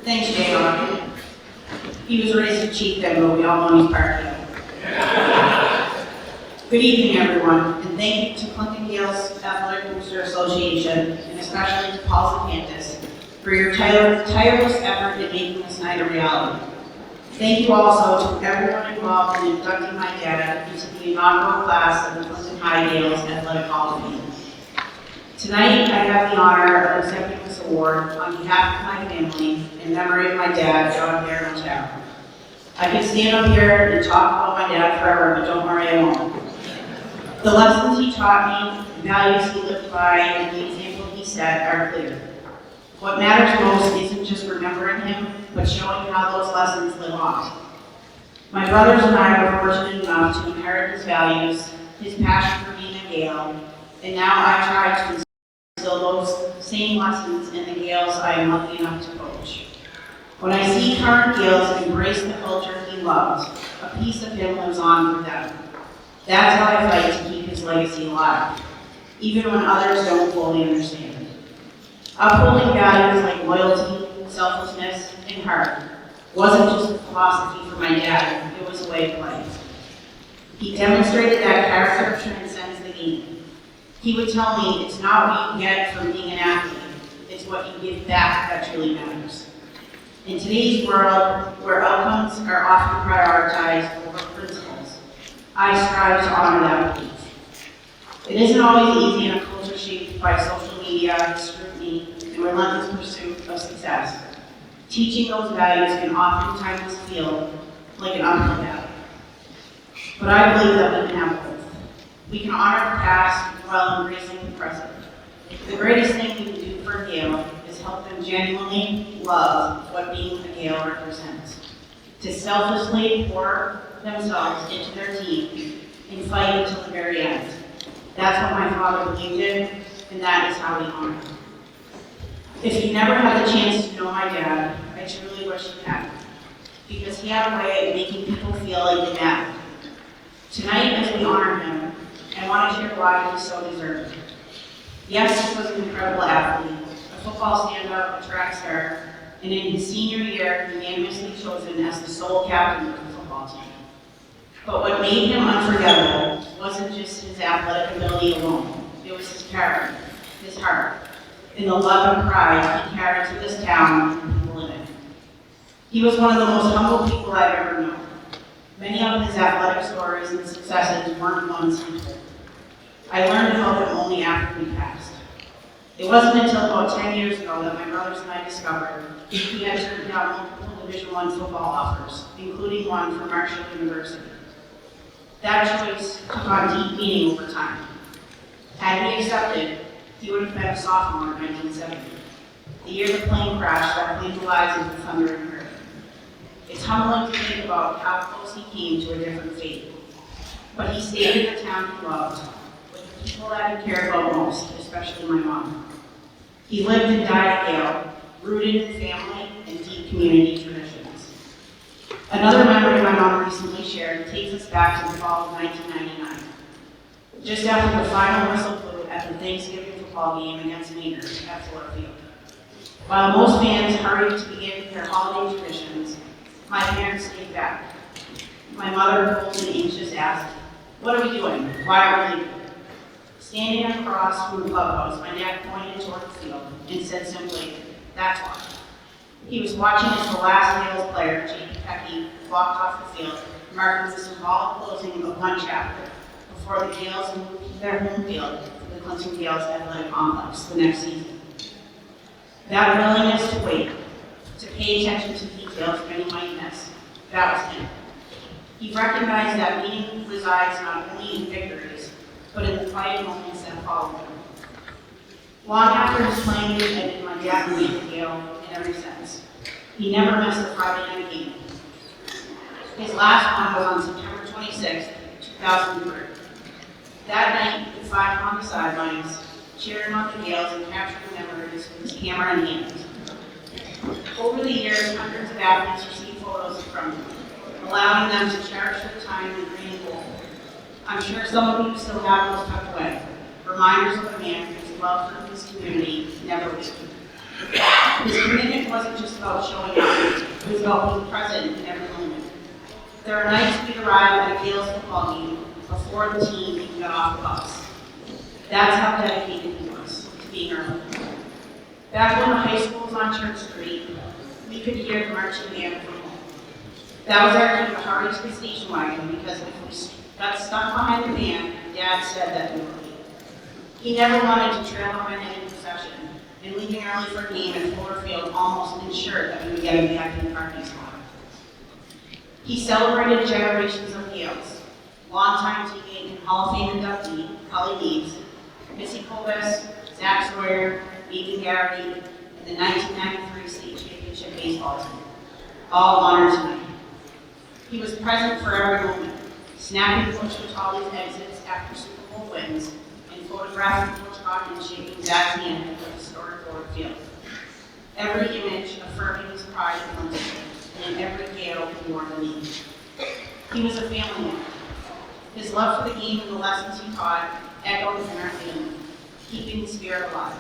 Thanks, J.R. He was raised a chieftain, but we all know he's part of it. Good evening, everyone, and thank you to Clinton Gales Athletic Booster Association, and especially to Paul Zapantis, for your tireless effort in making this night a reality. Thank you also to everyone involved in inducting my dad into the inaugural class of the Clinton High Gales Athletic Hall of Fame. Tonight, I have the honor of accepting this award on behalf of my family in memory of my dad, John Barron Chow. I could stand up here and talk about my dad forever, but don't worry, I won't. The lessons he taught me, the values he lived by, and the example he set are clear. What matters most isn't just remembering him, but showing how those lessons live on. My brothers and I were fortunate enough to inherit his values, his passion for being a Gale, and now I try to instill those same lessons in the Gales I am lucky enough to coach. When I see current Gales embrace the culture he loved, a piece of him lives on for them. That's how I fight to keep his legacy alive, even when others don't fully understand. Upholding values like loyalty, selflessness, and heart wasn't just a philosophy for my dad, it was a way of life. He demonstrated that character transcends the game. He would tell me it's not what you get from being an athlete, it's what you give back that truly matters. In today's world, where outcomes are often prioritized over principles, I strive to honor that belief. It isn't always easy in a culture shaped by social media, scrutiny, and relentless pursuit of success. Teaching those values can oftentimes feel like an uphill battle. But I believe that we can have both. We can honor the past while embracing the present. The greatest thing we can do for a Gale is help them genuinely love what being a Gale represents. To selflessly pour themselves into their team and fight until the very end. That's what my father believed in, and that is how we honor him. If you never had the chance to know my dad, I truly wish you had, because he had a way of making people feel like they mattered. Tonight, as we honor him, I want to share why he's so deserving. Yes, he was an incredible athlete, a football stand-up, a track star, and in his senior year, unanimously chosen as the sole captain of the football team. But what made him unforgettable wasn't just his athletic ability alone. It was his character, his heart, and the love and pride he carried to this town and people in it. He was one of the most humble people I've ever known. Many of his athletic stories and successes weren't ones he told. I learned about him only after he passed. It wasn't until about 10 years ago that my brothers and I discovered he had turned down multiple Division I football offers, including one from Marshall University. That choice took on deep meaning over time. Had he accepted, he would have been a sophomore in 1970, the year the plane crashed that claimed the lives of the Thunder and Hurricane. It's humbling to think about how close he came to a different fate. But he stayed in the town he loved, with the people that he cared about most, especially my mom. He lived and died a Gale, rooted in family and deep community traditions. Another memory my mom recently shared takes us back to the fall of 1999. Just after the final whistle blew at the Thanksgiving football game against Maynard at Ford Field. While most fans hurried to begin their holiday traditions, my parents stayed back. My mother, cold and anxious, asked, "What are we doing? Why are we leaving?" Standing across from the clubhouse, my dad pointed toward the field and said simply, "That's why." He was watching as the last Gales player, J.P. Pecky, walked off the field, marking the symbolic closing of one chapter before the Gales moved their home field to the Clinton Gales Athletic Complex the next season. That willingness to wait, to pay attention to details many might miss, that was him. He recognized that meaning resides not only in victories, but in the quiet moments that follow them. Long after his playing days ended, my dad remained a Gale in every sense. He never missed a Friday night game. His last one was on September 26, 2003. That night, he sat on the sidelines, cheering on the Gales and capturing memories with his camera in hand. Over the years, hundreds of athletes received photos from him, allowing them to cherish their time in green and gold. I'm sure some of you still have those tucked away, reminders of a man whose love for his community never wavered. His commitment wasn't just about showing up, it was about being present in every moment. There are nights we'd arrive at a Gales football game before the team even got off the bus. That's how dedicated he was to being early. Back when the high school was on Church Street, we could hear the marching band from home. That was our cue to hurry to the station wagon because if we got stuck behind the band, Dad said that we were late. He never wanted to trail behind any procession, and leaving early for a game at Fuller Field almost ensured that we would get him back in the parking spot. He celebrated generations of Gales, longtime teammate and Hall of Fame inductee, Cully Neves, Missy Colbus, Zach Sawyer, Megan Garrity, and the 1993 state championship baseball team, all honored tonight. He was present for every moment, snapping Coach Vitale's exits after Super Bowl wins, and photographing Coach Hawkins shaking Zach's hand at the historic Ford Field. Every image affirming his pride in Clinton, and in every Gale he wore the knee. He was a family man. His love for the game and the lessons he taught echoed in our family, keeping the spirit alive.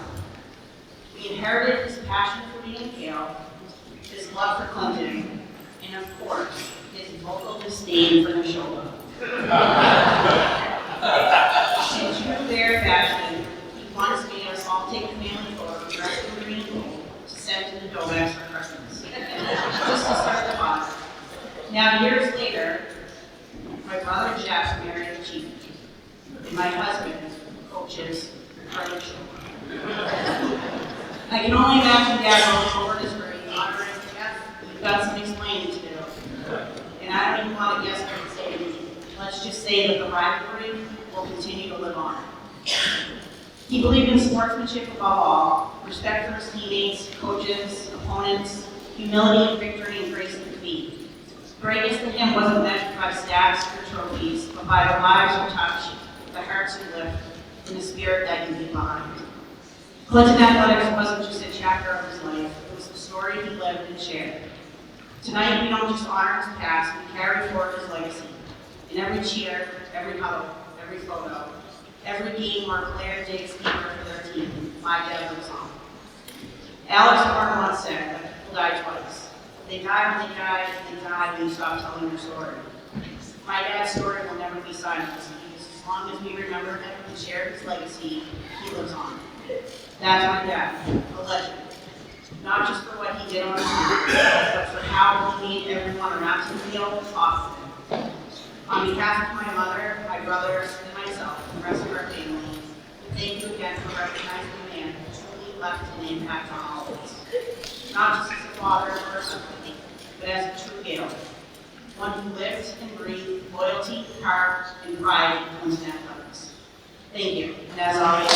We inherited his passion for being a Gale, his love for Clinton, and of course, his vocal disdain for the shoulder. In true Bear fashion, he once made us all take a family photo dressed in green and gold to send to the Domex for Christmas, just to start the fun. Now, years later, my brother Jeff married a chief, and my husband coaches Harley Shore. I can only imagine Dad rolling over his grave, honoring Jeff. You've got some explaining to do. And I don't even want to guess what he'd say to me. Let's just say that the rivalry will continue to live on. He believed in sportsmanship above all, respect for his teammates, coaches, opponents, humility in victory, and grace in defeat. Greatness to him wasn't measured by stats or trophies, but by the lives we touch, the hearts we lift, and the spirit that you leave behind. Clinton Athletics wasn't just a chapter of his life, it was the story he lived and shared. Tonight, we don't just honor his past, we carry forward his legacy. In every cheer, every huddle, every photo, every game where a player digs deeper for their team, my dad lives on. Alex Warren once said that people die twice. They die when they die, and they die when you stop telling their story. My dad's story will never be silenced, because as long as we remember him and share his legacy, he lives on. That's my dad, a legend. Not just for what he did on the field, but for how he made everyone around him feel awesome. On behalf of my mother, my brothers, and myself, and the rest of our family, thank you again for recognizing a man who truly left an impact on all of us. Not just as a father or a company, but as a true Gale. One who lived and breathed loyalty, heart, and pride in Clinton Athletics. Thank you, and as always,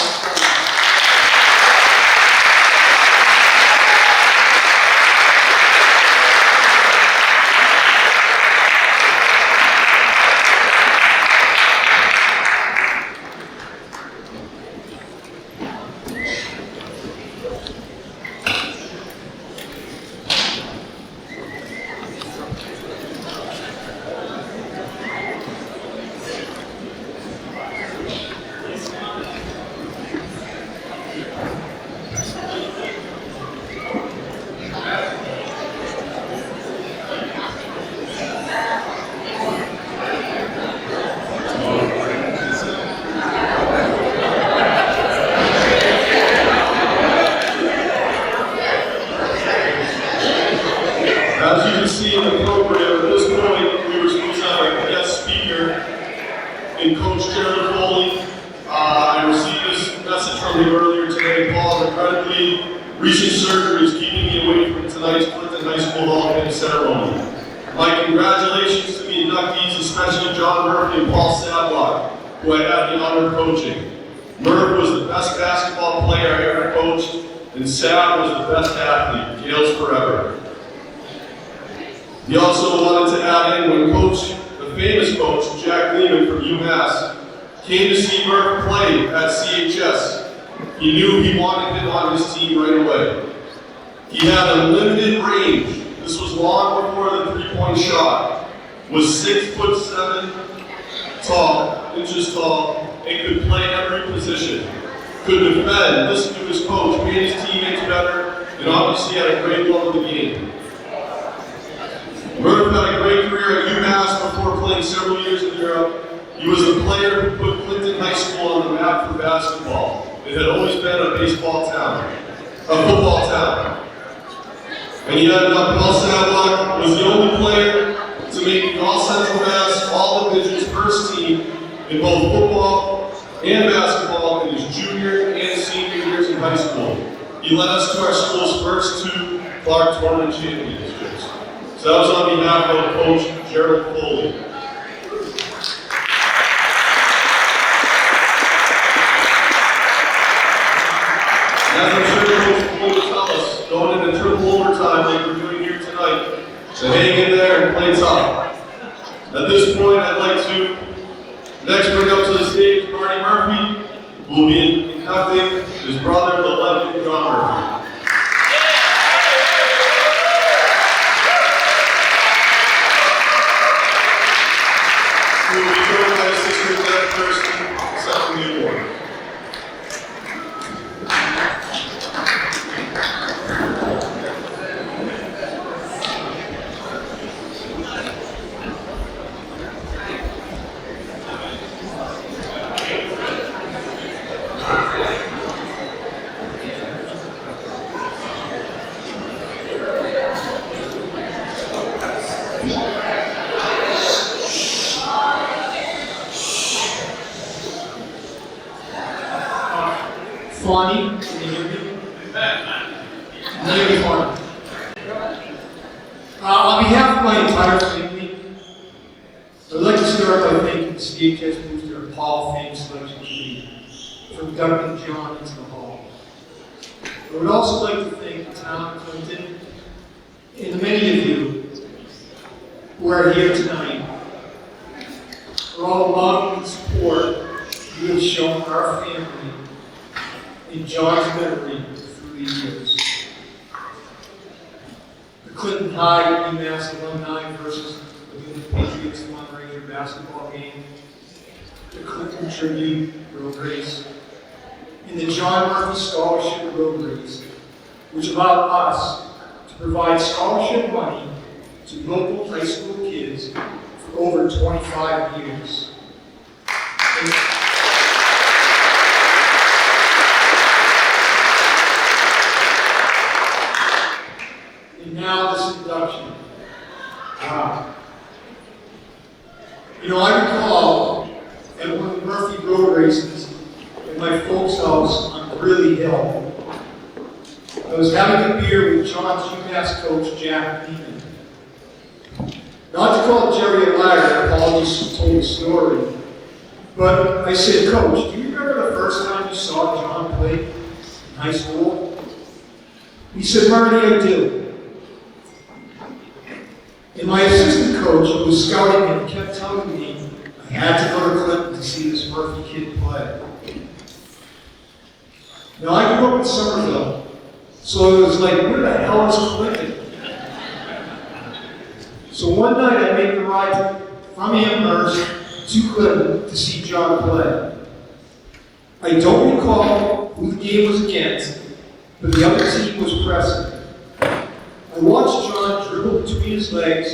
recent surgery is keeping me away from tonight's Clinton High School Hall of Fame ceremony. My congratulations to the inductees, especially John Murphy and Paul Sadlock, who I had the honor of coaching. Murph was the best basketball player I ever coached, and Sad was the best athlete. Gales forever. He also wanted to add in when the famous coach, Jack Lehman from UMass, came to see Murph play at CHS. He knew he wanted him on his team right away. He had unlimited range. This was long before the three-point shot. Was 6'7" inches tall, and could play every position. Could defend, listen to his coach, made his teammates better, and obviously had a great love of the game. Murph had a great career at UMass before playing several years in Europe. He was a player who put Clinton High School on the map for basketball. It had always been a football town. And yet, Paul Sadlock was the only player to make the All-Central Mass All-Divisions first team in both football and basketball in his junior and senior years in high school. He led us to our school's first 2 Clark Tournament championships. So that was on behalf of Coach Gerald Foley. As I'm sure Coach Foley will tell us, going into triple overtime like we're doing here tonight, so hang in there and play tough. At this point, I'd like to next bring up to the stage Marty Murphy, who will be inducting his brother, the legend John Murphy. He will be joined by his sister, Deb Thurston, accepting the award. Fonnie, can you hear me? Can you hear me, Fonnie? On behalf of my entire family, I'd like to start by thanking the CHS Booster and Hall of Fame Selection Committee for inducting John into the Hall. I would also like to thank the town of Clinton and the many of you who are here tonight for all the love and support you have shown our family in John's memory through the years. The Clinton High UMass alumni versus the Patriots fundraiser basketball game, the Clinton Tribute road race, and the John Murphy Scholarship road race, which allowed us to provide scholarship money to local high school kids for over 25 years. And now this induction. Wow. You know, I recall at one of the Murphy road races at my folks' house on Greeley Hill, I was having a beer with John's UMass coach, Jack Beeman. Not to call Jerry a liar, Paul just told the story, but I said, Coach, do you remember the first time you saw John play in high school? He said, Marty, I do. And my assistant coach, who was scouting him, kept telling me I had to go to Clinton to see this Murphy kid play. Now, I grew up in Somerville, so it was like, where the hell is Clinton? So one night I made the ride from Amherst to Clinton to see John play. I don't recall who the game was against, but the other team was pressing. I watched John dribble between his legs,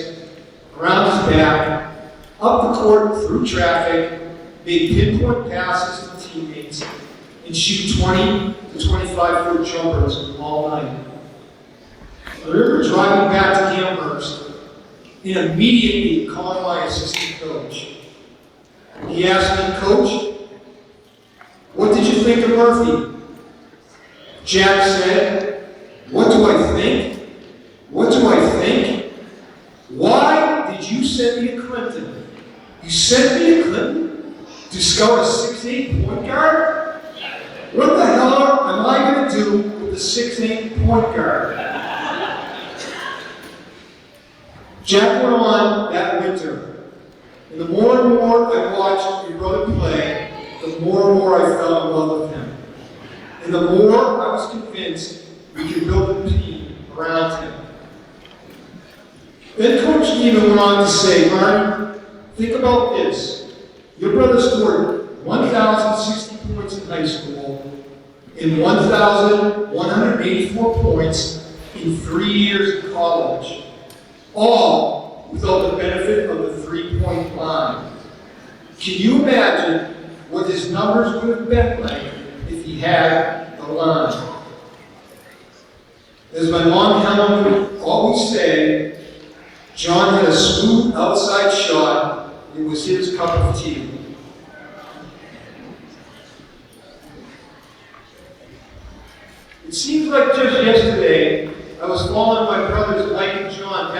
around his back, up the court through traffic, make pinpoint passes to teammates, and shoot 20 to 25-foot jumpers all night. I remember driving back to Amherst and immediately calling my assistant coach. He asked me, Coach, what did you think of Murphy? Jack said, what do I think? What do I think? Why did you send me to Clinton? You sent me to Clinton to scout a 6'8" point guard? What the hell am I going to do with a 6'8" point guard? Jack went on that winter, and the more and more I watched your brother play, the more and more I fell in love with him. And the more I was convinced we could build a team around him. Then Coach Neiman went on to say, Marty, think about this. Your brother scored 1,060 points in high school and 1,180 384 points in 3 years of college, all without the benefit of the three-point line. Can you imagine what his numbers would have been like if he had the line? As my mom Helen would always say, John had a smooth outside shot. It was his cup of tea. It seems like just yesterday, I was following my brothers Mike and John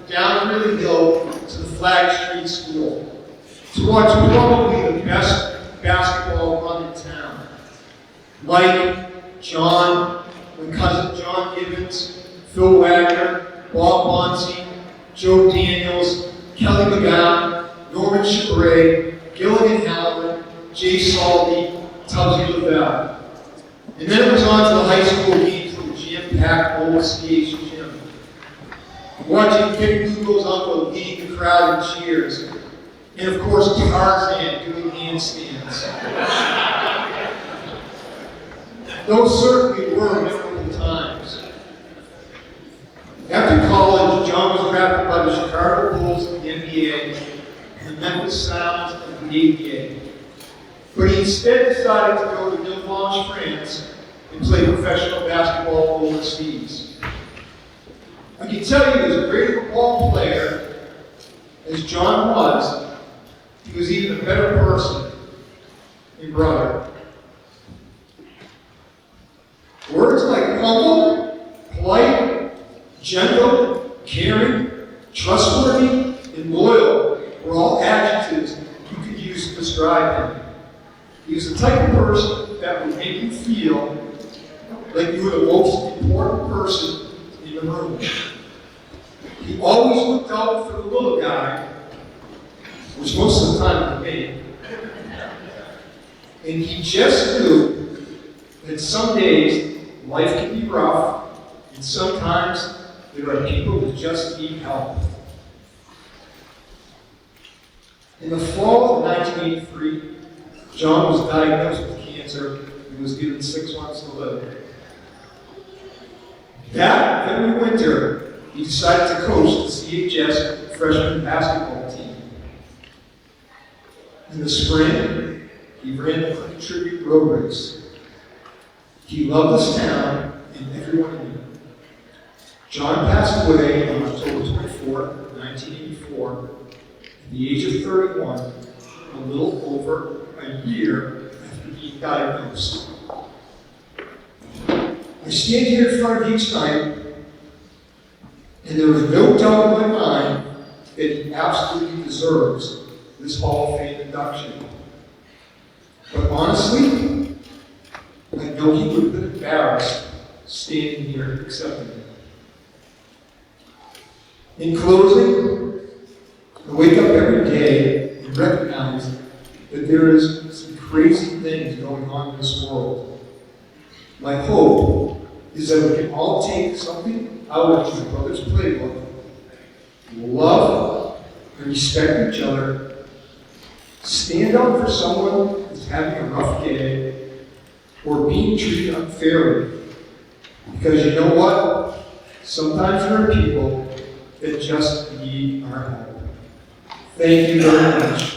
down Ridley Hill to the Flag Street School to watch probably the best basketball run in town. Mike, John, my cousin John Gibbons, Phil Wagner, Bob Bonsi, Joe Daniels, Kelly McGowan, Norman Chabray, Gilligan Halloran, Jay Salty, Tubbsy Lavelle. And then it was on to the high school games with the jam-packed old CHS gym. Watching Kid Google's uncle lead the crowd in cheers. And of course, Tarzan doing handstands. Those certainly were memorable times. After college, John was drafted by the Chicago Bulls of the NBA and the Memphis Sounds of the ABA. But he instead decided to go to Newlange, France, and play professional basketball overseas. I can tell you, as a great a ball player as John was, he was even a better person and brother. Words like humble, polite, gentle, caring, trustworthy, and loyal were all adjectives you could use to describe him. He was the type of person that would make you feel like you were the most important person in the room. He always looked out for the little guy, which most of the time was me. And he just knew that some days life can be rough, and sometimes there are people that just need help. In the fall of 1983, John was diagnosed with cancer and was given 6 months to live. That very winter, he decided to coach the CHS freshman basketball team. In the spring, he ran the Clinton Tribute Road Race. He loved this town and everyone in it. John passed away on October 24, 1984, at the age of 31, a little over a year after being diagnosed. I stand here in front of you tonight, and there is no doubt in my mind that he absolutely deserves this Hall of Fame induction. But honestly, I know he would have been embarrassed standing here accepting it. In closing, I wake up every day and recognize that there is some crazy things going on in this world. My hope is that we can all take something out of my brother's playbook, love and respect each other, stand up for someone who's having a rough day, or being treated unfairly. Because you know what? Sometimes there are people that just need our help. Thank you very much.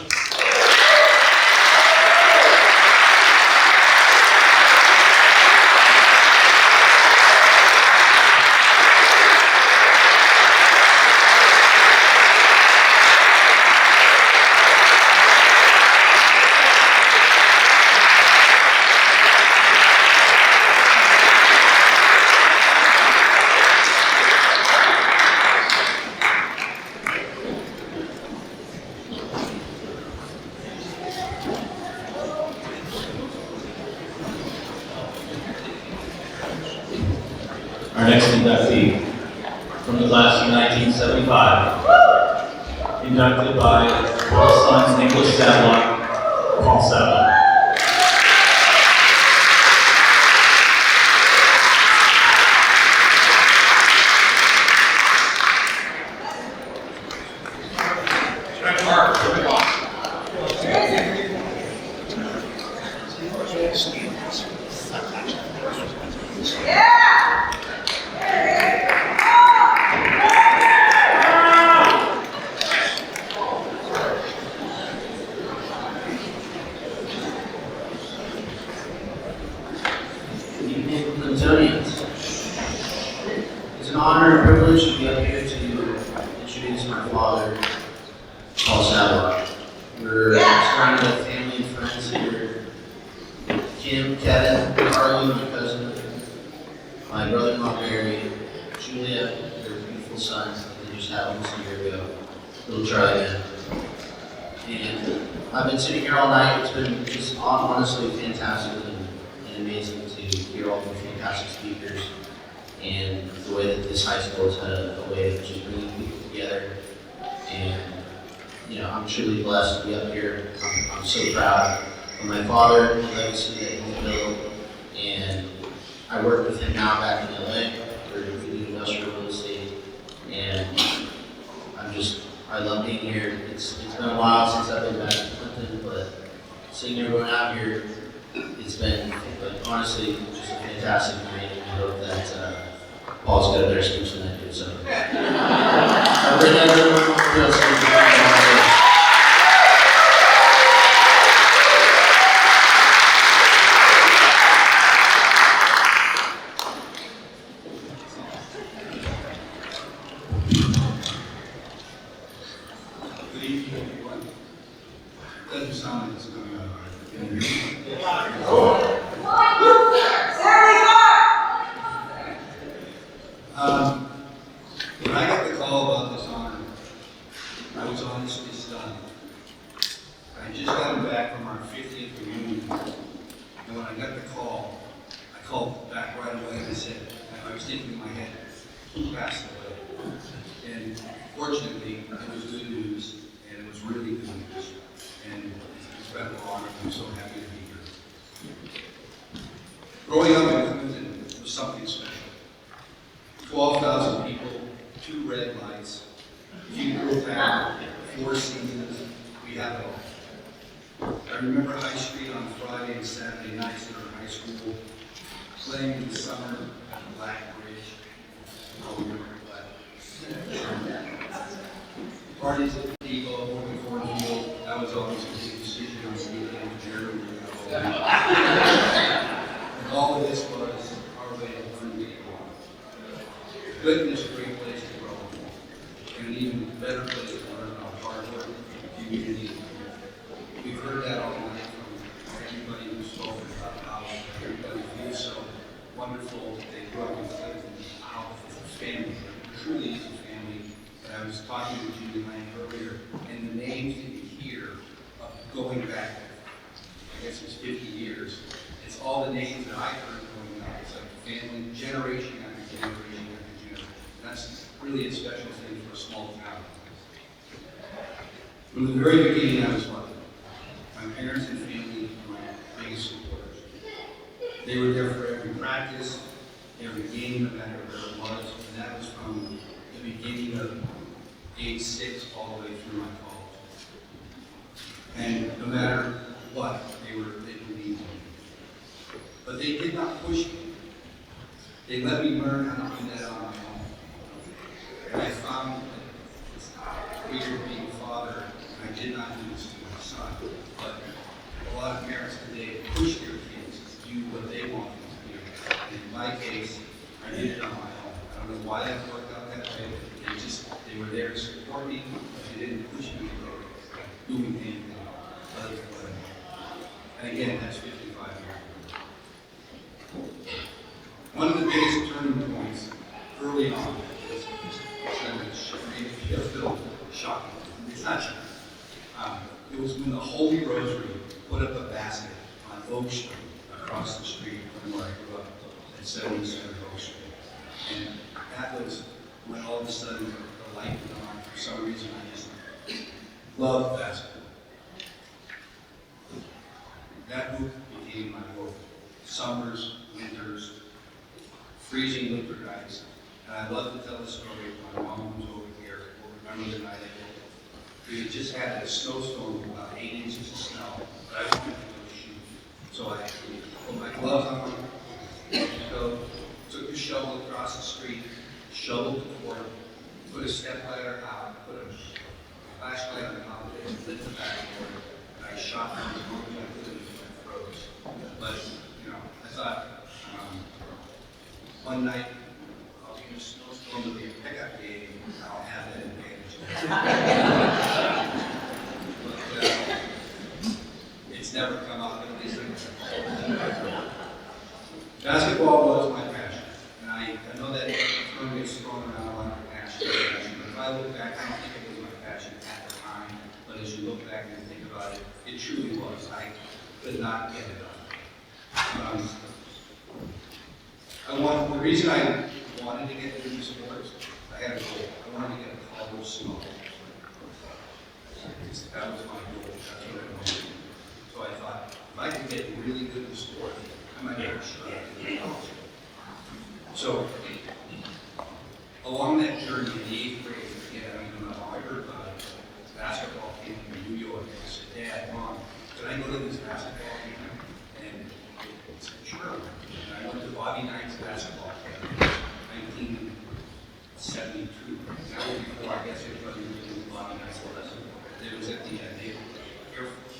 Our next inductee from the class of 1975, inducted by Paul's son Nicholas Sadlock, Paul Sadlock. Yeah! honor and privilege to be up here to introduce my father, Paul Sadler. We're surrounded by family and friends here. Kim, Kevin, Carly, my cousin, my brother-in-law Barry, Julia, their beautiful son that they just had almost a year ago, little Charlie man. And I've been sitting here all night. It's been just honestly fantastic and amazing to hear all the fantastic speakers and the way that this high school has had a way of just bringing people together. And you know, I'm truly blessed to be up here. I'm so proud of my father, the legacy that he built, and I work with him now back in LA for industrial real estate, and I love being here. It's been a while since I've been back to Clinton, but seeing everyone out here, it's been honestly just a fantastic night. I hope that Paul's got a better speech than I do. So, I really Good evening, everyone. Doesn't sound like it's coming out right. Can you hear me? When I got the call about this honor, I was honestly stunned. I just gotten back from our 50th reunion, and when I got the call, I called back right away and I said, I was thinking in my head, he passed away. And fortunately, it was good news, and it was really good news. And it's been an honor. I'm so happy to be here. Growing up in Clinton was something special. 12,000 people, 2 red lights, funeral town, 4 seasons, we have it all. I remember High Street on Friday and Saturday nights at our high school, playing in the summer at the Black Bridge. Oh, we remember Black. Parties at the depot, working cornfield, that was always a big decision on the weekend. And all of this was our way of learning to get along. Clinton is a great place to grow, and an even better place to learn about hard work, community. We've heard that all night from everybody who's spoken about how everybody feels so wonderful that they grew up in Clinton, how it's a family, it truly is a family. And I was talking to Julie Lang earlier, and the names that you hear going back, I guess it's 50 years, it's all the names that I heard growing up. It's like family, generation after generation after generation. That's really a special thing for a small town. From the very beginning, I was lucky. My parents and family were my biggest supporters. They were there for every practice, every game, no matter where it was, and that was from the beginning of age 6 all the way through my college. And no matter what, they believed in me. But they did not push me. They let me learn how to do that on my own. And I found that it's weird being a father, and I did not do this to my son, but a lot of parents today push their kids to do what they want them to do. And in my case, I did it on my own. I don't know why that worked out that way. They were there to support me, but they didn't push me to doing anything other than what I did. And again, that's 55 years. One of the biggest turning points early on was maybe a little shocking. It's not shocking. It was when the Holy Rosary put up a basket on Oak Street across the street from where I grew up at 77 Oak Street. And that was when all of a sudden the light went on. For some reason, I just loved basketball. That hoop became my hope. Summers, winters, freezing winter nights. And I love to tell the story of my mom who's over here will remember the night I did. We had just had a snowstorm with about 8 inches of snow, but I wanted to go shoot. So I put my gloves on, took the shovel across the street, shoveled the court, put a step ladder out, put a flashlight on top of it, lit the backboard, and I shot from as long as I could until I froze. But, you know, I thought, one night, I'll be in a snowstorm The reason I wanted to get into sports, I had a goal. I wanted to get a college scholarship. That was my goal. That's what I wanted to do. So I thought, if I could get really good in sport, I might have a shot at getting a college. So, along that journey in the 8th grade, I heard about a basketball camp in New York. I said, Dad, Mom, can I go to this basketball camp? And he said, sure. And I went to Bobby Knight's basketball camp in 1972. That was before, I guess, everybody knew who Bobby Knight's was. It was at the Naval Air Force,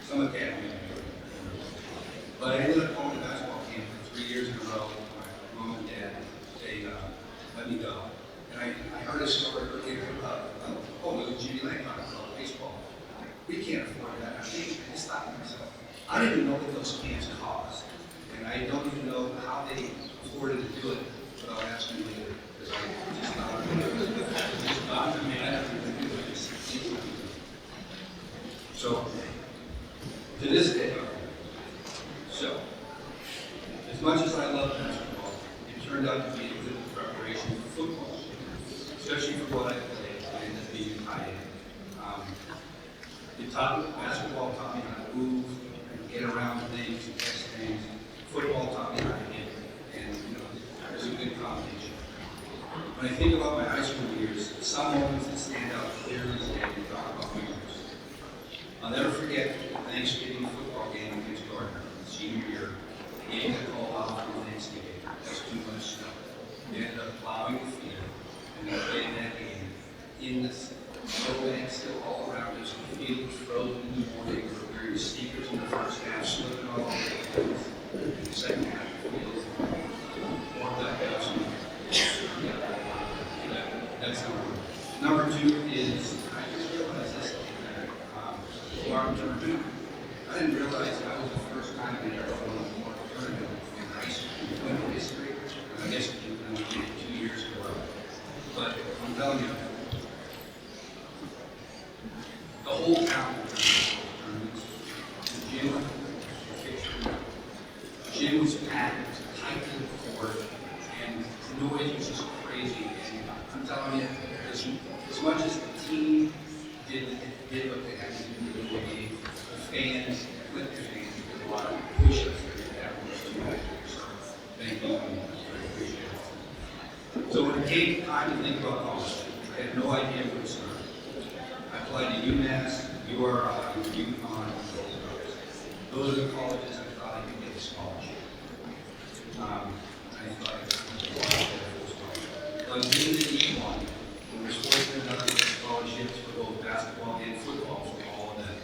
some academy. But I ended up going to basketball camp for 3 years in a row. My mom and dad, they let me go. And I heard a story earlier about, it was Jimmy Lang talking about baseball. We can't afford that. I just thought to myself, I didn't even know what those camps cost. And I don't even know how they afforded to do it without asking me later. Because I just thought, I mean, I never even knew it. So, to this day, so, as much as I love basketball, it turned out to be a good preparation for football, especially for what I played and as being tight end. Basketball taught me how to move and get around things and catch things. Football taught me how to hit, and it was a good combination. When I think about my high school years, some moments that stand out clearly as day we talk about memories. I'll never forget the Thanksgiving football game against Gardner, senior year. The game got called off on Thanksgiving. That's too much snow. We ended up plowing the field, and we played that game in the snowbank still all around us. The field was frozen in the morning. We were wearing sneakers in the first half, slipping all over the place. In the second half, the field warmed up us. That's number one. Number two is, I just realized this alarm tournament. I didn't realize that was the first time I ever won a alarm tournament in high school in history. And I guess it was 2 years ago. But I'm telling you, the whole town was tournaments. The gym was packed, it was tight to the court, and the noise was just crazy. And I'm telling you, as much as the team did what they had to do in the game, the fans, with the fans, did a lot of push-ups that was too much. So thank you, and I appreciate it. So when it came time to think about college, I had no idea where to start. I applied to UMass, URI, UConn, and those are the colleges I thought I could get a scholarship. I thought I could apply for a scholarship. So I did it each one. And was fortunate enough to get scholarships for both basketball and football for all of them.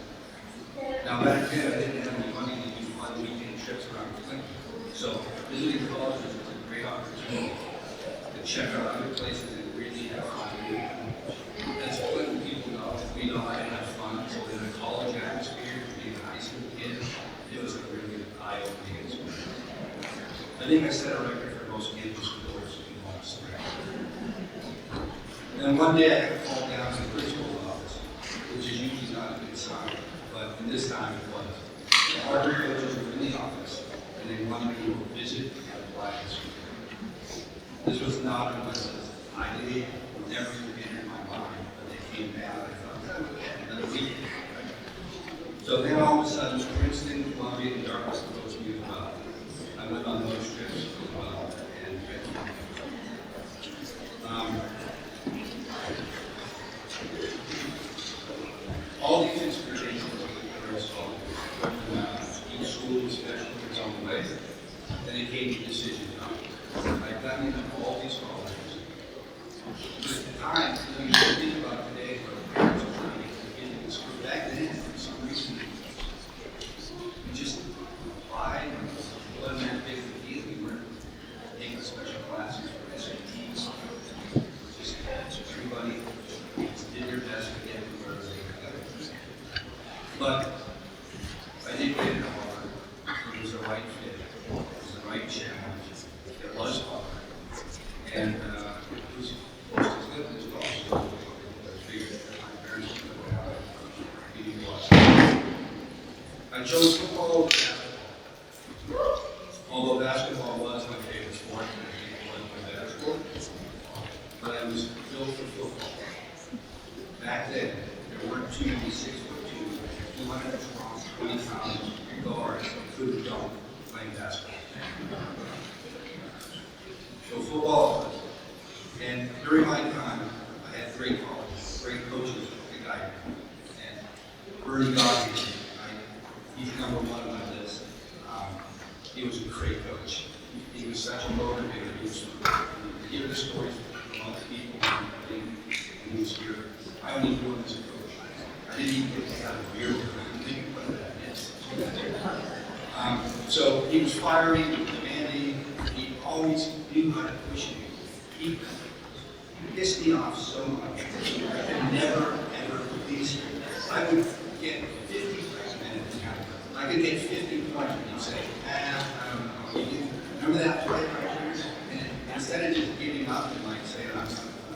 Now back then, I didn't have any money to do fun weekend trips around Clinton. So visiting colleges was a great opportunity to check out other places and really have fun. As Clinton people know, we know how to have fun. So in a college atmosphere, being a high school kid, it was a really eye-opening experience. I think I set a record for most campus sports in one spring. And one day I got called down to the principal's office, which is usually not a good sign, but in this time it was. The Harvard coaches were in the office, and they wanted me to visit and apply this week. This was not on my list. I did never even entered my mind, but they came down and I thought, another week. So then all of a sudden, Princeton, Columbia, and Dartmouth approached me as well. I went on those trips as well, and all these inspirations are very strong. Each school was special in its own way. Then it came to decision time. I've gotten into all these colleges. But at the time, you think about today, where parents are trying to get into school. Back then, for some reason, we just applied. It wasn't that big of a deal. We weren't taking special classes for SATs. Just everybody did their best to get to where they were going. But I did get it hard. It was the right fit. It was the right challenge. It was hard. And it was just as good as possible. I figured that my parents would know how to be watching. I chose football over basketball. playing basketball. So football, and during my time, I had great coaches to guide me. And Bernie Gotti, he's number one on my list. He was a great coach. He was such a motivator. He was hearing the stories from other people, and he was here. I only knew him as a coach. I didn't even get to have a beer with him. I didn't think what that is. So he was fiery, demanding. He always knew how to push me. He pissed me off so much. I could never, ever please him. I would get 50 minutes. I could get 50 points and he'd say, I don't know. Remember that play? And instead of just giving up and like saying, I'm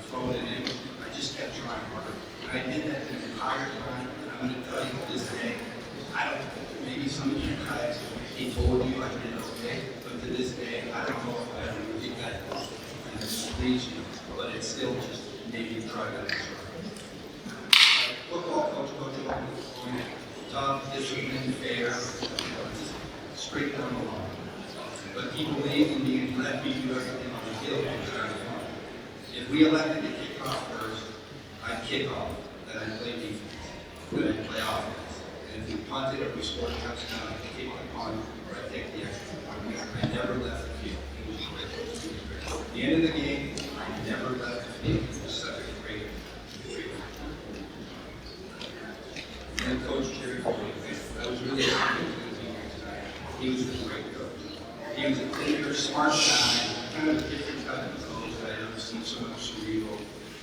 throwing it in, I just kept trying harder. And I did that the entire time. And I'm going to tell you this day, maybe some of you guys, he told you I did okay, but to this day, I don't know if I ever really got and it pleased you, but it's still just maybe try that extra. Football coach, tough, disciplined, fair, straight down the line. But he believed in me and he let me do everything on the field because I was fun. If we elected to kick off first, I'd kick off, then I'd play defense, then I'd play offense. And if we punted or we scored a touchdown, I'd kick the punt or I'd take the extra point. I never left the field. He was great. At the end of the game, I never left the field. He was such a great. And Coach Jerry, I was really happy to be here tonight. He was a great coach. He was a thinker, smart guy, kind of a different type of coach that I've ever seen, so much cerebral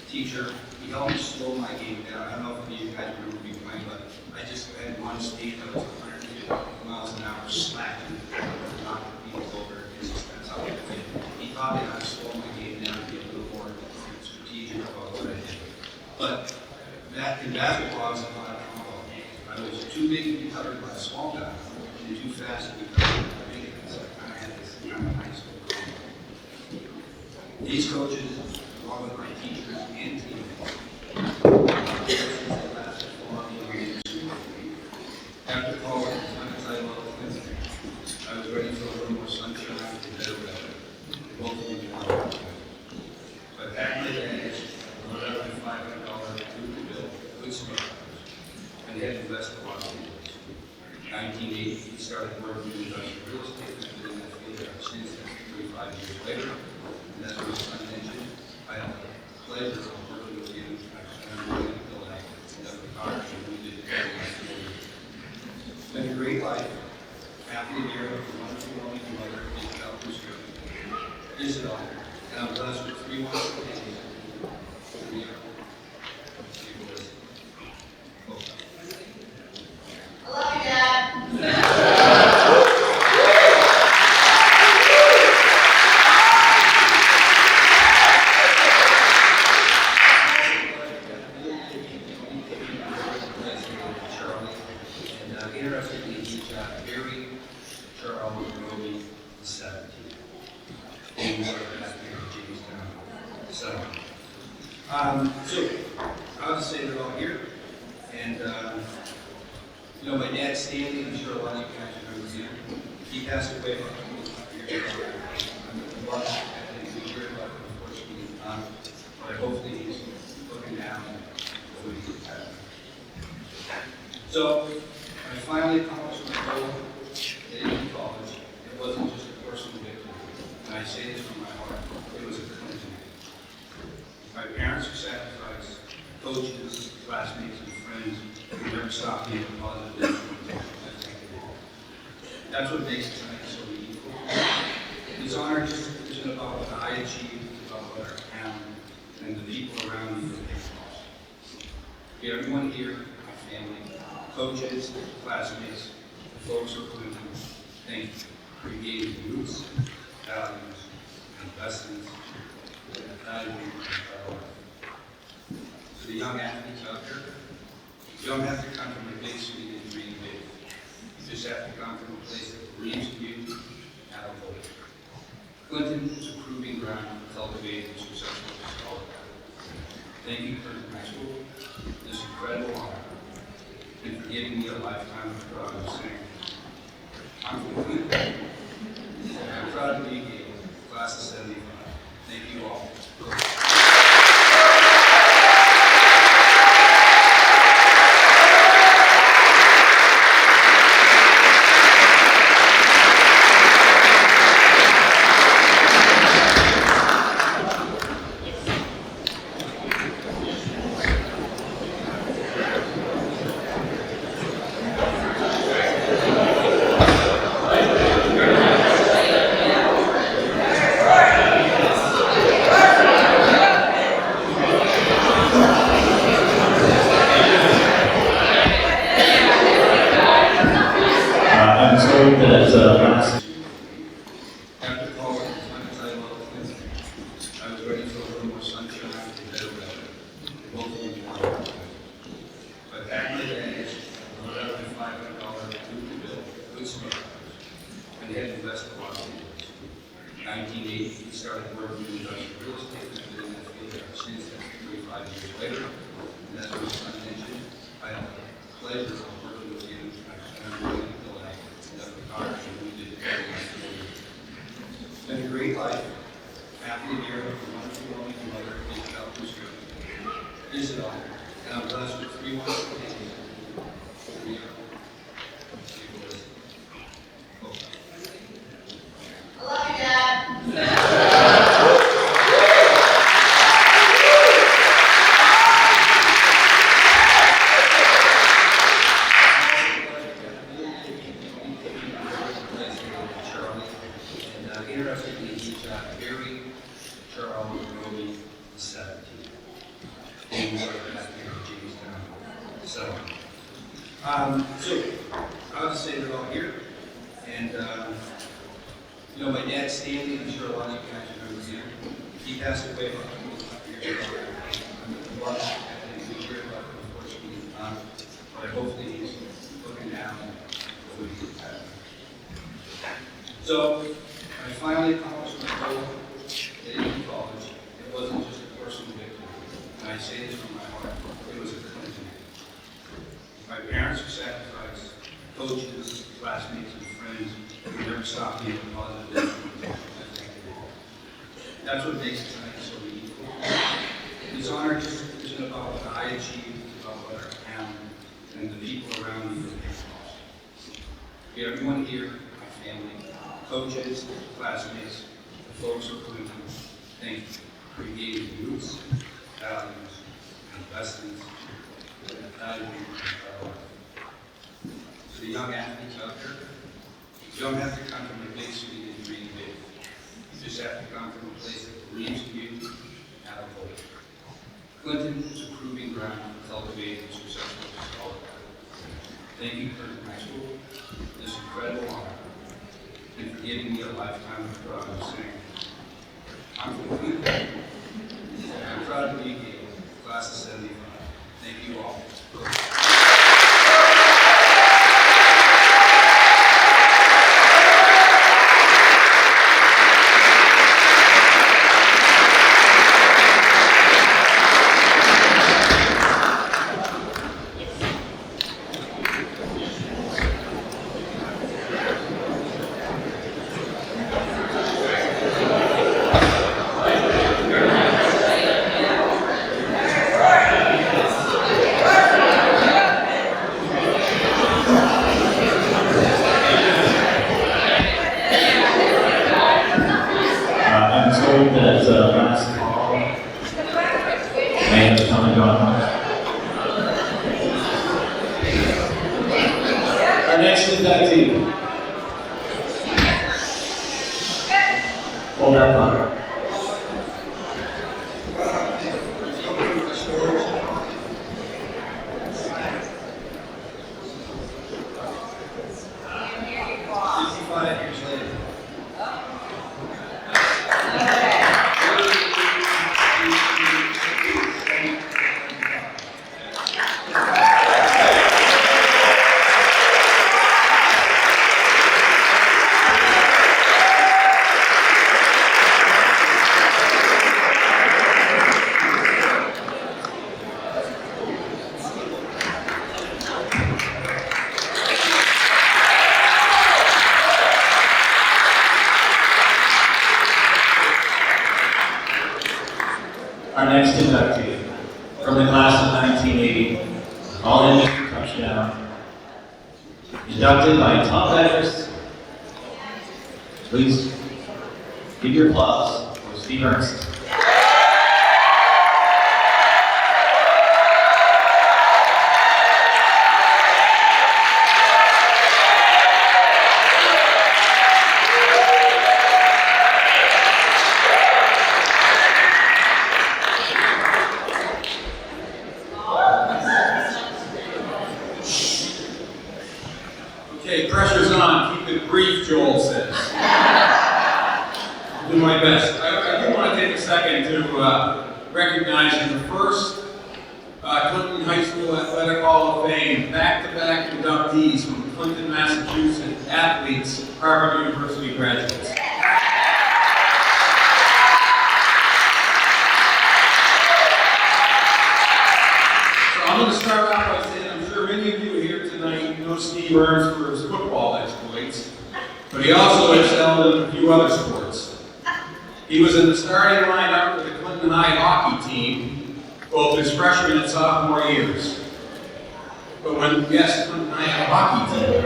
teacher. He helped me slow my game down. I don't know if any of you guys remember me playing, but I just had one speed that was 150 miles an hour, slacking, knocking people over. That's how I played. He taught me how to slow my game down and be a little more strategic about what I did. But in basketball, I was a lot of combo. I was too big to be covered by a small guy, and too fast to be covered by a big guy. So I kind of had this kind of high school combo. These coaches, along with my teachers and teammates, lasted for long years. After college, as I loved Clinton, I was ready for a little more sunshine and better weather. Both of them were. But back in the days, whatever the $500 food bill could start, and they had to invest a lot of people. In 1980, he started working in industrial real estate, and I've been in that field ever since. That's 35 years later, and that's what I mentioned. I had the pleasure of working with you. I'm really glad that the partnership we did together. It's been a great life. Happy to hear of a wonderful woman and mother, Isabel Brewster. Isabel, and I'm blessed with 3 wonderful days. I love you, Dad. Interestingly, he's got Barry, Charles, Roby, 17. And we're at Jamestown, 7. So, I'll just say they're all here. And, my dad, Stanley, I'm sure a lot of you guys remember him. He passed away about 2 years ago. I'm lucky I didn't hear about it, unfortunately. But hopefully he's looking down and hopefully he's happy. So, I finally accomplished my goal at Indian College. It wasn't just a personal victory. And I say this from my heart. It was a collision. My parents were sacrificed, coaches, classmates, and friends who never stopped being a positive influence. That's what makes tonight so meaningful. This honor just isn't about what I achieved, it's about what our town and the people around me that they lost. To everyone here, my family, coaches, classmates, folks who are Clinton, thank you for giving roots, values, and lessons that you our life. To the young athletes out there, you don't have to come from a big city and dream big. You just have to come from a place that believes in you and have a goal. Clinton is a proving ground for cultivating successful scholars. Thank you for high school, this incredible honor, and for giving me a lifetime of proud of saying, I'm from Cleveland. I'm proud to be a class of 75. Thank you all. I'm told that last After college, as much as I love Clinton, I was ready for a little more sunshine and better weather. Both of them were. But back in the days, I wrote out my $500 food bill, good smart, and had invested a lot of it. In 1980, we started working in industrial real estate, and I've been in that field ever since. That's 35 years later. And as my son mentioned, I have the pleasure of working with you. I'm really delighted that the partnership we did together last year. It's been a great life. Happy to hear of a wonderful woman and mother who's out this trip. Is it all? And I'm blessed with 3 wonderful kids. I love you, Dad. Interestingly, he's Barry Charles Roby 17. He was back here in Jamestown. So I'll just say they're all here. And, you know, my dad, Stanley, I'm sure a lot of you guys remember him. He passed away about 2 years ago. I'm lucky to be here, but unfortunately he's not. But hopefully he's looking down before he gets back. So, I finally accomplished my goal at Indian College. It wasn't just a personal victory. And I say this from my heart. It was a Clinton. My parents were sacrificed, coaches, classmates, and friends who never stopped me from positive influence. That's what makes tonight so meaningful. This honor just isn't about what I achieved, it's about what I am and the people around me that make it. We have everyone here, my family, coaches, classmates, the folks who are coming through. Thank you for creating roots, values, and lessons that value our life. To the young athletes out there, you don't have to come from a big city and dream big. You just have to come from a place that believes in you and have a hope. Clinton is a proving ground for cultivating successful scholars. Thank you, Clinton High School, for this incredible honor, and for giving me a lifetime of proud of saying, I'm from Cleveland. I'm proud to be a class of 75. Thank you all. I'm told that last fall may have come and gone. Our next inductee. Hold that thought. next inductee from the class of 1980, all-in touchdown, inducted by Tom Betters. Please give your applause for Steve Ernst. Okay, pressure's on. Keep it brief, Joel says. I'll do my best. I do want to take a second to recognize the first Clinton High School Athletic Hall of Fame back-to-back inductees from Clinton, Massachusetts athletes, Harvard University graduates. I'm going to start off by saying I'm sure many of you here tonight know Steve Ernst for his football exploits, but he also excelled in a few other sports. He was in the starting lineup for the Clinton High hockey team, both his freshman and sophomore years. But when, yes, Clinton High had a hockey team.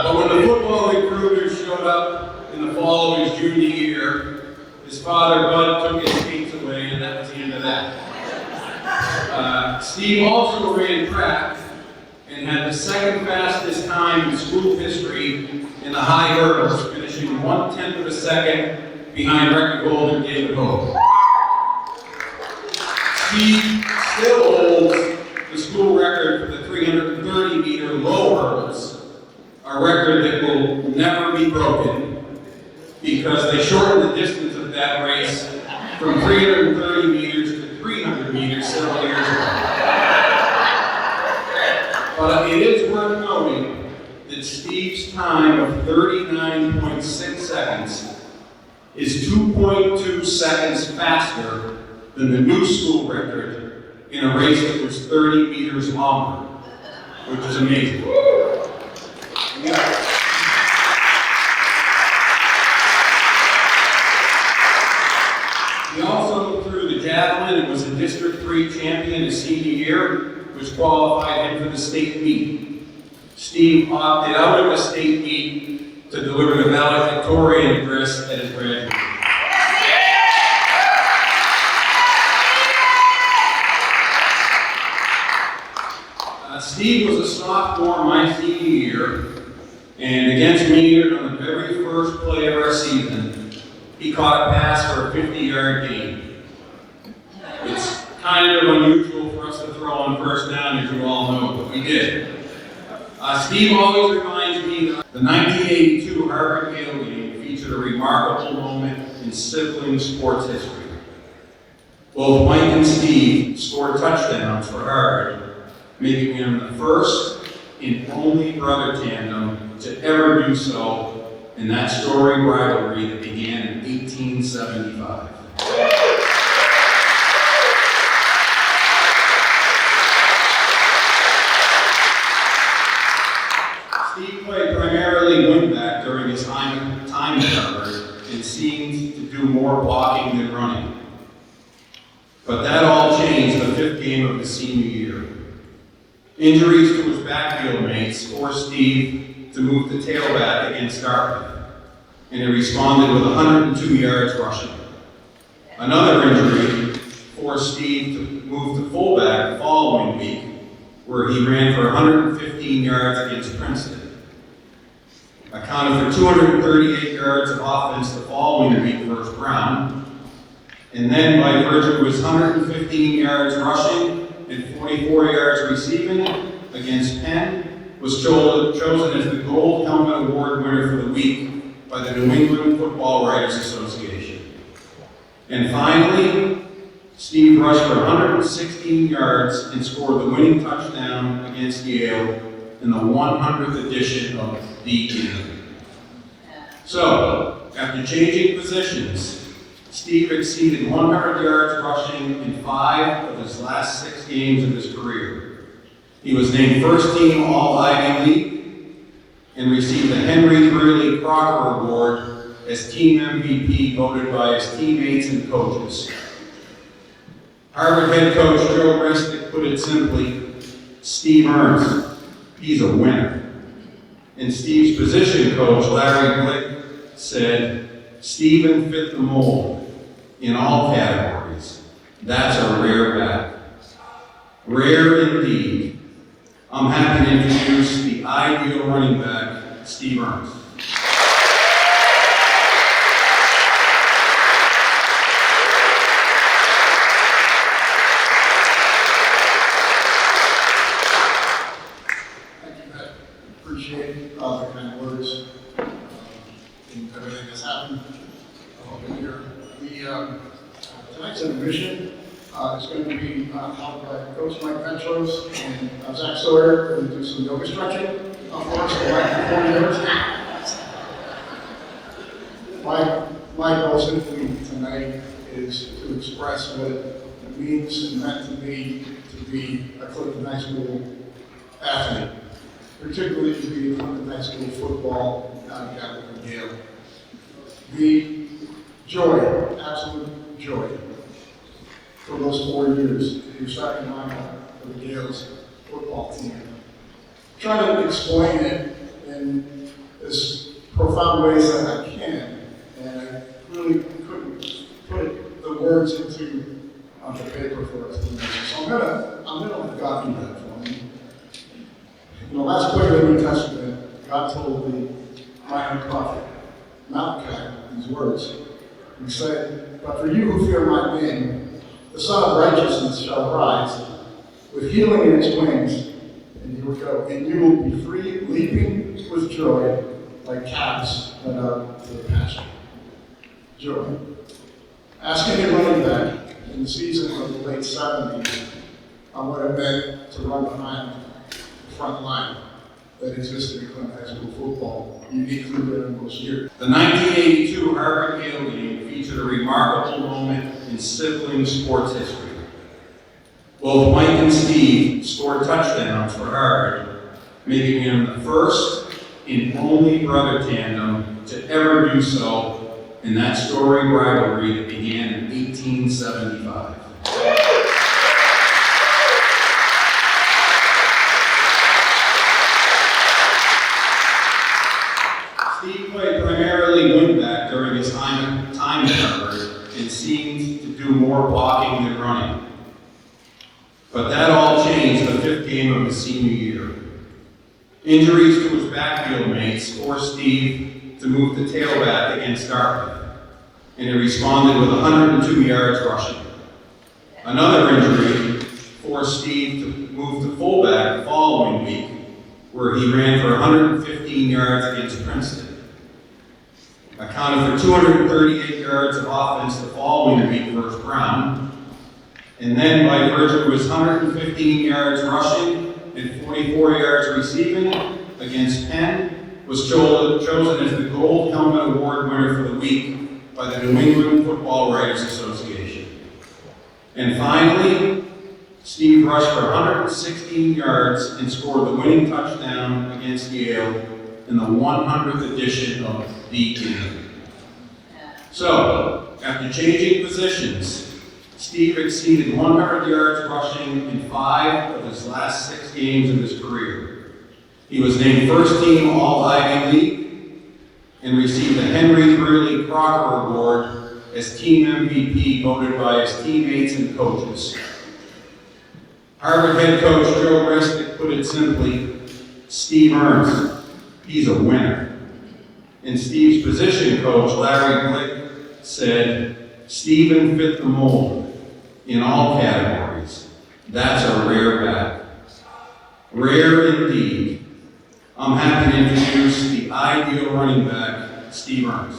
But when the football recruiters showed up in the fall of his junior year, his father, Bud, took his skates away, and that was the end of that. Steve also ran track and had the second fastest time in school history in the high hurdles, finishing 1/10 of a second behind record holder David Hope. Steve still holds the school record for the 330-meter low hurdles, a record that will never be broken because they shortened the distance of that race from 330 meters to 300 meters several years ago. But it is worth noting that Steve's time of 39.6 seconds is 2.2 seconds faster than the new school record in a race that was 30 meters longer, which is amazing. He also threw the javelin and was a District 3 champion his senior year, which qualified him for the state meet. Steve opted out of the state meet to deliver the valedictorian address at his graduation. Steve was a sophomore my senior year, and against Mead on the very first play of our season, he caught a pass for a 50-yard gain. It's kind of unusual for us to throw on first down, as you all know, but we did. Steve always reminds me that the 1982 Harvard-Yale game featured a remarkable moment in sibling sports history. Both Mike and Steve scored touchdowns for Harvard, making him the first and only brother tandem to ever do so in that storied rivalry that began in 1875. Steve played primarily wingback during his time at Harvard and seemed to do more blocking than running. But that all changed the fifth game of his senior year. Injuries to his backfield mates forced Steve to move to tailback against Dartmouth, and he responded with 102 yards rushing. Another injury forced Steve to move to fullback the following week, where he ran for 115 yards against Princeton. Accounted for 238 yards of offense the following week versus Brown, and then by virtue of his 115 yards rushing and 44 yards receiving against Penn, was chosen as the Gold Helmet Award winner for the week by the New England Football Writers Association. And finally, Steve rushed for 116 yards and scored the winning touchdown against Yale in the 100th edition of the game. So, after changing positions, Steve exceeded 100 yards rushing in 5 of his last 6 games of his career. He was named first team All-Ivy League and received the Henry Greeley Crocker Award as team MVP voted by his teammates and coaches. Harvard head coach Joe Resnick put it simply, Steve earns. He's a winner. And Steve's position coach, Larry Glick, said, Steven fit the mold in all categories. That's a rare bat. Rare indeed. I'm happy to introduce the ideal running back, Steve Earns. Appreciate the kind words and everything that's happened over here. Tonight's intermission is going to be held by Coach Mike Petros and Zach Sawyer. We're going to do some yoga stretching for us for like 4 minutes. My goal simply tonight is to express what it means and meant to me to be a Clinton High School athlete, particularly to be a Clinton High School football non-Catholic and Yale. The joy, absolute joy, for those 4 years, you're starting line for the Yale's football team. Try to explain it in as profound ways that I can, and I really couldn't put the words into the paper for explanation. So I'm gonna let God do that for me. In the last book of the New Testament, God told the minor prophet Malachi these words. He said, "But for you who fear my name, the Son of Righteousness shall rise with healing in its wings." And here we go. "And you will be free, leaping with joy like calves led out to the pasture." Joy. Asking a running back in the season of the late 70s on what it meant to run behind the front line that existed in Clinton High School football, uniquely during those years. The 1982 Harvard-Yale game featured a remarkable moment in sibling sports history. Both Mike and Steve scored touchdowns for Harvard, making them the first and only brother tandem to ever do so in that storied rivalry that began in 1875. Steve played primarily wingback during his time at Harvard and seemed to do more blocking than running. But that all changed the 5th game of his senior year. Injuries to his backfield mates forced Steve to move to tailback against Dartmouth, and he responded with 102 yards rushing. Another injury forced Steve to move to fullback the following week, where he ran for 115 yards against Princeton. Accounted for 238 yards of offense the following week versus Brown, and then by virtue of his 115 yards rushing and 44 yards receiving against Penn, was chosen as the Gold Helmet Award winner for the week by the New England Football Writers Association. And finally, Steve rushed for 116 yards and scored the winning touchdown against Yale in the 100th edition of the game. So, after changing positions, Steve exceeded 100 yards rushing in 5 of his last 6 games of his career. He was named first team All-Ivy League and received the Henry Greeley Crocker Award as team MVP voted by his teammates and coaches. Harvard head coach Joe Resnick put it simply, Steve earns. He's a winner. And Steve's position coach, Larry Glick, said, Steven fit the mold in all categories. That's a rare bat. Rare indeed. I'm happy to introduce the ideal running back, Steve Earns.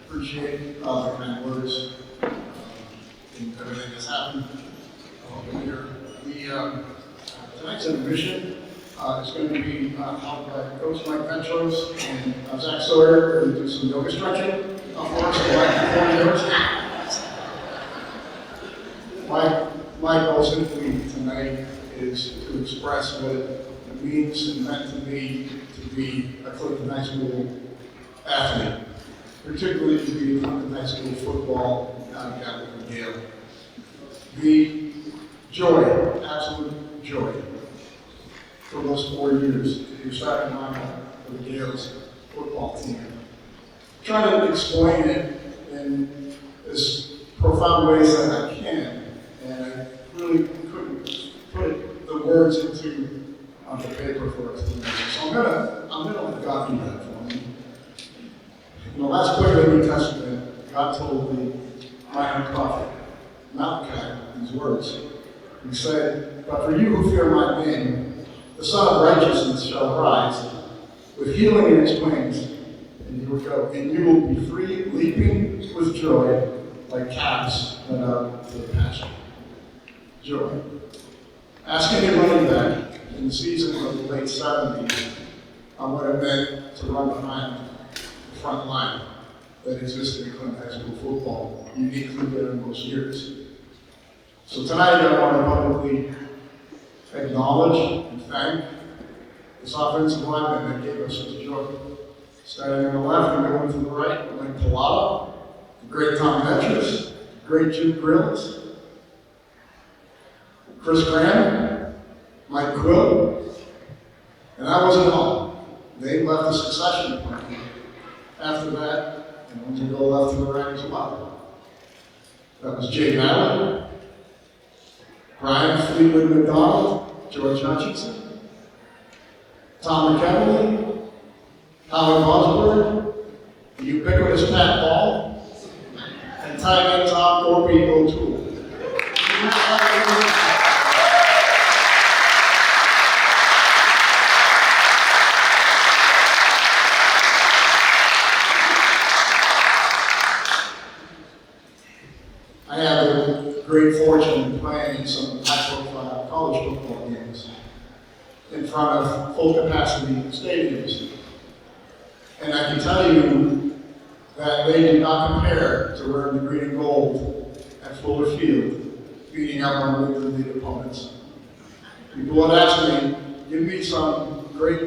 Appreciate the kind words and everything that's happened over here. Tonight's intermission is going to be held by Coach Mike Petros and Zach Sawyer. We're going to do some yoga stretching for us for like 4 minutes. My goal simply tonight is express what it means and meant to me to be a Clinton High School athlete, particularly to be a Clinton High School football non-Catholic Yale. The joy, absolute joy, for those 4 years, you're starting lineup for the Gales football team. Try to explain it in as profound ways that I can, and I really couldn't put the words into on the paper for explanation. So I'm gonna let God do that for me. In the last book of the New Testament, God told the minor prophet Malachi these words. He said, "But for you who fear my name, the Son of Righteousness shall rise with healing in its wings, and you will go, and you will be free, leaping with joy like calves led out to the pasture." Joy. Ask any running back in the season of the late 70s on what it meant to run behind the front line that existed in Clinton High School football, uniquely during those years. So tonight I want to publicly acknowledge and thank this offensive lineman that gave us such joy. Starting on the left and going to the right, Mike Pilato, the great Tom Metris, the great Jim Grills, Chris Graham, Mike Quill, and I wasn't all. They left the succession plan. After that, and ones will go left to the right as well. That was Jay Allen, Brian Fleetwood McDonald, George Hutchinson, Tom McKinley, Howard Osborne, the ubiquitous Pat Ball, and tight end Tom Corby O'Toole. I had the great fortune of playing in some high-profile college football games in front of full-capacity stadiums. And I can tell you that they did not compare to wearing the green and gold at Fuller Field, beating up on League League opponents. People would ask me, give me some great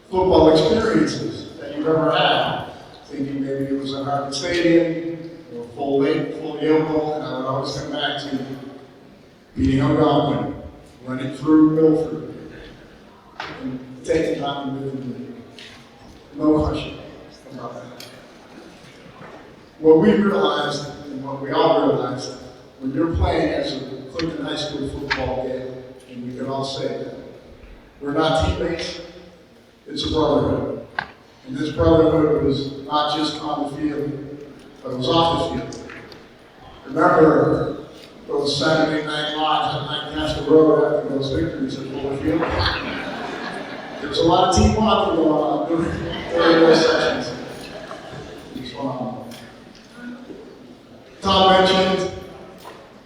football experiences that you've ever had, thinking maybe it was at Harvard Stadium, or full Yale Bowl, and I would always come back to beating Algonquin, running through Milford, and taking time to move the league. No question about that. What we realized, and what we all realized, when you're playing as a Clinton High School football game, and we can all say that, we're not teammates, it's a brotherhood. And this brotherhood was not just on the field, but it was off the field. Remember those Saturday night lives at Lancaster Road after those victories at Fuller Field? There was a lot of team bonding going on during those sessions. It was phenomenal. Tom mentioned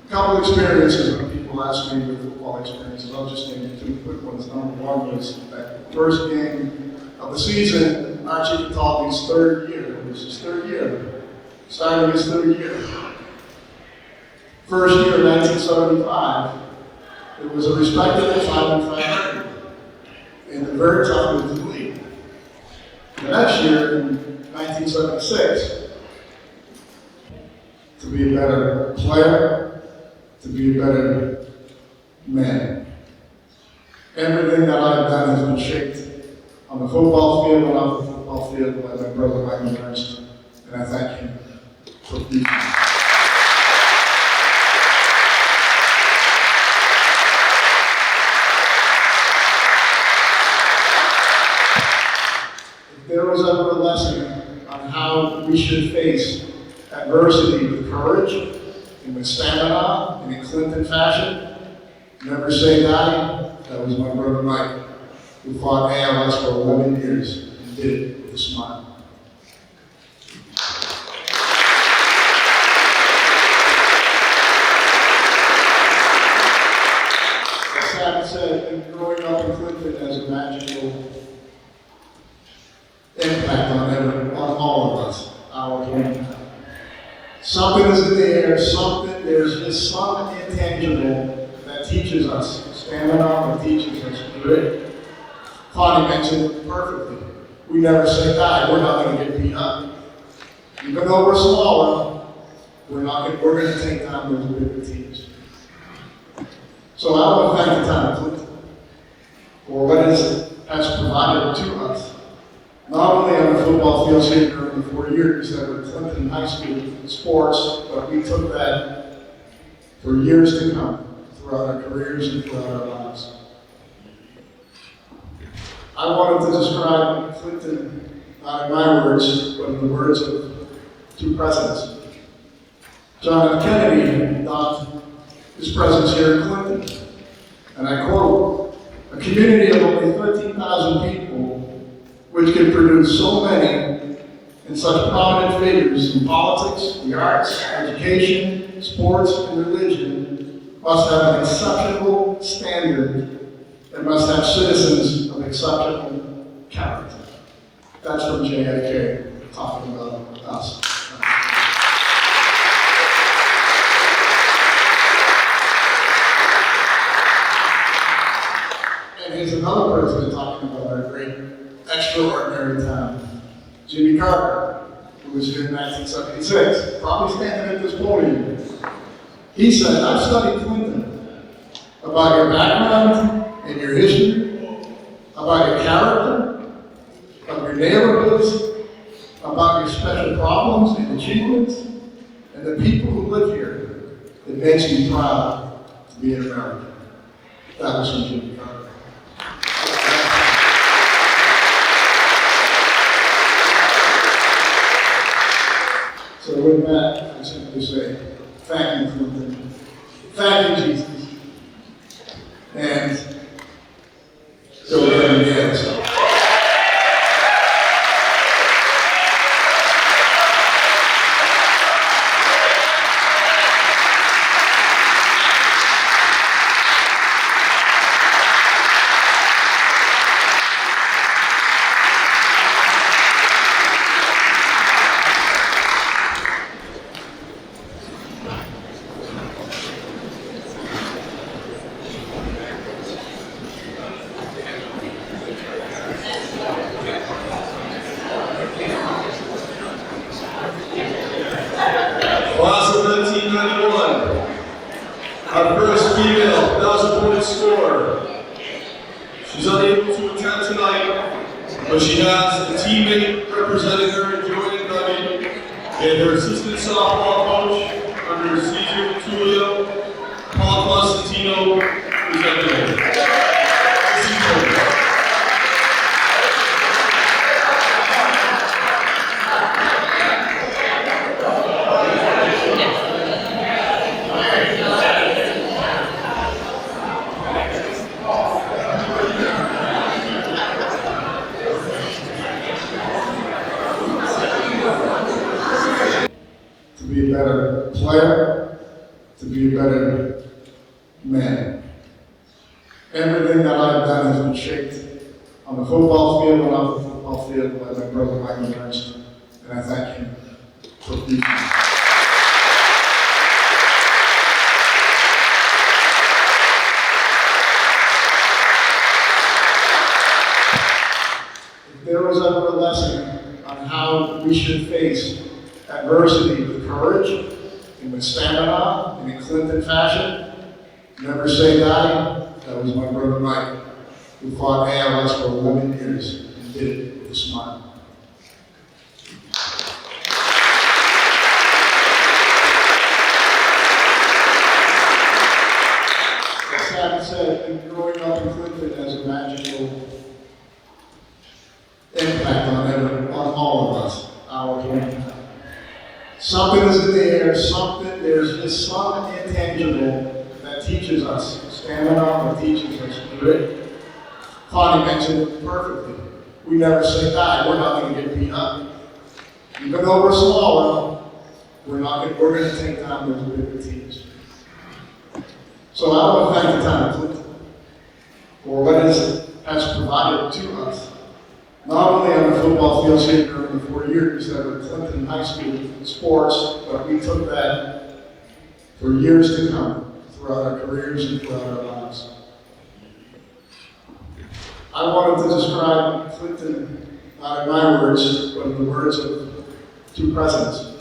a couple experiences when people ask me with football experiences. I'll just name two quick ones. Number one was that first game of the season, Archie Cataldi's third year. It was his third year. Starting his third year. First year in 1975, it was a respectable 5-5 in the very top of the league. The next year, in 1976, to be a better player, to be a better man. Everything that I've done has been shaped on the football field and off the football field by my brother Michael Ernst, and I thank him for being here. If there was ever a lesson on how we should face adversity with courage and with stamina and in Clinton fashion, never say die. That was my brother Mike, who fought ALS for 11 years and did it with a smile. As Sam said, growing up in Clinton has a magical impact on all of us, our community. Something is in the air, there's just some intangible that that teaches us stamina, that teaches us grit. Connie mentioned it perfectly. We never say die, we're not going to get beat up. Even though we're smaller, we're going to take down those bigger teams. So I want to thank the town of Clinton for what it has provided to us. Not only on the football fields here during the 4 years that were Clinton High School sports, but we took that for years to come throughout our careers and throughout our lives. I wanted to describe Clinton, not in my words, but in the words of two presidents. John F. Kennedy donned his presence here in Clinton, and I quote, "A community of only 13,000 people, which can produce so many and such prominent figures in politics, the arts, education, sports, and religion, must have an exceptional standard and must have citizens of exceptional character." That's from JFK, talking about us. And here's another president talking about our great, extraordinary town, Jimmy Carter, who was here in 1976, probably standing at this podium. He said, "I've studied Clinton about your background and your history, about your character, of your neighborhoods, about your special problems and achievements, and the people who live here. It makes me proud to be an American." That was from Jimmy Carter. So with that, I simply say, thank you, Clinton. Thank you, Jesus. And go ahead and dance. Class of 1991, our first female 1,000-point scorer. She's unable to attend tonight, but she has a teammate representing her in Jordan Gunny and her assistant softball coach under Cesar Tulio, Paul Constantino, presenting her. To be a better player, to be a better man. Everything that I've done has been shaped on the football field and off the football field by my brother Michael Ernst, and I thank him for being here. If there was ever a lesson on how we should face adversity with courage and with stamina and in Clinton fashion, never say die. That was my brother Mike, who fought ALS for 11 years and did it with a smile. As Sam said, growing up in Clinton has a magical impact on all of us, our community. Something is in the air, there's just something intangible that teaches us stamina, that teaches us grit. Connie mentioned it perfectly. We never say die, we're not going to get beat up. Even though we're smaller, we're going to take down those bigger teams. So I want to thank the town of Clinton for what it has provided to us. Not only on the football fields here during the 4 years that were Clinton High School sports, but we took that for years to come throughout our careers and throughout our lives. I wanted to describe Clinton, not in my words, but in the words of two presidents.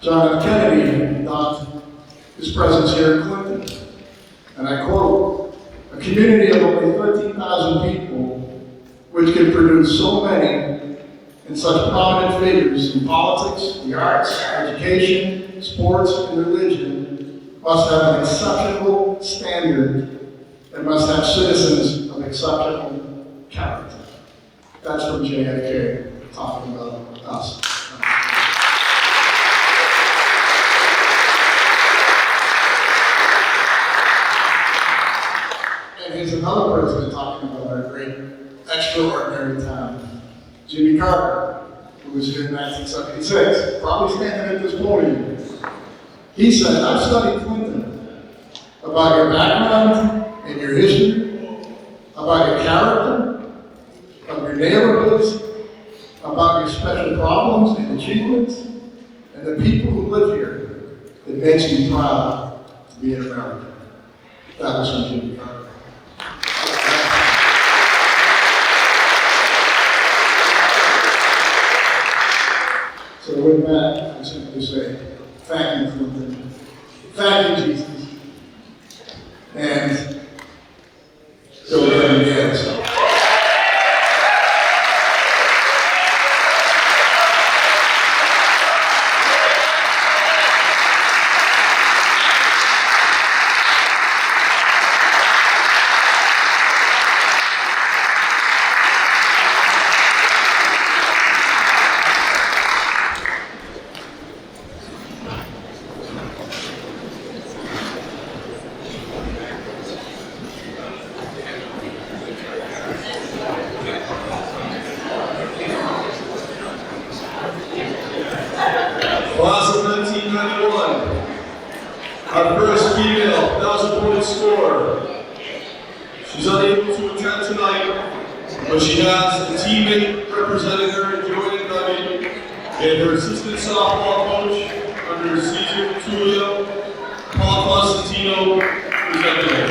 John F. Kennedy donned his presence here in Clinton, and I quote, "A community of only 13,000 people, which can produce so many and such prominent figures in politics, the arts, education, sports, and religion, must have an exceptional standard and must have citizens of exceptional character." That's from JFK, talking about us. And here's another president talking about our great, extraordinary town, Jimmy Carter, who was here in 1976, probably standing at this podium. He said, "I've studied Clinton about your background and your history, about your character, of your neighborhoods, about your special problems and achievements, and the people who live here. It makes me proud to be an American." That was from Jimmy Carter. So with that, I simply say, thank you, Clinton. Thank you, Jesus. And go ahead and dance. Class of 1991, our first female 1,000-point scorer. She's unable to attend tonight, but she has a teammate representing her in Joy and Gunny, and her assistant softball coach under Cesar Tulio, Paul Constantino, presenting her.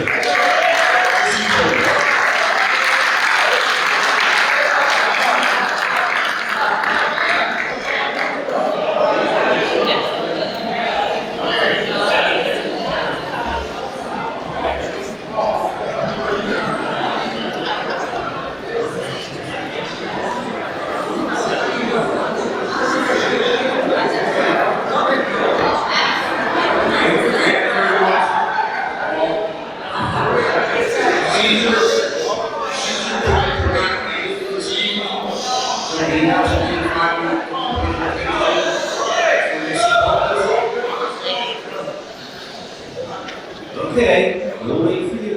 Okay, we'll wait for you.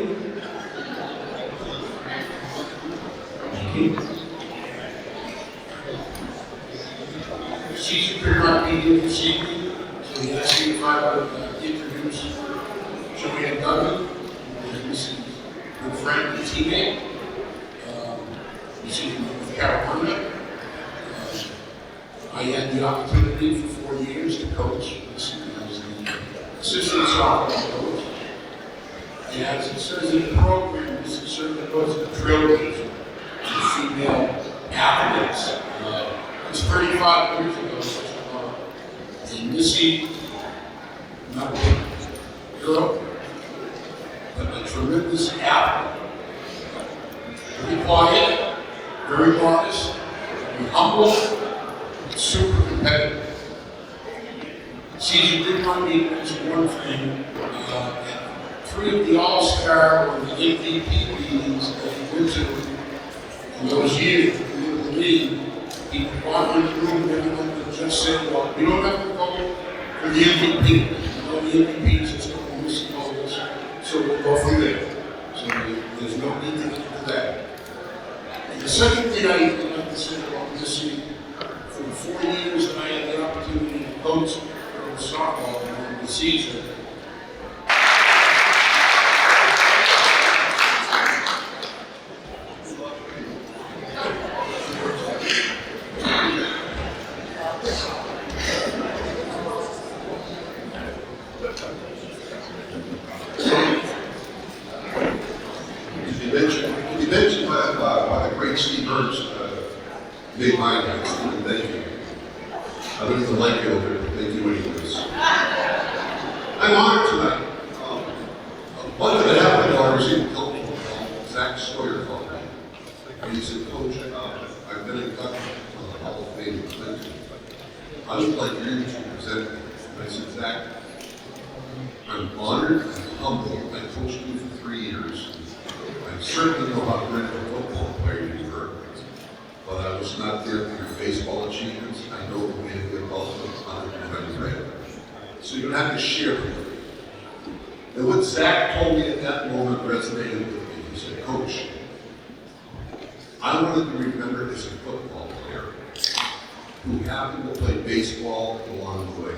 Thank you. Caesar could not be here this evening, so he asked me if I would introduce Joanne Duggan, this is a good friend and teammate. This is from Carolina. I had the opportunity for 4 years to coach. This is the assistant softball coach. And as it says in the program, this is certainly was a trailblazer for female athletes. It's 35 years ago, in Missy, not a girl, but a tremendous athlete. Very quiet, very modest, very humble, super competitive. Caesar did not need mention one thing. 3 of the All-Star or the MVP meetings that he went to in those years in the league, he walked in the room and everyone would just say, "Well, we don't have to go for the MVP. All the MVPs is going to miss goals, so we'll go from there." So there's no need to get into that. And the second thing I would like to say about Missy, for the 4 years that I had the opportunity to coach girls softball during the season, Steve Hurst made my night. Stephen, thank you. I don't even like you over there, but thank you anyways. I'm honored tonight. One and a half of my daughters in coaching Zach Sawyer called me. And he said, Coach, I've been inducted to the Hall of Fame in Clinton. I would like you to present me. And I said, Zach, I'm honored and humbled. I coached you for 3 years. I certainly know how great a football player you were, but I was not there for your baseball achievements. I know the way to get ultimate honor and credit. So you don't have to share with me. And what Zach told me at that moment resonated with me. He said, Coach, I wanted to remember as a football player who happened to play baseball along the way.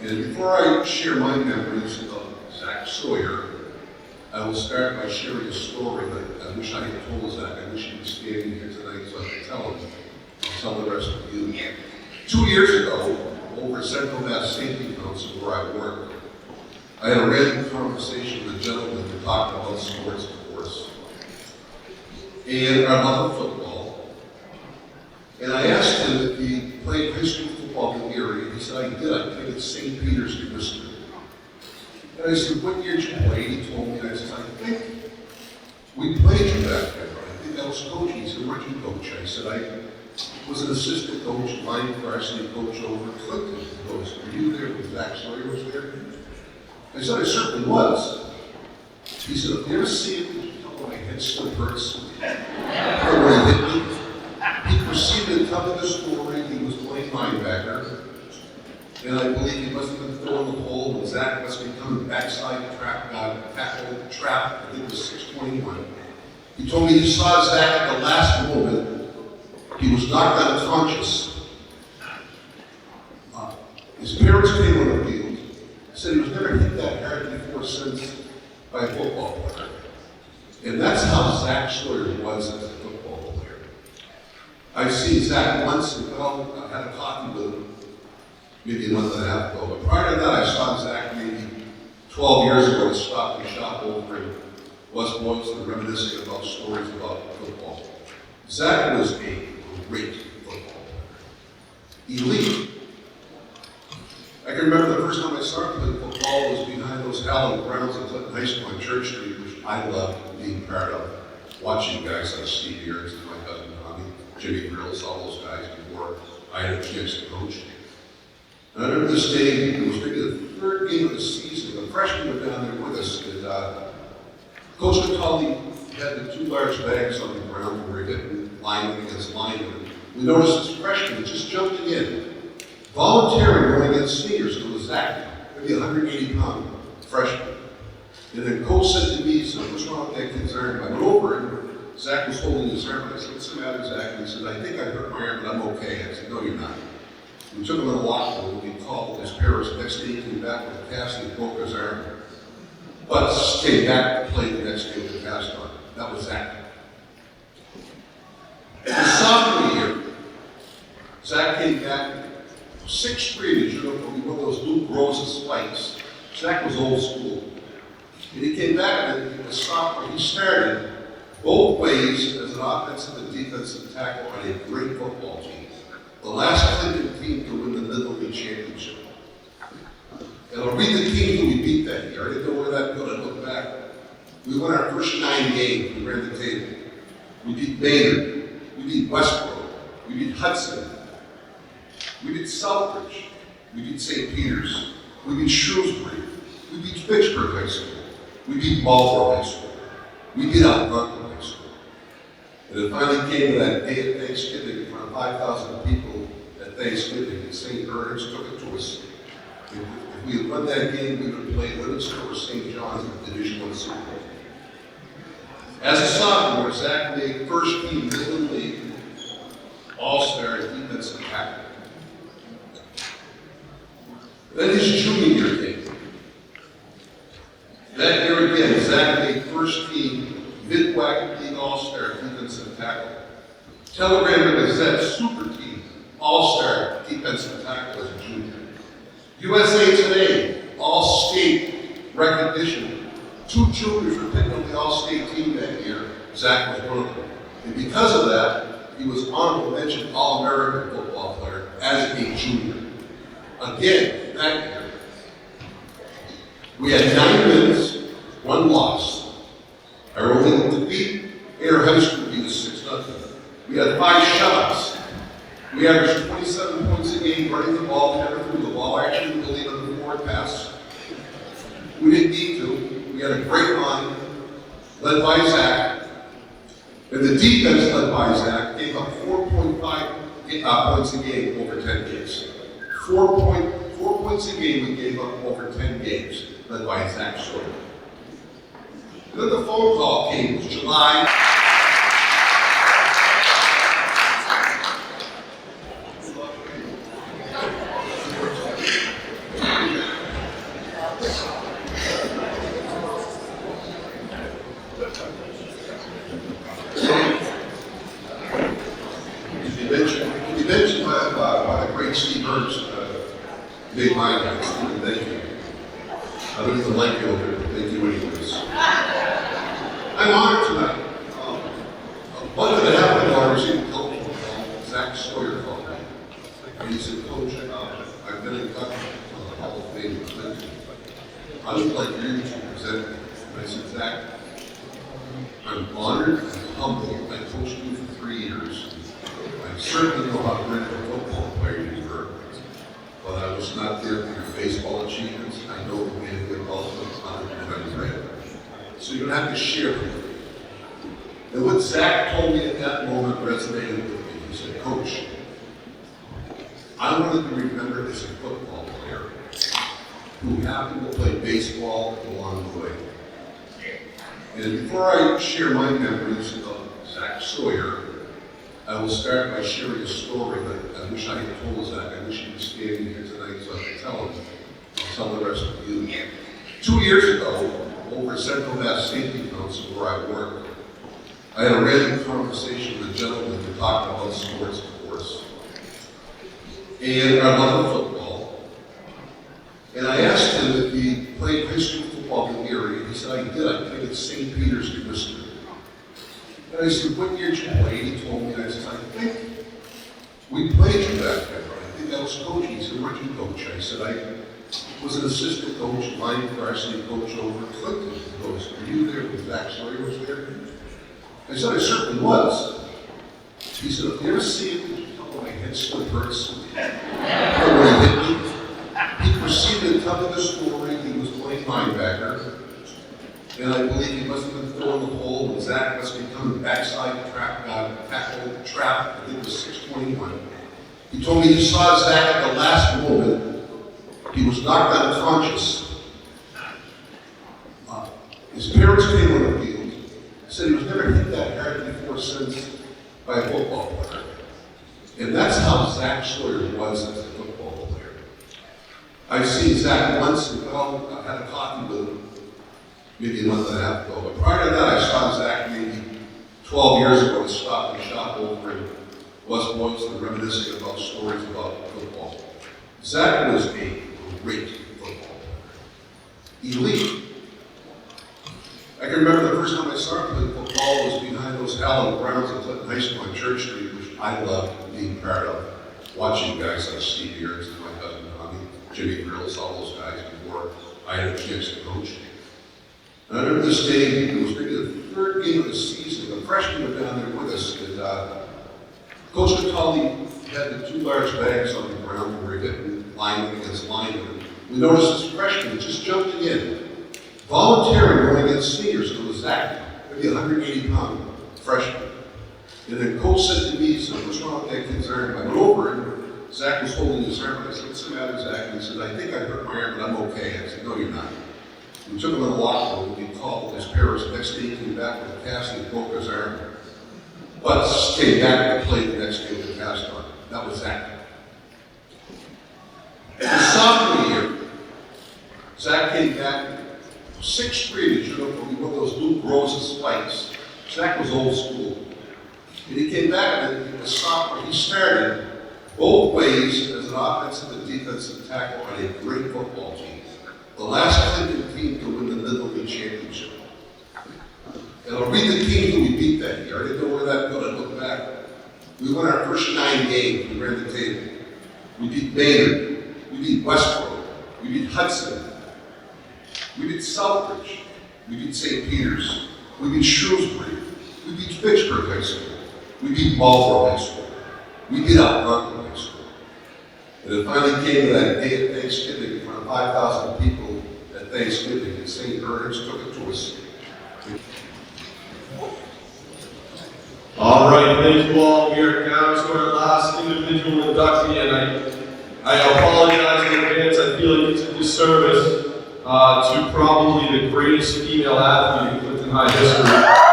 And before I share my memories of Zach Sawyer, I will start by sharing a story that I wish I had told Zach. I wish he was standing here tonight so I could tell him. I'll tell the rest of you. 2 years ago, over Central Mass Safety Council where I work, I had a random conversation with a gentleman who talked about sports, of course. And I love football. And I asked him if he played high school football in the area. He said, I did. I played at St. Peter's in Worcester. And I said, what year did you play? He told me, and I said, I think we played you back then. I think I was coaching. He said, where'd you coach? I said, I was an assistant coach, line varsity coach over at Clinton. He goes, were you there when Zach Sawyer was there? I said, I certainly was. He said, if you ever see it, you know when my head still hurts? Or when he hit me? He proceeded to tell me the story. He was playing linebacker. And I believe he must have been throwing the pole when Zach must be coming backside tackle the trap. I think it was 621. He told me he saw Zach at the last moment. He was knocked unconscious. His parents came on the field. Said he was never hit that hard before since by a football player. And that's how Zach Sawyer was as a football player. I've seen Zach once and I had a coffee with him maybe a month and a half ago. But prior to that, I saw Zach maybe 12 years ago at Stop and Shop over in West Boylston, reminiscing about stories about football. Zach was a great football player. Elite. I can remember the first time I started playing football was behind those hallowed grounds at Clinton High School on Church Street, which I loved being part of, watching guys like Steve Earns and my cousin Tommy, Jimmy Grills, all those guys before I had a chance to coach. And I remember this day, it was maybe the third game of the season, the freshmen were down there with us, and Coach McCauley had the 2 large bags on the ground and we were hitting lineman against lineman. We noticed this freshman just jumping in, volunteering going against seniors. It was Zach, maybe 180-pound freshman. And then Coach said to me, he said, what's wrong with that kid's arm? I went over and Zach was holding his arm. I said, what's the matter, Zach? And he said, I think I hurt my arm, but I'm okay. I said, no, you're not. We took him in the locker room, we called his parents. Next day he came back with a cast and broke his arm. But came back to play the next day with a cast on. That was Zach. His sophomore year, Zach came back 6'3", you know, one of those Luke Rosa spikes. Zach was old school. And he came back and the sophomore, he started both ways as an offensive and defensive tackle on a great football team. The last Clinton team to win the Middle League Championship. And I'll read the teams that we beat that year. I didn't know where that good. I look back. We won our first 9 games. We ran the table. We beat Maynard. We beat Westbrook. We beat Hudson. We beat Southbridge. We beat St. Peter's. We beat Shrewsbury. We beat Fitchburg High School. We beat Marlboro High School. We beat Algonquin High School. And it finally came to that day of Thanksgiving in front of 5,000 people at Thanksgiving, and St. Bernard's took it to us. If we had won that game, we would have played Livingston or St. John's in the Division I Super Bowl. As a sophomore, Zach made first team Middle League All-Star defensive tackle. Then his junior year came. That year again, Zach made first team Midwest League All-Star defensive tackle. Telegram and Gazette Super Team All-Star defensive tackle as a junior. USA Today All-State recognition. 2 juniors were picked on the All-State team that year. Zach was one of them. because of that, he was honorable mention All-American football player as a junior. Again, that year, we had 9 wins, 1 loss. Our only defeat in our high school beat was 6-0. We had 5 shutouts. We averaged 27 points a game running the ball, never threw the ball, actually believe on the forward pass. We didn't need to. We had a great line, led by Zach. And the defense led by Zach gave up 4.5 points a game over 10 games. 4 points a game we gave up over 10 games, led by Zach Sawyer. Then the phone call came, it was July. You mentioned by the great Steve Ernst, made my night, Steve, thank you. I don't even like you over there, but thank you anyways. I'm honored tonight. A month and a half ago, I received a phone call. Zach Sawyer called me. And he said, Coach, I've been in touch with the Hall of Fame with Clinton. I would like you to present me. And I said, Zach, I'm honored and humbled. I coached you for 3 years. I certainly know how great a football player you were, but I was not there for your baseball achievements. I know the man who ultimate honor and great. So you don't have to share with me. And what Zach told me at that moment resonated with me. He said, Coach, I wanted to remember as a football player who happened to play baseball along the way. And before I share my memories of Zach Sawyer, I will start by sharing a story that I wish I had told Zach. I wish he was standing here tonight so I could tell him. I'll tell the rest of you. 2 years ago, over at Central Mass Safety Council where I work, I had a random conversation with a gentleman who talked about sports, of course. And I love football. And I asked him if he played high school football in the area. He said, I did. I played at St. Peter's in Worcester. And I said, what year did you play? He told me, and I said, I think we played you back then. I think I was coaching. He said, where'd you coach? I said, I was an assistant coach, line varsity coach over at Clinton. He goes, were you there when Zach Sawyer was there? I said, I certainly was. He said, if you ever see it, did you tell me my head still hurts? When he hit me, he proceeded to tell me the story. He was playing linebacker. And I believe he must have been throwing the hole, and Zach must be coming backside tackle the trap. I think it was 621. He told me he saw Zach at the last moment. He was knocked unconscious. His parents came on the field. Said he was never hit that hard before since by a football player. And that's how Zach Sawyer was as a football player. I've seen Zach once and I had a coffee with him maybe a month and a half ago. But prior to that, I saw Zach maybe 12 years ago at Stop and Shop over in West Boylston, reminiscing about stories about football. Zach was a great football player. Elite. I can remember the first time I started playing football was behind those hallowed grounds at Clinton High School on Church Street, which I loved being part of. Watching guys like Steve Earns and my cousin Tommy, Jimmy Grills, all those guys before I had a chance to coach. And I remember this day, it was maybe the 3rd game of the season. The freshmen were down there with us, and Coach McCauley had the 2 large bags on the ground and we were hitting lineman against lineman. We noticed this freshman just jumping in, volunteering going against seniors. It was Zach, maybe a 180-pound freshman. And then Coach said to me, he said, what's wrong with that kid's arm? I went over and Zach was holding his arm. I said, what's the matter, Zach? And he said, I think I hurt my arm, but I'm okay. I said, no, you're not. We took him in the locker room, we called his parents. The next day he came back with a cast and broke his arm. But came back to play the next day with a cast on. That was Zach. The sophomore year, Zach came back 6'3", you know, from one of those blue roses spikes. Zach was old school. And he came back and he was sophomore. He started both ways as an offensive and defensive tackle on a great football team. The last Clinton team to win the Little League championship. And I'll read the teams that we beat that year. I didn't know where that good. I looked back. We won our first 9 games. We ran the table. We beat Maynard. We beat Westbrook. We beat Hudson. We beat Southbridge. We beat St. Peter's. We beat Shrewsbury. We beat Fitchburg High School. We beat Marlboro High School. We beat Algonquin High School. And it finally came to that day of Thanksgiving in front of 5,000 people at Thanksgiving, and St. Bernard's took it to us. All right, thank you all. We are down to our last individual inductee, and I apologize in advance. I feel like it's a disservice to probably the greatest female athlete in Clinton High history.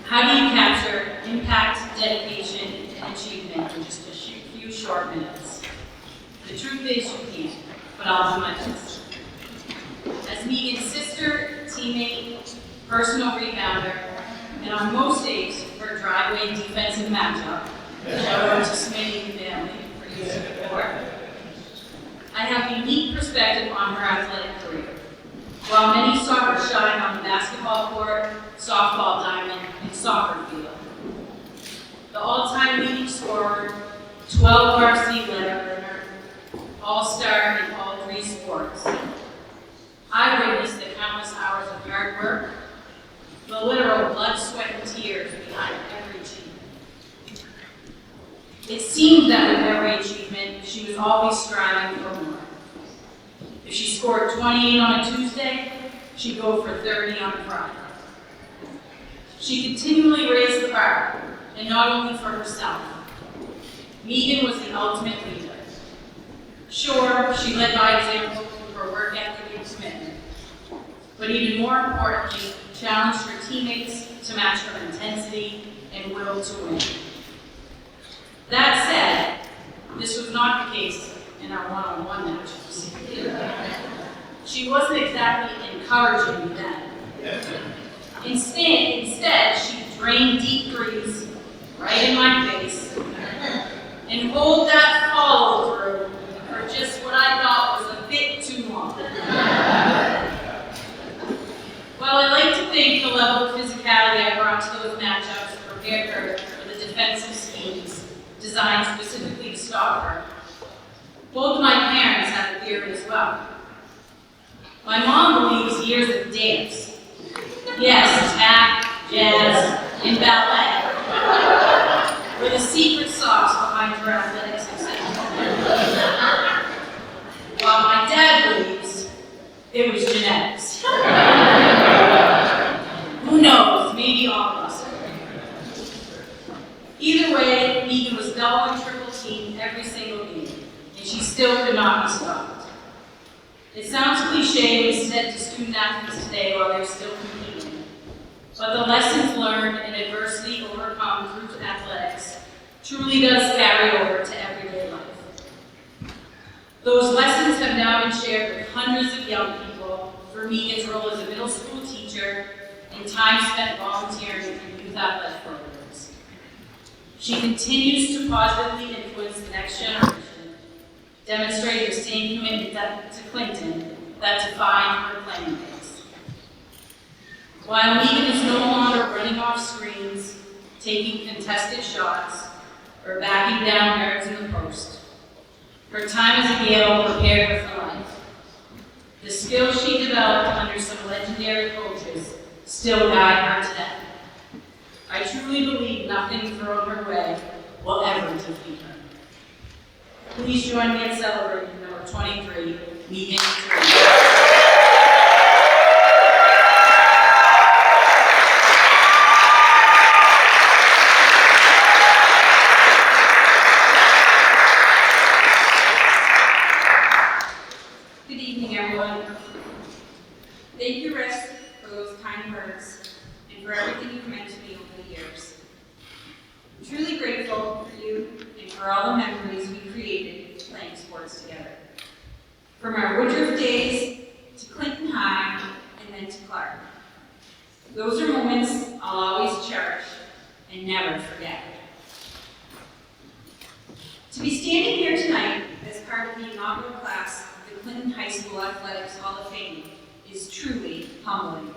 How do you capture impact, dedication, and achievement in just a few short minutes? The truth is you can't, but I'll do my best. As Megan's sister, teammate, personal rebounder, and on most days her driveway defensive matchup, shout out to Smitty and family for using the court, I have a unique perspective on her athletic career. While many saw her shine on the basketball court, softball diamond, and soccer field. The all-time leading scorer, 12 varsity letter winner, all-star in all 3 sports. I witnessed the countless hours of hard work, the literal blood, sweat, and tears behind every achievement. It seemed that with every achievement, she was always striving for more. If she scored 28 on a Tuesday, she'd go for 30 on a Friday. She continually raised the bar, and not only for herself. Megan was the ultimate leader. Sure, she led by example through her work ethic and commitment, but even more importantly, challenged her teammates to match her intensity and will to win. That said, this was not the case in our one-on-one matchups. She wasn't exactly encouraging me then. Instead, she drained deep threes right in my face and rolled that follow-through for just what I thought was a bit too long. While I like to think the level of physicality I brought to those matchups prepared her for the defensive schemes designed specifically to stop her, both of my parents had a theory as well. My mom believes years of dance, yes, tap, jazz, and ballet, were the secret sauce behind her athletic success. While my dad believes it was genetics. Who knows, maybe all of us. Either way, Megan was double and triple teamed every single game, and she still could not be stopped. It sounds cliche when said to student athletes today while they're still competing, but the lessons learned and adversity overcome through athletics truly does carry over to everyday life. Those lessons have now been shared with hundreds of young people through Megan's role as a middle school teacher and time spent volunteering in youth athletic programs. She continues to positively influence the next generation, demonstrating the same commitment to Clinton that defined her playing days. While Megan is no longer running off screens, taking contested shots, or backing down nerves in the post, her time as a Gale prepared her for life. The skills she developed under some legendary coaches still guide her today. I truly believe nothing thrown her way will ever defeat her. Please join me in celebrating number 23, Megan Turner. Good evening, everyone. Thank you, Rick, for those kind words and for everything you've meant to me over the years. truly grateful for you and for all the memories we created playing sports together. From our Woodruff days to Clinton High and then to Clark. Those are moments I'll always cherish and never forget. To be standing here tonight as part of the inaugural class of the Clinton High School Athletics Hall of Fame is truly humbling.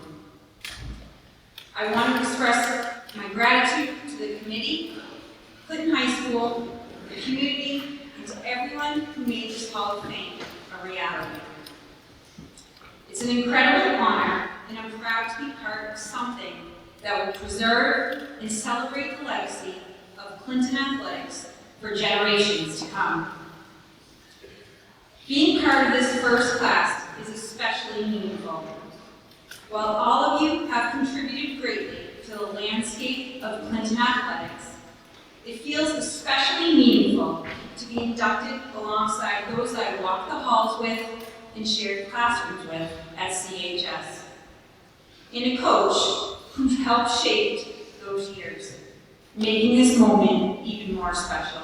I want to express my gratitude to the committee, Clinton High School, the community, and to everyone who made this Hall of Fame a reality. It's an incredible honor, and I'm proud to be part of something that will preserve and celebrate the legacy of Clinton athletics for generations to come. Being part of this first class is especially meaningful. While all of you have contributed greatly to the landscape of Clinton athletics, it feels especially meaningful to be inducted alongside those I walked the halls with and shared classrooms with at CHS, and a coach who helped shape those years, making this moment even more special.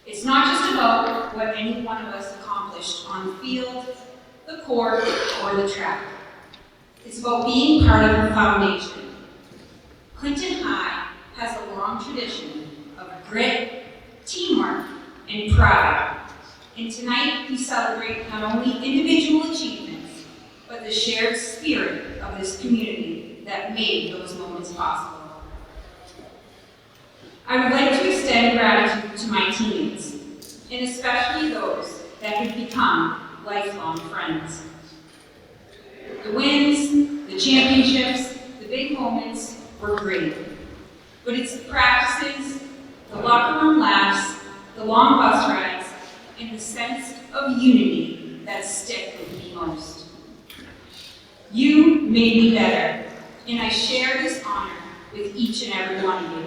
It's not just about what any one of us accomplished on the field, the court, or the track. It's about being part of a foundation. Clinton High has a long tradition of grit, teamwork, and pride. And tonight we celebrate not only individual achievements, but the shared spirit of this community that made those moments possible. I would like to extend gratitude to my teammates, and especially those that have become lifelong friends. The wins, the championships, the big moments were great, but it's the practices, the locker room laughs, the long bus rides, and the sense of unity that stick with me most. You made me better, and I share this honor with each and every one of you.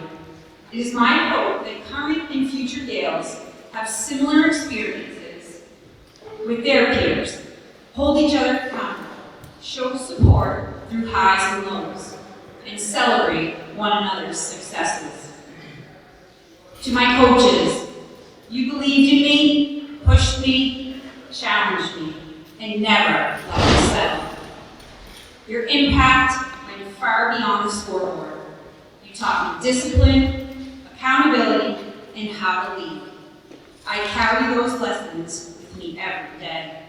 It is my hope that current and future Gales have similar experiences with their peers, hold each other accountable, show support through highs and lows, and celebrate one another's successes. To my coaches, you believed in me, pushed me, challenged me, and never let me settle. Your impact went far beyond the scoreboard. You taught me discipline, accountability, and how to lead. I carry those lessons with me every day.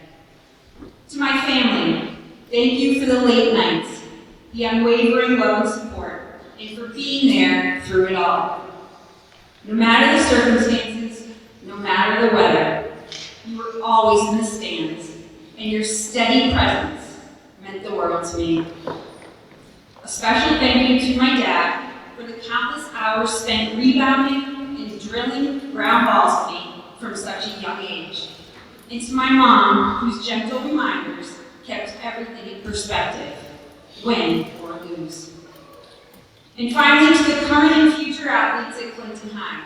To my family, thank you for the late nights, the unwavering love and support, and for being there through it all. No matter the circumstances, no matter the weather, you were always in the stands, and your steady presence meant the world to me. A special thank you to my dad for the countless hours spent rebounding and drilling ground balls for me from such a young age. And to my mom, whose gentle reminders kept everything in perspective, win or lose. And finally, to the current and future athletes at Clinton High,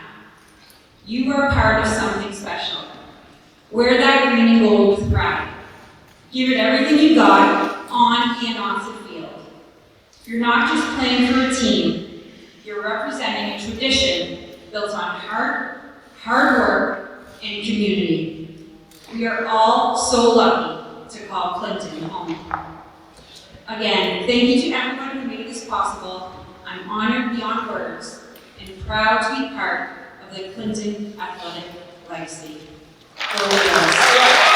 you are part of something special. Wear that green and gold with pride. Give it everything you got on and off the field. You're not just playing for a team, you're representing a tradition built on hard work, and community. We are all so lucky to call Clinton home. Again, thank you to everyone who made this possible. I'm honored beyond words and proud to be part of the Clinton athletic legacy. Go Wheels.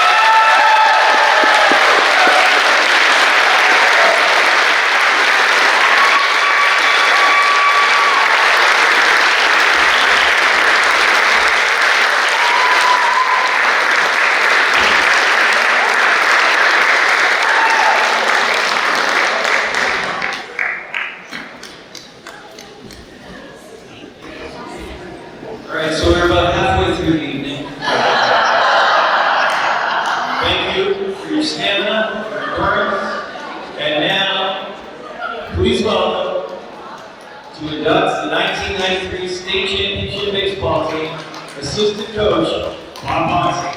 Alright, so we're about halfway through the evening. Thank you for your stamina, your endurance, and now, please welcome to induct the 1993 State Championship Baseball Team, Assistant Coach, Bob Ponce.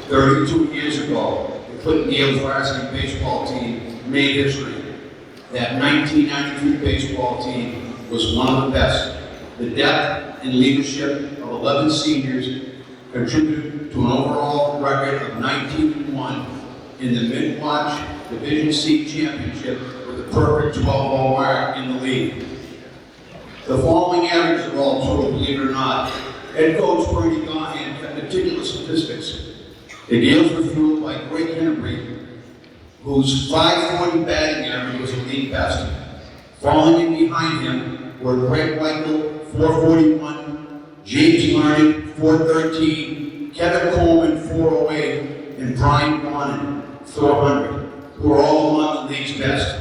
32 years ago, the Clinton Gales varsity baseball team made history. That 1993 baseball team was one of the best. The depth and leadership of 11 seniors contributed to an overall record of 19-1 in the mid-watch Division C championship with a perfect 12-ball mark in the league. The following averages are all true, believe it or not. Head coach Bernie Gahan kept meticulous statistics. The Gales were fueled by Greg Henry, whose .540 batting average was the league best. Falling in behind him were Greg Michael, .441, James Larned, .413, Kevin Coleman, .408, and Brian Bonin, .400, who are all among the league's best.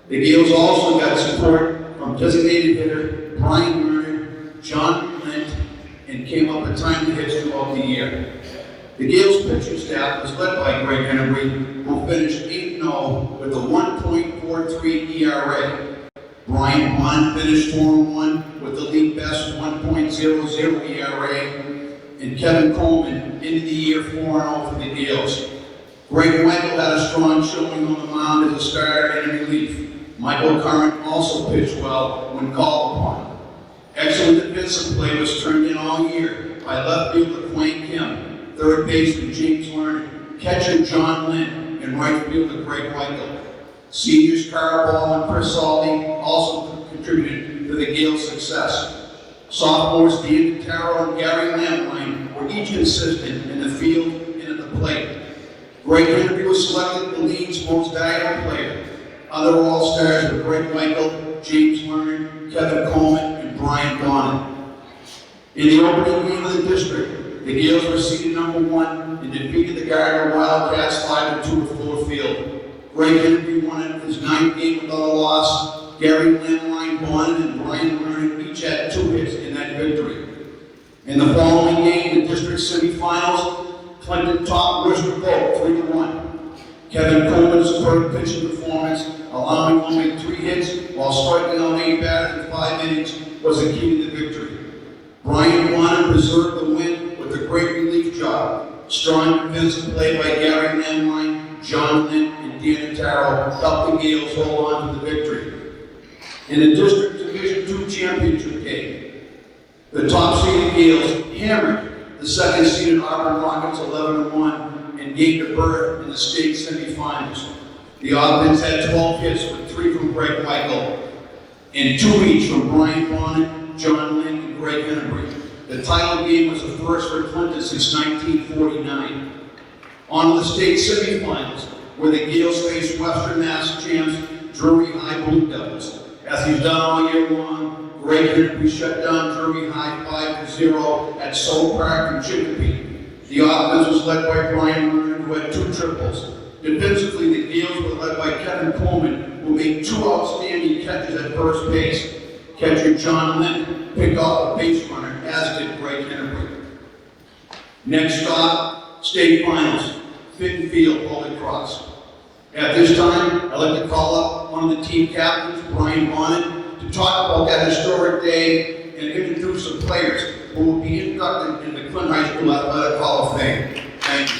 The Gales also got support from designated hitter Brian Werner, John Lent, and came up with timely hits throughout the year. The Gales pitching staff was led by Greg Henry, who finished 8-0 with a 1.43 ERA. Brian Bond finished 4-1 with the league best 1.00 ERA, and Kevin Coleman ended the year 4-0 for the Gales. Greg Michael had a strong showing on the mound as a starter and in relief. Michael Curran also pitched well when called upon. Excellent defensive play was turned in all year by left fielder Quang Kim, third baseman James Lerner, catcher John Lynn, and right fielder Greg Michael. Seniors Carl Ball and Chris Salty also contributed to the Gales' success. Sophomores Dan Taro and Gary Lamline were each consistent in the field and at the plate. Greg Henry was selected the league's most valuable player. Other All-Stars were Greg Michael, James Lerner, Kevin Coleman, and Brian Bonin. In the opening game of the district, the Gales were seeded #1 and defeated the Gardner Wildcats 5-2 at Fuller Field. Greg Henry won his 9th game without a loss. Gary Landline, Bonin, and Brian Lerner each had 2 hits in that victory. In the following game, the district semifinals, Clinton topped Worcester both 3-1. Kevin Coleman's superb pitching performance, allowing only 3 hits while striking out 8 batters in 5 innings, was the key to the victory. Brian Bonin preserved the win with a great relief job. Strong defensive play by Gary Landline, John Lynn, and Dan Taro helped the Gales hold on to the victory. In the District Division II championship game, the top-seeded Gales hammered the second-seeded Auburn Rockets 11-1 and gained a berth in the state semifinals. The offense had 12 hits with 3 from Greg Michael and 2 each from Brian Bonin, John Lynn, and Greg Henry. The title game was the first for Clinton since 1949. On to the state semifinals, where the Gales faced Western Mass champs Drury High Blue Devils. As he's done all year long, Greg Henry shut down Drury High 5-0 at Soul Park in Chicopee. The offense was led by Brian Lerner, who had 2 triples. Defensively, the Gales were led by Kevin Coleman, who made 2 outstanding catches at first base. Catcher John Lynn picked off a base runner, as did Greg Henry. Next stop, state finals, Fitton Field, Holy Cross. At this time, I'd like to call up one of the team captains, Brian Bonin, to talk about that historic day and introduce the players who will be inducted in the Clinton High School Athletic Hall of Fame. Thank you.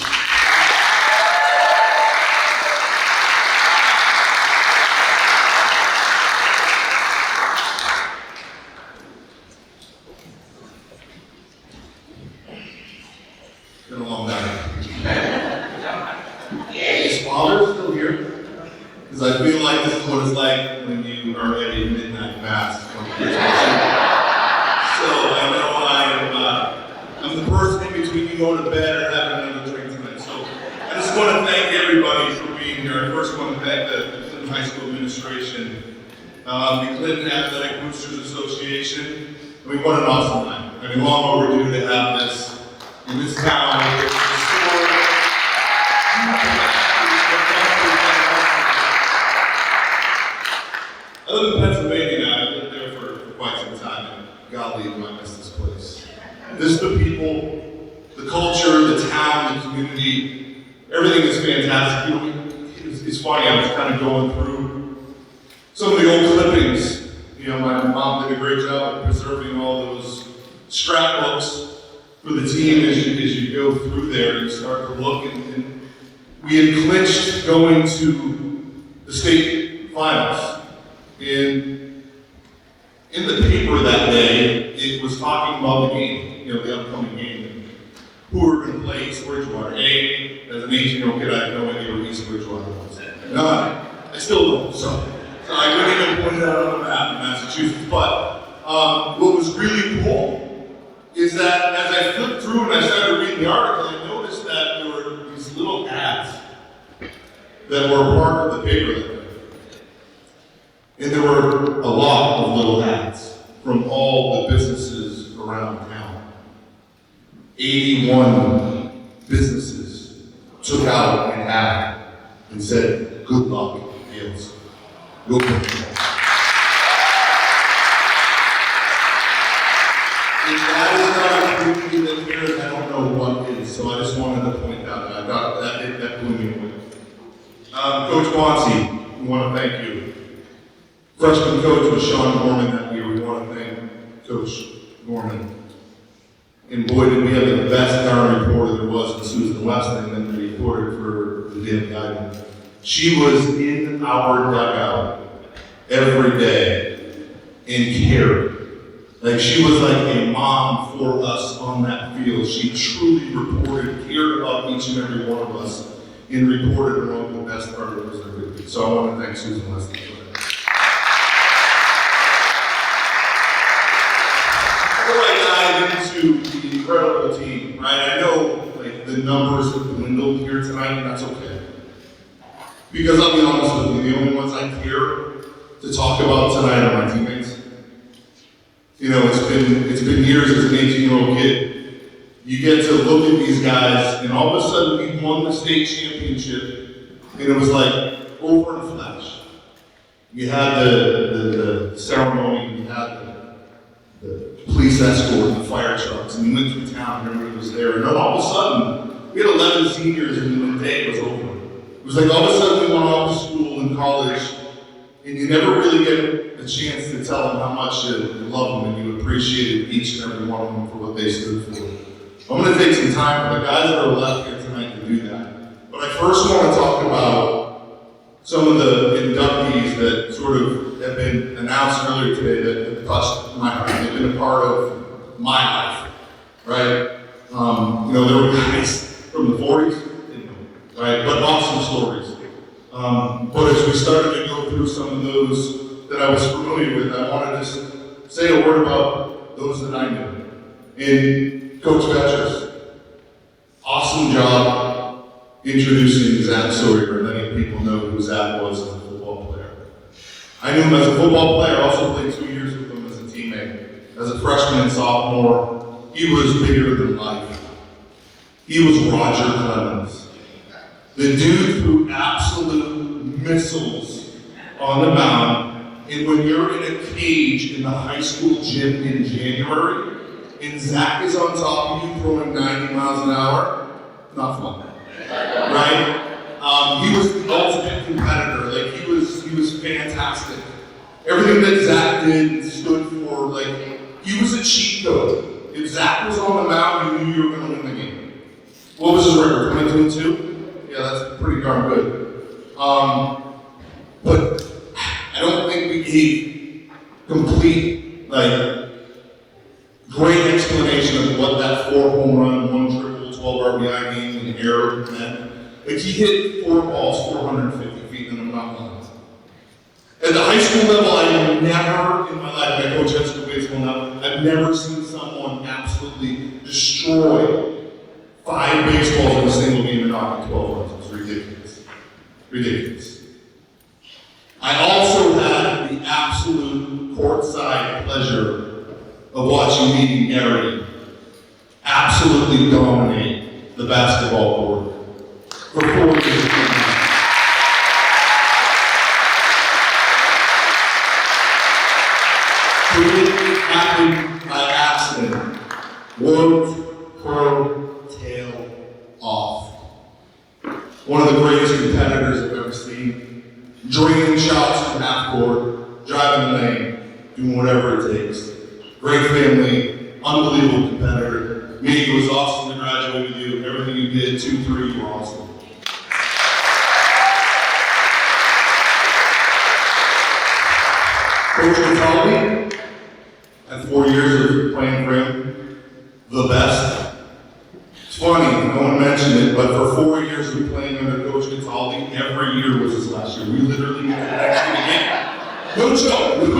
Been a long night. Is Father still here? Because I feel like this is what it's like when you are at a midnight mass. So I know I'm the person in between you going to bed or having another drink tonight. So I just want to thank everybody for being here. I first want to thank the Clinton High School administration, the Clinton Athletic Boosters Association. We what an awesome night. I mean, long overdue to have this in this town. I live in Pennsylvania now. I've lived there for quite some time, and golly, do I miss this place. This, the people, the culture, the town, the community, everything is fantastic. You know, it's funny, I was kind of going through some of the old clippings. You know, my mom did a great job of preserving all those scrapbooks. for the team as you go through there and start to look. And we had clinched going to the state finals. And in the paper that day, it was talking about the game, the upcoming game. Who were going to play East Bridgewater. As an 18-year-old kid, I had no idea where East Bridgewater was. None. I still don't. So I couldn't even point it out on the map in Massachusetts. But what was really cool is that as I flipped through and I started reading the article, I noticed that there were these little ads that were a part of the paper that day. And there were a lot of little ads from all the businesses around town. 81 businesses took out an ad and said, "Good luck, Gales. Go for it." If that is not a community that cares, I don't know what is. So I just wanted to point out that I got that blew me away. Coach Bonsi, we want to thank you. Freshman coach was Sean Gorman that year. We want to thank Coach Gorman. And boy, did we have the best darn reporter there was in Susan Weston, and then the reporter for the Daily Guardian. She was in our dugout every day and cared. Like, she was like a mom for us on that field. She truly reported, cared about each and every one of us, and reported on the best part of us there could be. So I want to thank Susan Weston for that. Before I dive into the incredible team, right? I know like the numbers have dwindled here tonight, and that's okay. Because I'll be honest with you, the only ones I care to talk about tonight are my teammates. It's been years as an 18-year-old kid. You get to look at these guys, and all of a sudden we won the state championship, and it was like over in a flash. You had the ceremony, you had the police escort, and the fire trucks, and you went through town, and everybody was there. And then all of a sudden, we had 11 seniors, and then the day was over. It was like all of a sudden we went off to school and college, and you never really get a chance to tell them how much you love them and you appreciated each and every one of them for what they stood for. I'm going to take some time for the guys that are left here tonight to do that. But I first want to talk about some of the inductees that sort of have been announced earlier today that have touched my heart. They've been a part of my life, right? There were guys from the 40s, right? But awesome stories. But as we started to go through some of those that I was familiar with, I wanted to say a word about those that I knew. And Coach Vetchers, awesome job introducing Zach Sawyer, and letting people know who Zach was as a football player. I knew him as a football player, also played 2 years with him as a teammate. As a freshman and sophomore, he was bigger than life. He was Roger Clemens. The dude threw absolute missiles on the mound, and when you're in a cage in the high school gym in January, and Zach is on top of you throwing 90 miles an hour, not fun, right? He was the ultimate competitor. Like, he was fantastic. Everything that Zach did and stood for, like, he was a cheat code. If Zach was on the mound, you knew you were going to win the game. What was his record? 22-2? Yeah, that's pretty darn good. But I don't think we gave complete, great explanation of what that 4 home run, 1 triple, 12 RBI game in air meant. Like, he hit 4 balls 450 feet, and I'm not lying. At the high school level, I never in my life, I coach high school baseball now, I've never seen someone absolutely destroy 5 baseballs in a single game and knock 12 runs. It's ridiculous. Ridiculous. I also had the absolute courtside pleasure of watching me and Gary absolutely dominate the basketball court for 4 years. It happened by accident. Worked her tail off. One of the greatest competitors I've ever seen. Draining shots from half court, driving the lane, doing whatever it takes. Great family, unbelievable competitor. Me, it was awesome to graduate with you. Everything you did, 2-3, you were awesome. Coach Cataldi, at 4 years of playing for him, the best. It's funny, no one mentioned it, but for 4 years of playing under Coach Cataldi, every year was his last year. We literally had a Thanksgiving game. No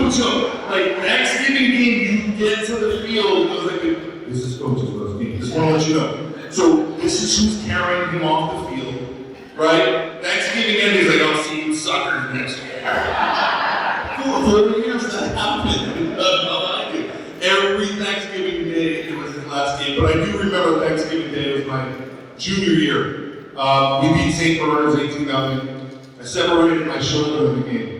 joke. Like, Thanksgiving game, you get to the field, I was like, this is Coach's last game. Just want to let you know. So, this is who's carrying him off the field, right? Thanksgiving game, he's like, I'll see you suckers next year. For 4 years that happened. I like it. Every Thanksgiving day, it was his last game. But I do remember Thanksgiving Day was my junior year. We beat St. Bernard's 18-0. I separated my shoulder in the game.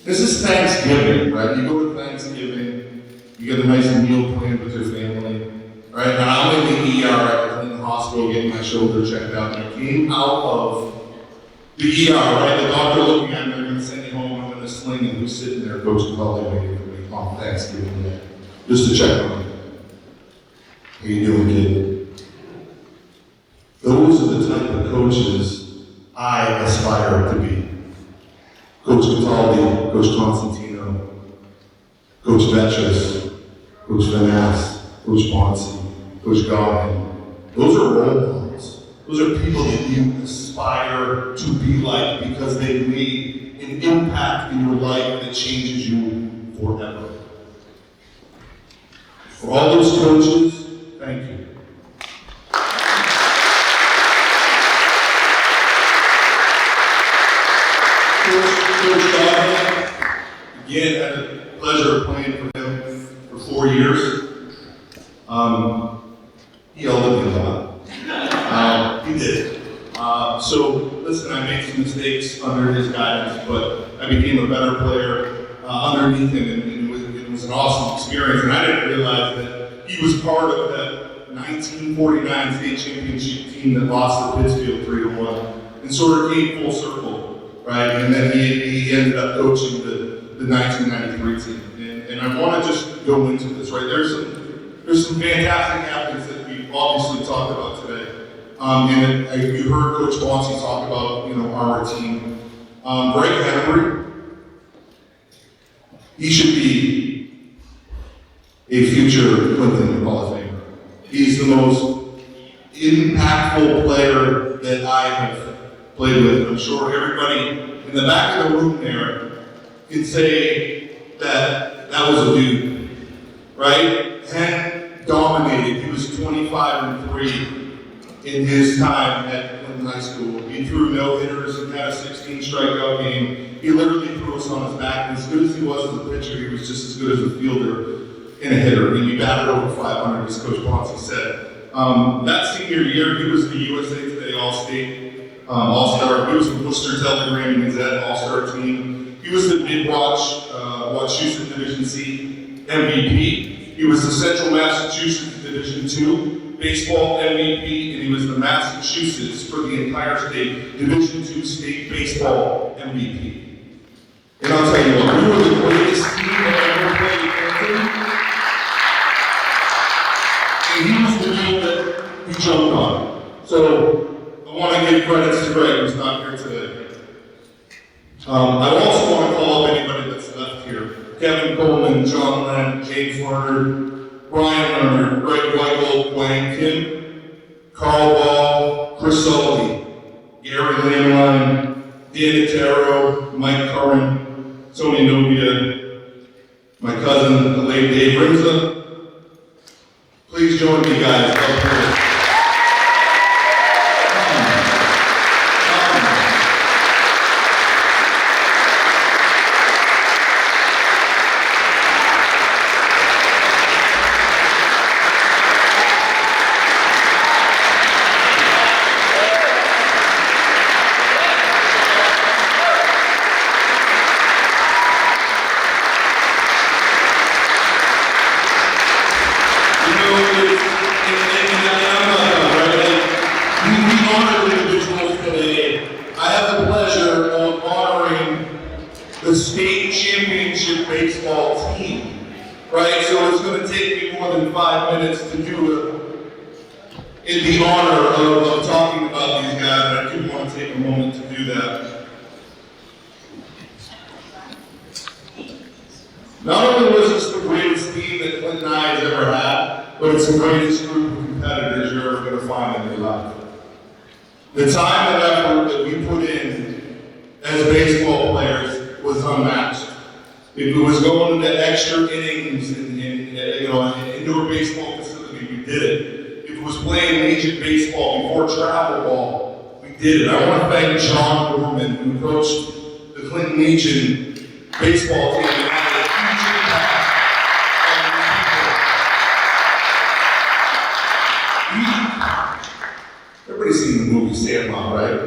This is Thanksgiving, right? You go to Thanksgiving, you get a nice meal planned with your family, right? Now I'm in the ER, I was in the hospital getting my shoulder checked out, and I came out of the ER, right? The doctor looking at me, they're gonna send you home, I'm in a sling, and who's sitting there? Coach Capaldi waiting for me on Thanksgiving Day, just to check on me. How you doing, kid? Those are the type of coaches I aspire to be. Coach Cataldi, Coach Constantino, Coach Vetras, Coach Vanass, Coach Bonsi, Coach Godwin. Those are role models. Those are people that you aspire to be like because they've made an impact in your life that changes you forever. For all those coaches, thank you. Coach Godwin, again, had the pleasure of playing for him for 4 years. He yelled at me a lot. He did. So, listen, I made some mistakes under his guidance, but I became a better player underneath him, and it was an awesome experience. And I didn't realize that he was part of that 1949 state championship team that lost to Pittsfield 3-1, and sort of came full circle, right? And then he ended up coaching the 1993 team. And I want to just go into this, right? There's some fantastic athletes that we've obviously talked about today. And you heard Coach Bonsi talk about, our team. Greg Henry, he should be a future Clinton Hall of Famer. He's the most impactful player that I have played with. I'm sure everybody in the back of the room there can say that was a dude, right? Hen dominated. He was 25-3 in his time at Clinton High School. He threw no-hitters and had a 16 strikeout game. He literally threw us on his back. And as good as he was as a pitcher, he was just as good as a fielder and a hitter. And he batted over 500, as Coach Bonsi said. That senior year, he was the USA Today All-State All-Star. He was the Worcester Telegram and Gazette All-Star team. He was the Mid-Watch Wachusett Division C MVP. He was the Central Massachusetts Division II Baseball MVP, and he was the Massachusetts, for the entire state, Division II State Baseball MVP. And I'll tell you what, we were the greatest team that ever played Clinton, and he was the dude that we jumped on. So, I want to give credits to Greg, who's not here today. I also want to call up anybody that's left here. Kevin Coleman, John Len, James Lerner, Brian Lerner, Greg Weigel, Wayne Kim, Carl Ball, Chris Sully, Gary Landline, Dan Otero, Mike Curran, Tony Novia, my cousin, the late Dave Rinza. Please join me, guys, up here. in the honor of talking about these guys, and I do want to take a moment to do that. Not only was this the greatest team that Clinton and I has ever had, but it's the greatest group of competitors you're ever going to find in your life. The time and effort that we put in as baseball players was unmatched. If it was going to extra innings in an indoor baseball facility, we did it. If it was playing Legion baseball before travel ball, we did it. I want to thank John Gorman, who coached the Clinton Legion baseball team and had a huge impact on people. Everybody's seen the movie Sandlot, right?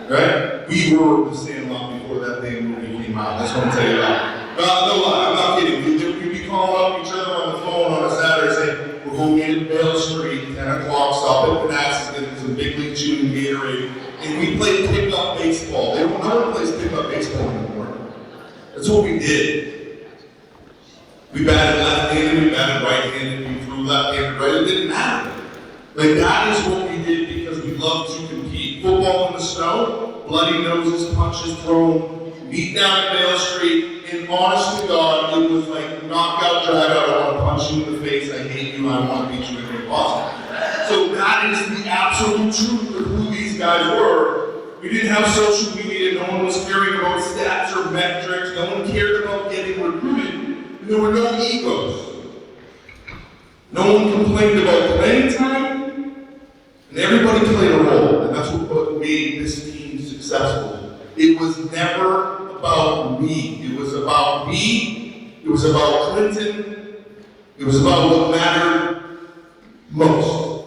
Right? We were the Sandlot before that damn movie came out. That's what I'm telling you about. No lie, I'm not kidding. We'd be calling up each other on the phone on a Saturday saying, we're going to get Bale Street, 10 o'clock, stop at Manassas, get some Big League Chew and Gatorade. And we played pickup baseball. No one plays pickup baseball anymore. That's what we did. We batted left-handed, we batted right-handed, we threw left-handed, right. It didn't matter. Like, that is what we did because we love to compete. Football in the snow, bloody noses, punches thrown, beat down at Bale Street, and honest to God, it was like knockout, drag out, I want to punch you in the face, I hate you, I want to beat you in the Boston. So that is the absolute truth of who these guys were. We didn't have social media, no one was caring about stats or metrics, no one cared about getting recruited, and there were no egos. No one complained about playing time, and everybody played a role, and that's what made this team successful. It was never about me. It was about me. It was about Clinton. It was about what mattered most.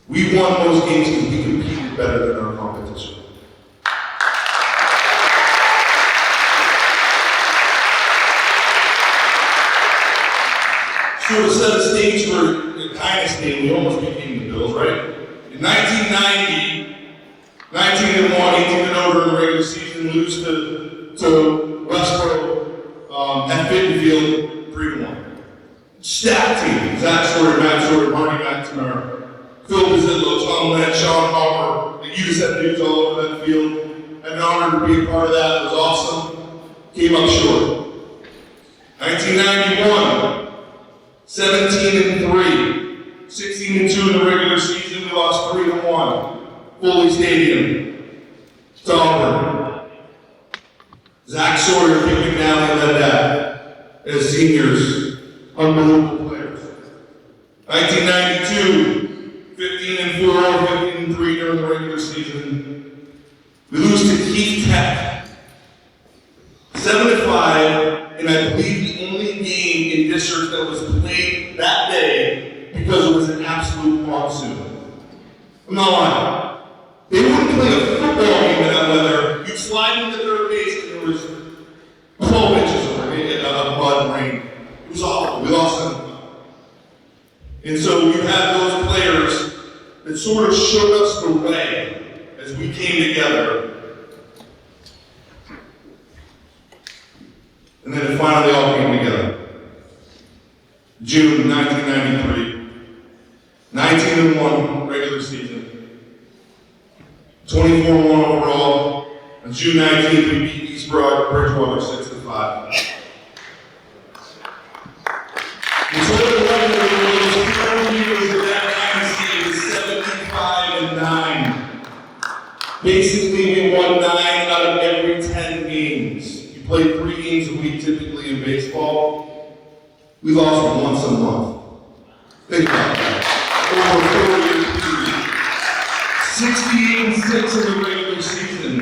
We won those games because we competed better than our competition. So to set the stage for the dynasty, we almost became the Bills, right? In 1990, 19-1, 18-0 in the regular season, lose to Westboro at Fitton Field, 3-1. Stacked team, Zach Sawyer, Matt Sawyer, Marty McNamara, Phil Pizzillo, Tom Lynch, Sean Palmer, the USF dudes all over that field. I had an honor to be a part of that. It was awesome. Came up short. 1991, 17-3, 16-2 in the regular season. We lost 3-1. Foley Stadium. It's Auburn. Zach Sawyer, Pete McNally led that as seniors. Unbelievable players. 1992, 15-4, 15-3 during the regular season. We lose to Keith Tech. 7-5, and I believe the only game in district that was played that day because it was an absolute monsoon. I'm not lying. They wouldn't play a football game in that weather. You'd slide into third base and there was 12 inches of mud and rain. It was awful. We lost them. And so you had those players that sort of showed us the way as we came together. And then it finally all came together. June 1993. 19-1 regular season. 24-1 overall. On June 19th, we beat East Bridgewater 6-5. The total record of those 4 years of that dynasty was 75-9. Basically, we won 9 out of every 10 games. You played 3 games a week typically in baseball. We lost once a month. Think about that. Over a 4-year period. 68-6 in the regular season.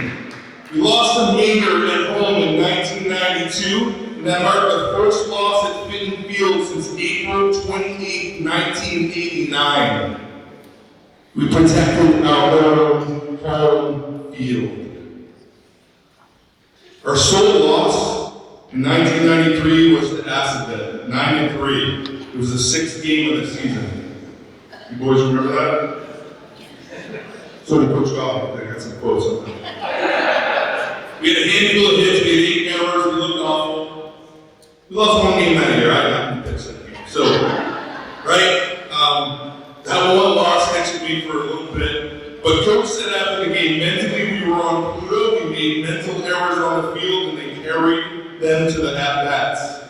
We lost to Mater at home in 1992, and that marked the first loss at Fitton Field since April 28, 1989. We protected our home field. Our sole loss in 1993 was to Acid 9-3. It was the 6th game of the season. You boys remember that? So did Coach Goff. I got some quotes on that. We had a handful of hits. We had 8 errors. We looked awful. We lost 1 game that year. I didn't pitch that game. So, right? That one loss next to me for a little bit. But Coach said after the game, mentally we were on Pluto, we made mental errors on the field, and they carried them to the at-bats.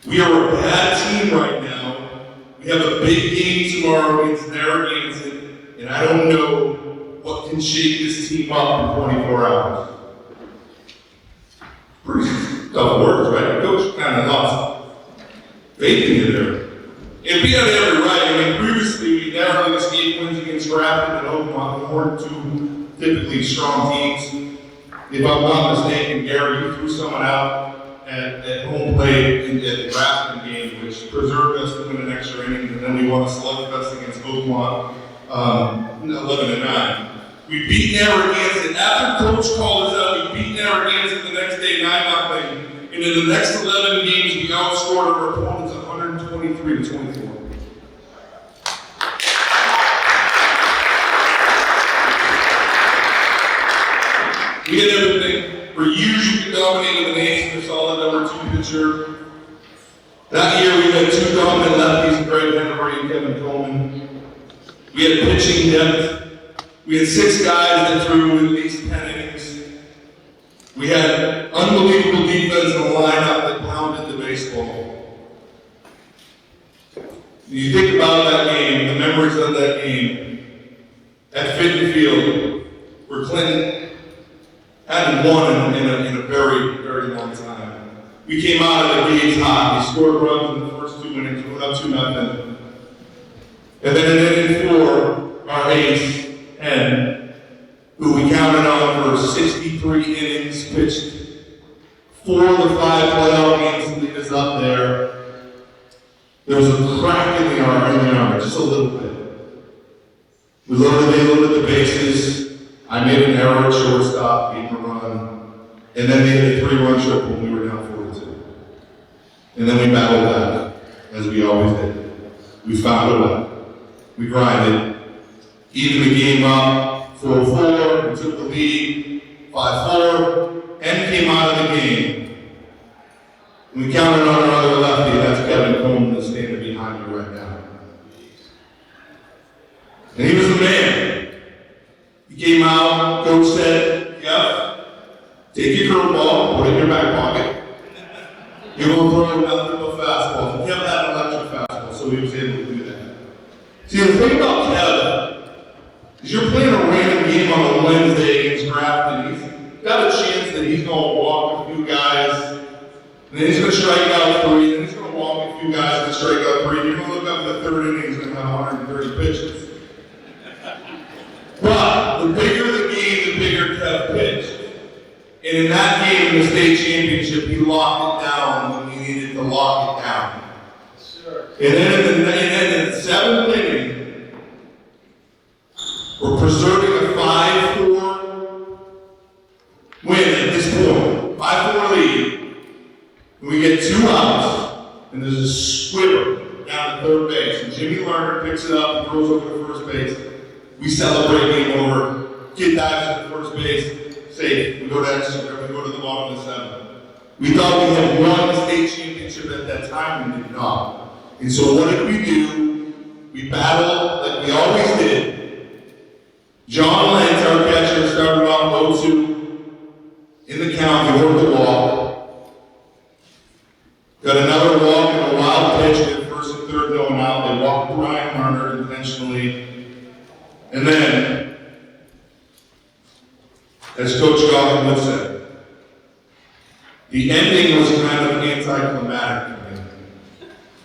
We are a bad team right now. We have a big game tomorrow against Narragansett, and I don't know what can shake this team up in 24 hours. Pretty tough words, right? Coach kind of lost faith in you there. And be on every right. I mean, previously we narrowly escaped wins against Grafton and Oakmont, who weren't two typically strong teams. If I'm not mistaken, Gary, you threw someone out at home plate in the Grafton game, which preserved us to win an extra inning, and then we won a slugfest against Oakmont, 11-9. We beat Narragansett. After Coach called us out, we beat Narragansett the next day, 9-0. And in the next 11 games, we outscored our opponents 123-24. We had everything. For years, you could dominate with an ace and a solid number 2 pitcher. That year, we had 2 dominant lefties, Greg Henry and Kevin Coleman. We had pitching depth. We had 6 guys that threw at least 10 innings. We had unbelievable defense in the lineup that pounded the baseball. You think about that game, the memories of that game at Fitton Field, where Clinton hadn't won in a very, very long time. We came out of the gates hot. We scored runs in the first 2 innings, we went up 2-0. And then in inning 4, our ace, and who we counted on for 63 innings, pitched 4 of the 5 playoff games to lead us up there. There was a crack in the arm, just a little bit. They loaded the bases. I made an error at shortstop, gave him a run, and then they hit a 3-run triple, and we were down 4-2. And then we battled back, as we always did. We found a way. We grinded. Even the game up, 4-4, we took the lead, 5-4, and came out of the game. And we counted on our other lefty, that's Kevin Coleman, that's standing behind me right now. And he was the man. He came out, coach said, "Yep, take your curveball, put it in your back pocket. You're going to throw nothing but fastballs." He kept that electric fastball, so he was able to do that. See, the thing about Kevin is you're playing a random game on a Wednesday against Grafton. He's got a chance that he's going to walk a few guys, and then he's going to strike out 3, and he's going to walk a few guys and strike out 3, and you're going to look up in the 3rd inning, he's going to have 130 pitches. But the bigger the game, the bigger Kev pitched. And in that game, in the state championship, he locked it down when we needed to lock it down. Sure. And then in the 7th inning, we're preserving a 5-4 win at this point. 5-4 lead. And we get 2 outs, and there's a squibber down at 3rd base. And Jimmy Lerner picks it up and throws over to 1st base. We celebrate game over. Kid dives to 1st base, safe. We go to extra, we go to the bottom of the 7th. We thought we had won the state championship at that time, we did not. And so what did we do? We battled like we always did. John Lentz, our catcher, started off 0-2 in the count. He worked the walk. Got another walk and a wild pitch at 1st and 3rd going out. They walked Brian Marner intentionally. And then, as Coach Goggin would say, the ending was kind of anticlimactic to me.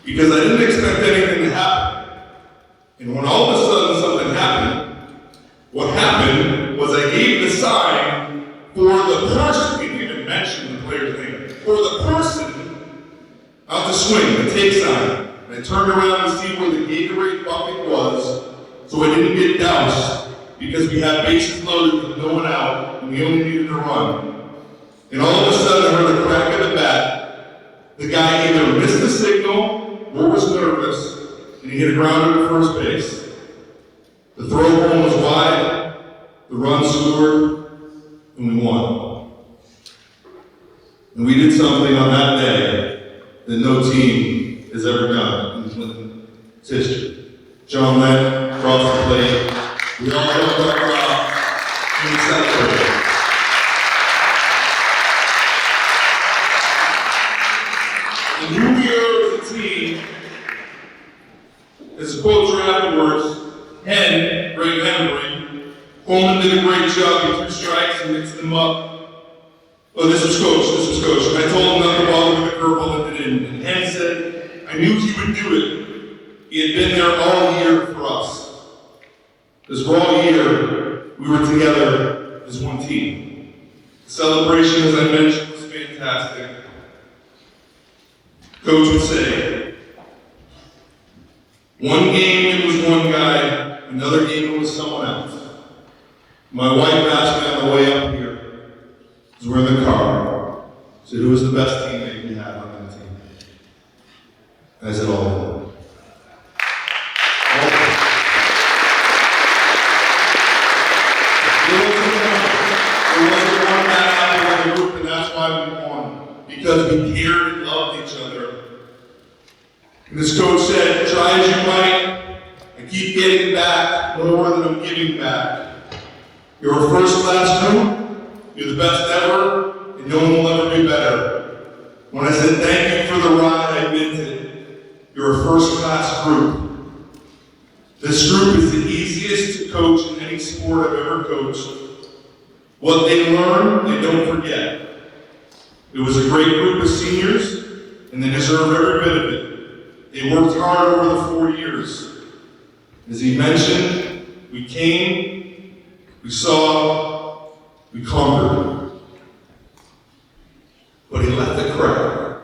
Because I didn't expect anything to happen. And when all of a sudden something happened, what happened was I gave the sign for the person, we didn't even mention the player's name, for the person out the swing, the take sign. And I turned around to see where the Gatorade bucket was, so I didn't get doused, because we had bases loaded with no one out, and we only needed to run. And all of a sudden I heard a crack of the bat. The guy either missed the signal or was nervous, and he hit a grounder to 1st base. The throw home was wide, the run scored, and we won. And we did something on that day that no team has ever done in Clinton's history. John led across the plate. We all helped our crowd and we celebrated. And who we are as a team, as a quote afterwards, Greg Henry, Coleman did a great job. He threw strikes and mixed them up. Oh, this was coach. And I told him not to bother with the curveball and did it. And Hen said, I knew he would do it. He had been there all year for us. Because for all year, we were together as one team. The celebration, as I mentioned, was fantastic. Coach would say, one game it was one guy, another game it was someone else. My wife asked me on the way up here, as we're in the car, said, who was the best teammate you had on that team? And I said, all of them. There wasn't one bad apple in the group, and that's why we won. Because we cared and loved each other. And this coach said, try as you might, and keep getting back more than I'm giving back. You're a first-class group, you're the best ever, and no one will ever be better. When I said thank you for the ride, I meant it. You're a first-class group. This group is the easiest to coach in any sport I've ever coached. What they learn, they don't forget. It was a great group of seniors, and they deserve every bit of it. They worked hard over the 4 years. As he mentioned, we came, we saw, we conquered. But he left the crowd.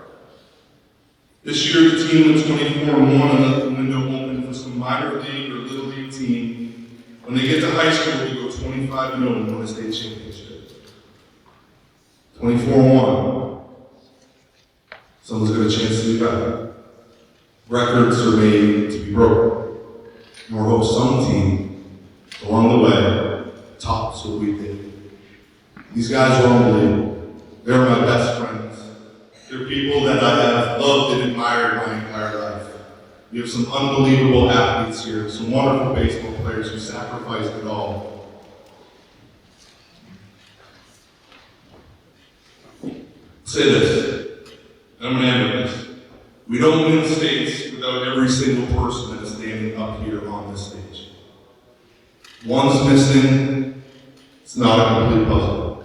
This year, the team was 24-1 and left the window open for some minor league or little league team. When they get to high school, they go 25-0 and win a state championship. 24-1. Someone's got a chance to do better. Records are made to be broken. Nor hope some team, along the way, tops what we did. These guys are unbelievable. They're my best friends. They're people that I have loved and admired my entire life. We have some unbelievable athletes here, some wonderful baseball players who sacrificed it all. I'll say this, and I'm going to end with this. We don't win states without every single person that is standing up here on this stage. One's missing, it's not a complete puzzle.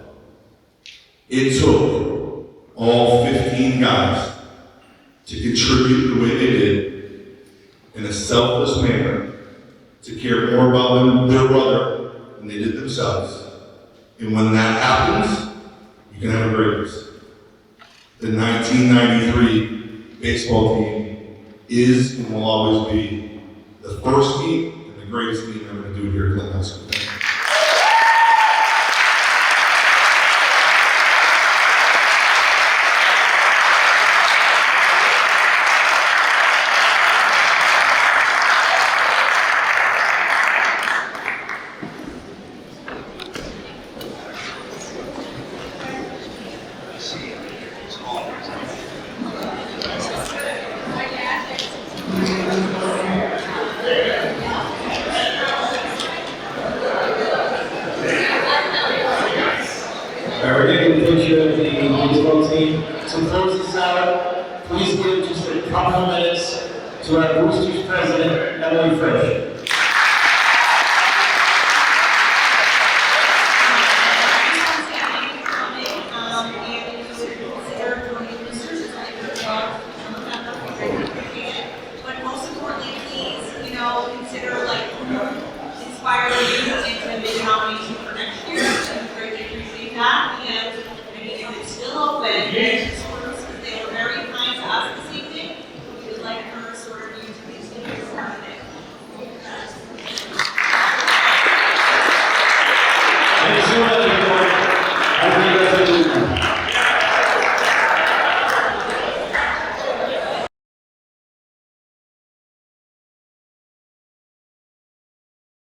It took all 15 guys to contribute the way they did in a selfless manner to care more about their brother than they did themselves. And when that happens, you can have a greatness. The 1993 baseball team is and will always be the first team and the greatest team ever to do it here at Glen High School. We're getting a picture of the baseball team. To close this out, please give just a couple of minutes to our Boosters president, Emily Frisch. But most importantly, please, consider inspiring you into the big nomination